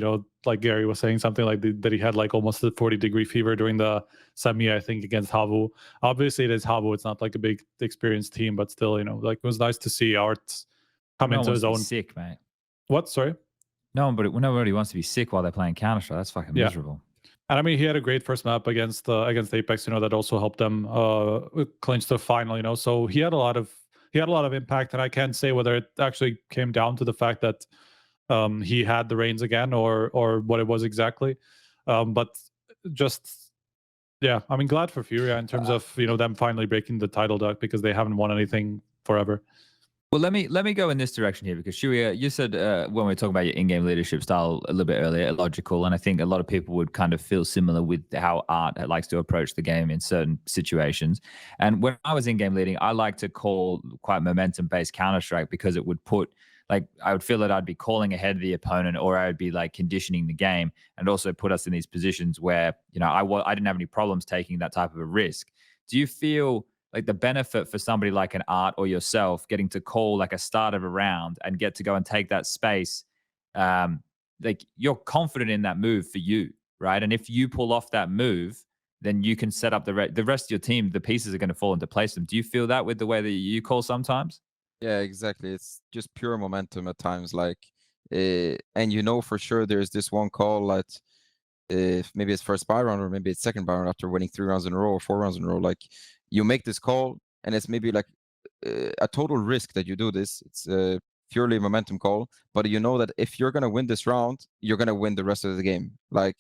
[SPEAKER 6] like Gary was saying, something like that he had like almost a 40-degree fever during the semi, I think, against Havu. Obviously, it is Havu. It's not like a big experienced team, but still, like it was nice to see Art come into his own.
[SPEAKER 5] Sick, mate.
[SPEAKER 6] What? Sorry?
[SPEAKER 5] Nobody wants to be sick while they're playing Counter-Strike. That's fucking miserable.
[SPEAKER 6] And I mean, he had a great first map against Apex. That also helped them clinch the final. So he had a lot of impact, and I can't say whether it actually came down to the fact that he had the reins again, or what it was exactly, but just I mean, glad for FURIA in terms of them finally breaking the title duck, because they haven't won anything forever.
[SPEAKER 5] Well, let me go in this direction here, because Siuhy, you said when we were talking about your in-game leadership style a little bit earlier, logical, and I think a lot of people would kind of feel similar with how Art likes to approach the game in certain situations. And when I was in-game leading, I like to call quite momentum-based Counter-Strike, because it would put, like, I would feel that I'd be calling ahead of the opponent, or I would be like conditioning the game, and also put us in these positions where I didn't have any problems taking that type of a risk. Do you feel like the benefit for somebody like an Art or yourself getting to call like a start of a round and get to go and take that space, like you're confident in that move for you, right? And if you pull off that move, then you can set up the rest of your team. The pieces are going to fall into place. Do you feel that with the way that you call sometimes?
[SPEAKER 1] Yeah, exactly. It's just pure momentum at times. Like, and you know for sure there's this one call that if maybe it's first buy round or maybe it's second buy round after winning 3 rounds in a row or 4 rounds in a row. Like you make this call and it's maybe like a total risk that you do this. It's a purely momentum call, but you know that if you're gonna win this round, you're gonna win the rest of the game. Like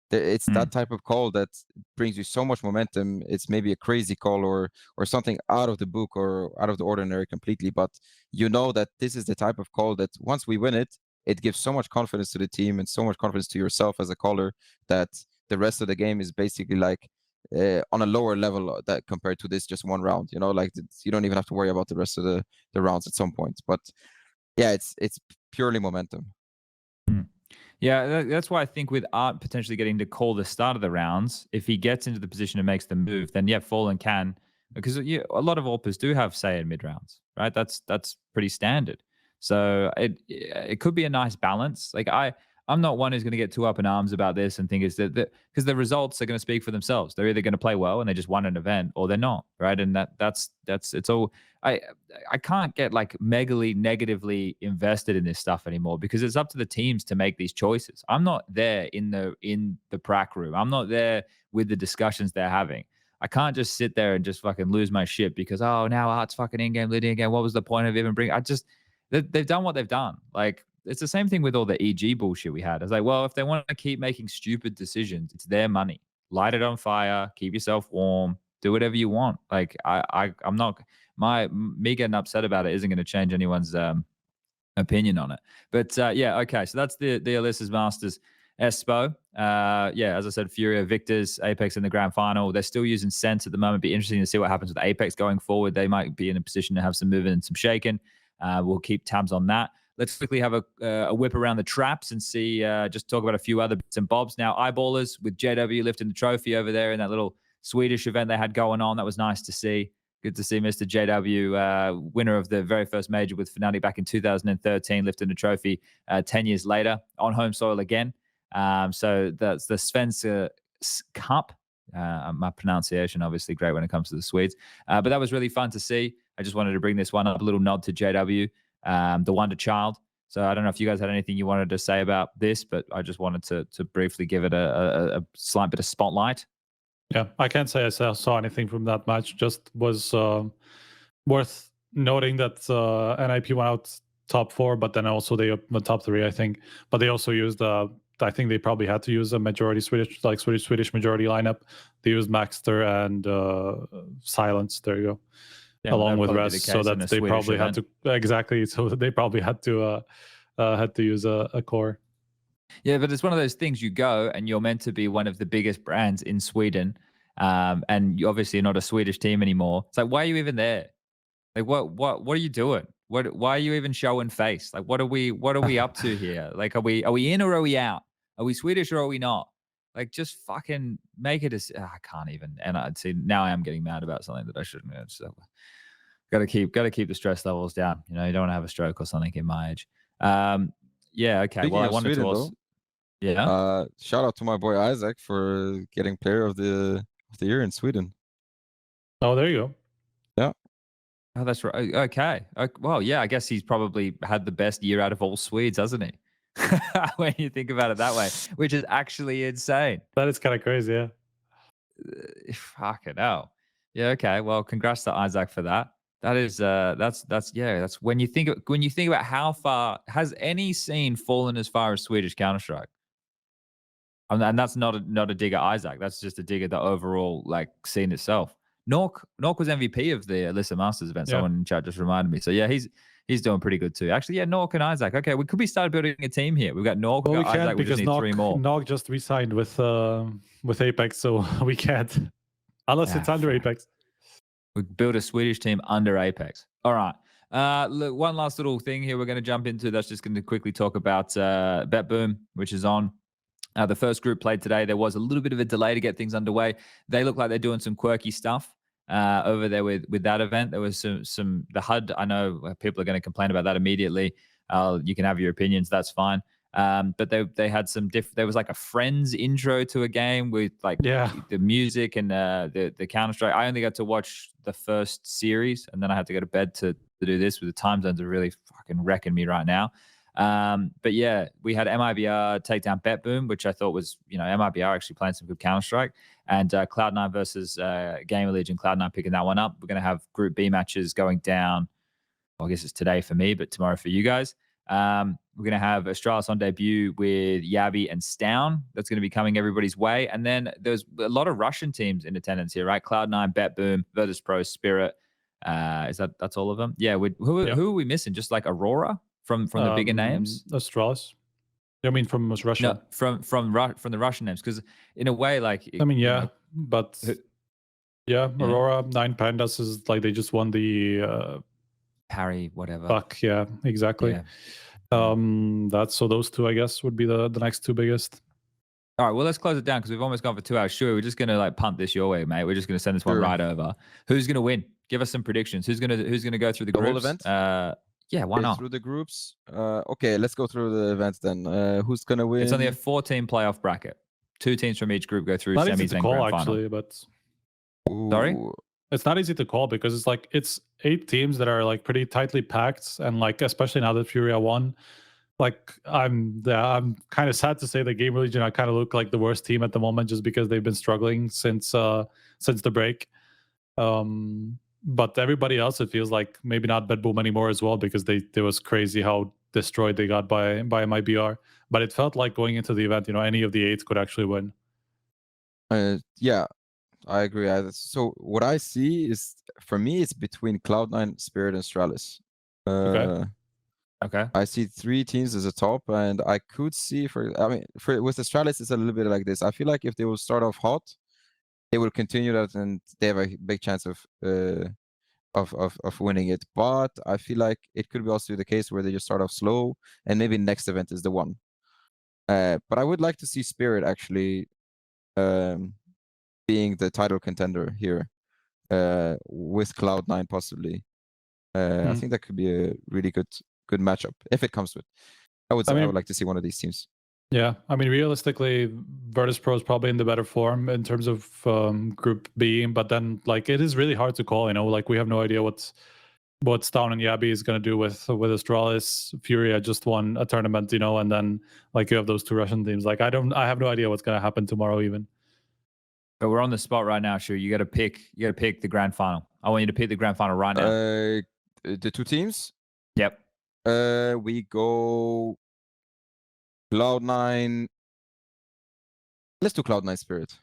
[SPEAKER 1] it's that type of call that brings you so much momentum. It's maybe a crazy call or something out of the book or out of the ordinary completely, but you know that this is the type of call that once we win it, it gives so much confidence to the team and so much confidence to yourself as a caller that the rest of the game is basically like on a lower level that compared to this just one round. You know, like you don't even have to worry about the rest of the rounds at some point. But yeah, it's purely momentum.
[SPEAKER 5] Yeah, that's why I think with Art potentially getting to call the start of the rounds, if he gets into the position and makes the move, then yeah, Fallen can, because a lot of AWPers do have say in mid rounds, right? That's pretty standard. So it could be a nice balance. Like I'm not one who's going to get too up in arms about this and think is that because the results are going to speak for themselves. They're either going to play well and they just won an event, or they're not, right? And that's it's all. I can't get like megally negatively invested in this stuff anymore because it's up to the teams to make these choices. I'm not there in the prac room. I'm not there with the discussions they're having. I can't just sit there and just fucking lose my shit because now Art's fucking in-game leading again. What was the point of even bringing? They've done what they've done. Like it's the same thing with all the EG bullshit we had. I was like, well, if they want to keep making stupid decisions, it's their money. Light it on fire. Keep yourself warm. Do whatever you want. Like I'm not. Me getting upset about it isn't going to change anyone's opinion on it. But yeah, okay. So that's the Elisa Masters Espo. Yeah, as I said, FURIA victors, Apex in the grand final. They're still using Sense at the moment. Be interesting to see what happens with Apex going forward. They might be in a position to have some moving and some shaking. We'll keep tabs on that. Let's quickly have a whip around the traps and see, just talk about a few other bits and bobs. Now, Eyeballers with JW lifting the trophy over there in that little Swedish event they had going on. That was nice to see. Good to see Mr. JW, winner of the very first major with Fnatic back in 2013, lifting the trophy 10 years later on home soil again. So that's the Svenska Cup. My pronunciation, obviously, great when it comes to the Swedes. But that was really fun to see. I just wanted to bring this one up, a little nod to JW, the wonder child. So I don't know if you guys had anything you wanted to say about this, but I just wanted to briefly give it a slight bit of spotlight.
[SPEAKER 6] Yeah, I can't say I saw anything from that match. Just was worth noting that NIP went out top 4, but then also they went top 3, I think. But they also used, I think they probably had to use a majority Swedish majority lineup. They used Maxter and Silence. There you go. Yeah, along with Rest, so that they probably had to exactly. So they probably had to use a core.
[SPEAKER 5] Yeah, but it's one of those things. You go and you're meant to be one of the biggest brands in Sweden, and you obviously are not a Swedish team anymore. It's like, why are you even there? Like, what are you doing? Why are you even showing face? Like, what are we up to here? Like, are we in or are we out? Are we Swedish or are we not? Like, just fucking make it as I can't even. And I'd see now I am getting mad about something that I shouldn't. So, got to keep the stress levels down. You know, you don't want to have a stroke or something in my age. Yeah. Okay.
[SPEAKER 1] Speaking
[SPEAKER 5] well, I
[SPEAKER 1] of
[SPEAKER 5] wanted
[SPEAKER 1] Sweden,
[SPEAKER 5] to also.
[SPEAKER 1] though,
[SPEAKER 5] Yeah.
[SPEAKER 1] Shout out to my boy Isaac for getting player of the year in Sweden.
[SPEAKER 6] Oh, there you go.
[SPEAKER 1] Yeah.
[SPEAKER 5] Oh, that's right. Okay. Well, yeah, I guess he's probably had the best year out of all Swedes, hasn't he? When you think about it that way, which is actually insane.
[SPEAKER 6] That is kind of crazy, yeah.
[SPEAKER 5] Fucking hell. Yeah. Okay. Well, congrats to Isaac for that. That is that's when you think about how far has any scene fallen as far as Swedish Counter-Strike. And that's not a dig at Isaac. That's just a dig at the overall like scene itself. Nork was MVP of the Elisa Masters event. Yeah. Someone in chat just reminded me. So yeah, he's doing pretty good too. Actually, yeah, Nork and Isaac. Okay, we could be started building a team here. We've got Nork, we got Isaac. We just need 3 more.
[SPEAKER 6] Nork just re-signed with Apex, so we can't unless it's under Apex.
[SPEAKER 5] We build a Swedish team under Apex. All right. Look, one last little thing here we're going to jump into. That's just going to quickly talk about BetBoom, which is on. The first group played today. There was a little bit of a delay to get things underway. They look like they're doing some quirky stuff. over there with that event. There was some the HUD. I know people are going to complain about that immediately. You can have your opinions. That's fine. But they had some there was like a Friends intro to a game with like the music and the Counter-Strike. I only got to watch the first series, and then I had to go to bed to do this. With the time zones are really fucking wrecking me right now. But yeah, we had MIBR take down BetBoom, which I thought was, MIBR actually playing some good Counter-Strike, and Cloud9 versus GamerLegion, Cloud9 picking that one up. We're going to have Group B matches going down. Well, I guess it's today for me, but tomorrow for you guys. We're going to have Astralis on debut with Yabi and Stown. That's going to be coming everybody's way. And then there's a lot of Russian teams in attendance here, right? Cloud9, BetBoom, Virtus.pro, Spirit. That's all of them? Yeah. Who are we missing? Just like Aurora from the bigger names?
[SPEAKER 6] Astralis. I mean, from Russia.
[SPEAKER 5] No, from the Russian names. Because in a way, like...
[SPEAKER 6] but... Aurora, 9 Pandas is like they just won the...
[SPEAKER 5] Harry, whatever.
[SPEAKER 6] Fuck, yeah, exactly.
[SPEAKER 5] Yeah.
[SPEAKER 6] So those two, I guess, would be the next two biggest.
[SPEAKER 5] All right, well, let's close it down because we've almost gone for 2 hours. Sure, we're just gonna like punt this your way, mate. We're just gonna send this one right over. Who's gonna win? Give us some predictions. Who's gonna go through the groups?
[SPEAKER 1] Whole event?
[SPEAKER 5] Yeah, why not?
[SPEAKER 1] Through the groups. Okay, let's go through the events then. Who's gonna win?
[SPEAKER 5] It's only a 14 playoff bracket. 2 teams from each group go through
[SPEAKER 6] Not
[SPEAKER 5] semis
[SPEAKER 6] easy to
[SPEAKER 5] and
[SPEAKER 6] call,
[SPEAKER 5] grand
[SPEAKER 6] actually,
[SPEAKER 5] final.
[SPEAKER 6] but
[SPEAKER 5] Sorry?
[SPEAKER 6] It's not easy to call because it's 8 teams that are like pretty tightly packed, and like especially now that FURIA won, like I'm kind of sad to say that GamerLegion I kind of look like the worst team at the moment just because they've been struggling since the break. But everybody else, it feels like maybe not BetBoom anymore as well because it was crazy how destroyed they got by MIBR. But it felt like going into the event, any of the 8 could actually win.
[SPEAKER 1] Yeah. I agree. So what I see is, for me, it's between Cloud9, Spirit, and Astralis.
[SPEAKER 5] Okay.
[SPEAKER 1] I see 3 teams as a top, and I could see with Astralis, it's a little bit like this. I feel like if they will start off hot, they will continue that, and they have a big chance of winning it. But I feel like it could be also the case where they just start off slow, and maybe next event is the one. But I would like to see Spirit actually. Being the title contender here with Cloud9 possibly. I think that could be a really good matchup if it comes to it. I would like to see one of these teams. Yeah,
[SPEAKER 6] I mean, realistically, Virtus.pro is probably in the better form in terms of Group B, but then like it is really hard to call. Like we have no idea what Stown and Yabi is going to do with Astralis. FURIA just won a tournament, and then like you have those 2 Russian teams. Like I have no idea what's going to happen tomorrow even.
[SPEAKER 5] But we're on the spot right now, Shu. You got to pick the grand final. I want you to pick the grand final right now.
[SPEAKER 1] The 2 teams?
[SPEAKER 5] Yep.
[SPEAKER 1] We go Cloud9. Let's do Cloud9 Spirit.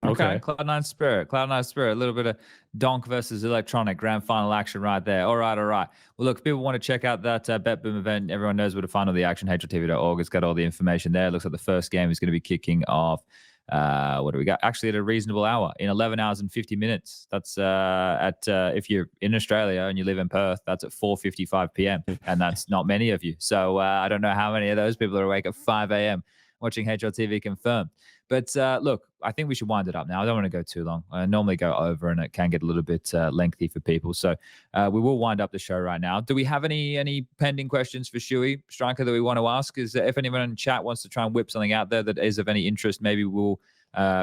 [SPEAKER 5] Okay. Cloud9 Spirit. Cloud9 Spirit. A little bit of Donk versus Electronic grand final action right there. All right. Well, look, if people want to check out that BetBoom event, everyone knows where to find all the action. HLTV.org. It's got all the information there. It looks like the first game is going to be kicking off. What do we got? Actually, at a reasonable hour, in 11 hours and 50 minutes. That's if you're in Australia and you live in Perth, that's at 4:55 p.m. and that's not many of you. So I don't know how many of those people are awake at 5 a.m. watching HLTV Confirmed. But look, I think we should wind it up now. I don't want to go too long. I normally go over, and it can get a little bit lengthy for people. So we will wind up the show right now. Do we have any pending questions for Shuey, Striker, that we want to ask? Is if anyone in chat wants to try and whip something out there that is of any interest, maybe we'll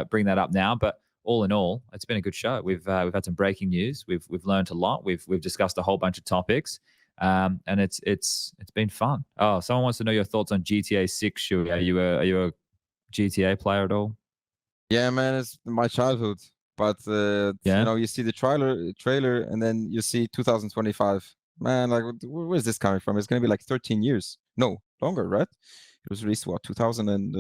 [SPEAKER 5] bring that up now. But all in all, it's been a good show. We've had some breaking news. We've learned a lot. We've discussed a whole bunch of topics. And it's been fun. Oh, someone wants to know your thoughts on GTA 6, Shuey. Are you a GTA player at all?
[SPEAKER 1] Yeah, man, it's my childhood. But you see the trailer, and then you see 2025. Man, like, where's this coming from? It's gonna be like 13 years. No, longer, right? It was released 2000 and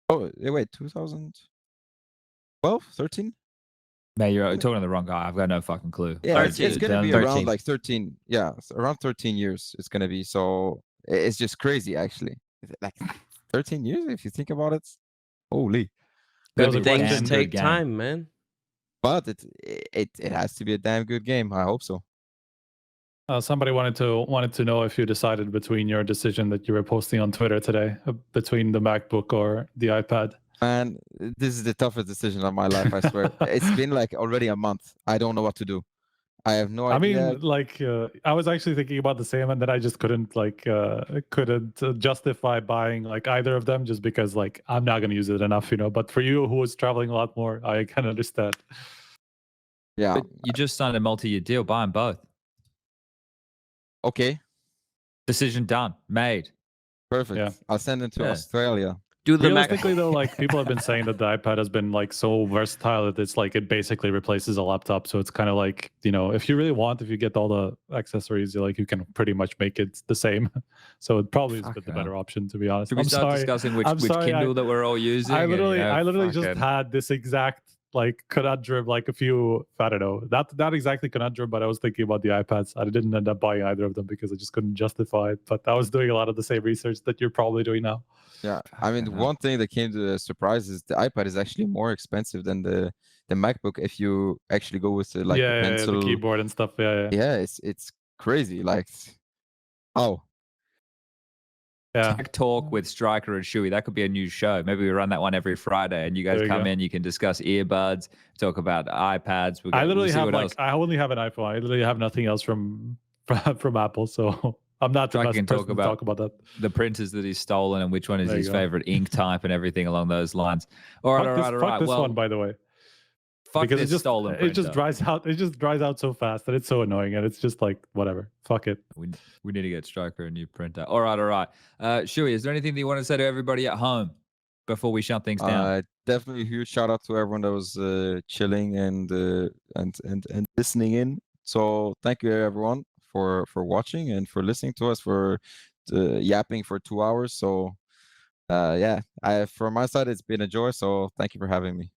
[SPEAKER 1] 2012, 13.
[SPEAKER 5] Man, you're talking to the wrong guy. I've got no fucking clue.
[SPEAKER 1] Yeah, it's gonna be around like 13. Yeah, around 13 years. It's gonna be. So it's just crazy, actually. Like 13 years, if you think about it. Holy.
[SPEAKER 7] Good things take time, man.
[SPEAKER 1] But it has to be a damn good game. I hope so.
[SPEAKER 6] Somebody wanted to know if you decided between your decision that you were posting on Twitter today between the MacBook or the iPad.
[SPEAKER 1] Man, this is the toughest decision of my life, I swear. It's been like already a month. I don't know what to do. I have no idea.
[SPEAKER 6] I mean, like, I was actually thinking about the same, and then I just couldn't justify buying like either of them just because like I'm not going to use it enough, you know. But for you, who was traveling a lot more, I can understand.
[SPEAKER 1] Yeah.
[SPEAKER 5] But you just signed a multi-year deal. Buy them both.
[SPEAKER 1] Okay.
[SPEAKER 5] Decision done. Made.
[SPEAKER 1] Perfect.
[SPEAKER 6] Yeah.
[SPEAKER 1] I'll send it to Australia.
[SPEAKER 7] Do the
[SPEAKER 6] Realistically, though, like people have been saying that the iPad has been like so versatile that it's like it basically replaces a laptop. So it's kind of like, you know, if you really want, if you get all the accessories, you can pretty much make it the same. So it probably is the better option, to be honest.
[SPEAKER 5] Should we start discussing which Kindle that we're all using?
[SPEAKER 6] I literally just had this exact like conundrum, like a few, I don't know, not exactly conundrum, but I was thinking about the iPads. I didn't end up buying either of them because I just couldn't justify it. But I was doing a lot of the same research that you're probably doing now.
[SPEAKER 1] Yeah, I mean, one thing that came to the surprise is the iPad is actually more expensive than the MacBook if you actually go with the, like the pencil,
[SPEAKER 6] the keyboard and stuff.
[SPEAKER 1] Yeah, it's crazy. Like, oh.
[SPEAKER 5] Yeah. Tech Talk with Striker and Siuhy. That could be a new show. Maybe we run that one every Friday, and you guys come in. You can discuss earbuds, talk about iPads.
[SPEAKER 6] I literally have I only have an iPhone. I literally have nothing else from Apple. So I'm not the best person to talk about that.
[SPEAKER 5] The printers that he's stolen and which one is his favorite ink type and everything along those lines. All right.
[SPEAKER 6] Fuck this one, by the way.
[SPEAKER 5] Because it's stolen.
[SPEAKER 6] It just dries out. It just dries out so fast that it's so annoying, and it's just like whatever. Fuck it.
[SPEAKER 5] We need to get Striker a new printer. All right. Siuhy, is there anything that you want to say to everybody at home before we shut things down?
[SPEAKER 1] Definitely a huge shout out to everyone that was chilling and listening in. So thank you everyone for watching and for listening to us, for yapping for 2 hours. So from my side, it's been a joy. So thank you for having me.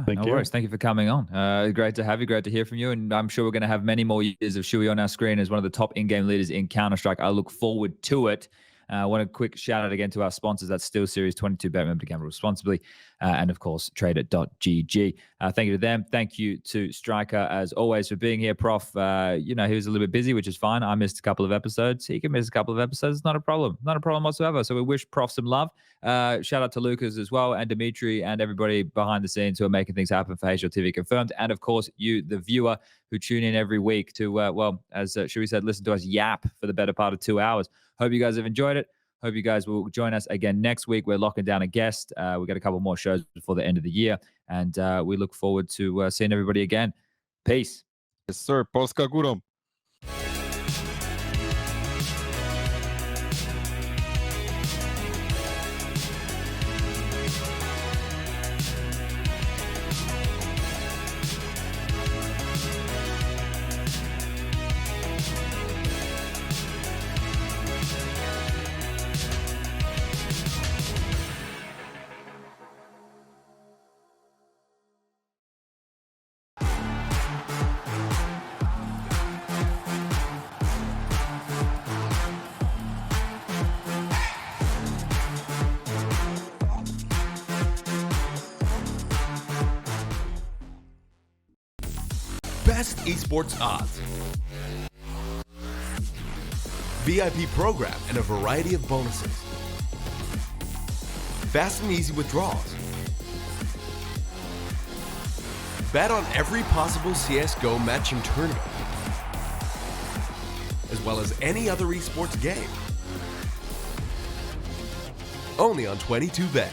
[SPEAKER 5] No worries. Thank you for coming on. Great to have you. Great to hear from you. And I'm sure we're going to have many more years of Siuhy on our screen as one of the top in-game leaders in Counter-Strike. I look forward to it. I want a quick shout out again to our sponsors. That's SteelSeries, 22 bet, remember to gamble responsibly. And of course, TradeIt.gg. Thank you to them. Thank you to Striker, as always, for being here. Prof, he was a little bit busy, which is fine. I missed a couple of episodes. He can miss a couple of episodes. It's not a problem. Not a problem whatsoever. So we wish Prof some love. Shout out to Lucas as well, and Dimitri, and everybody behind the scenes who are making things happen for HLTV Confirmed. And of course, you, the viewer, who tune in every week to, as Siuhy said, listen to us yap for the better part of 2 hours. Hope you guys have enjoyed it. Hope you guys will join us again next week. We're locking down a guest. We got a couple more shows before the end of the year, and we look forward to seeing everybody again. Peace.
[SPEAKER 1] Yes, sir. Polska górą.
[SPEAKER 2] Best esports odds, VIP program, and a variety of bonuses. Fast and easy withdrawals. Bet on every possible CSGO matching tournament, as well as any other esports game. Only on 22bet.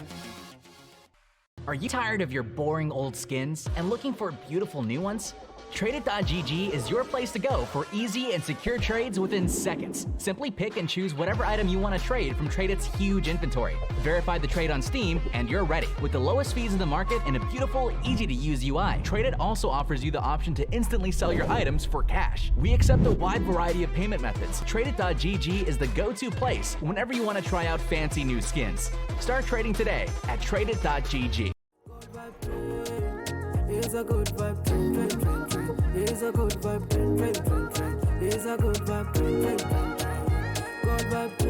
[SPEAKER 3] Are you tired of your boring old skins and looking for beautiful new ones? TradeIt.gg is your place to go for easy and secure trades within seconds. Simply pick and choose whatever item you want to trade from TradeIt's huge inventory. Verify the trade on Steam, and you're ready. With the lowest fees in the market and a beautiful, easy-to-use UI, TradeIt also offers you the option to instantly sell your items for cash. We accept a wide variety of payment methods. TradeIt.gg is the go-to place whenever you want to try out fancy new skins. Start trading today at TradeIt.gg.
[SPEAKER 4] It's a good vibe, train. It's a good vibe, train. It's a good vibe, train. Good vibe.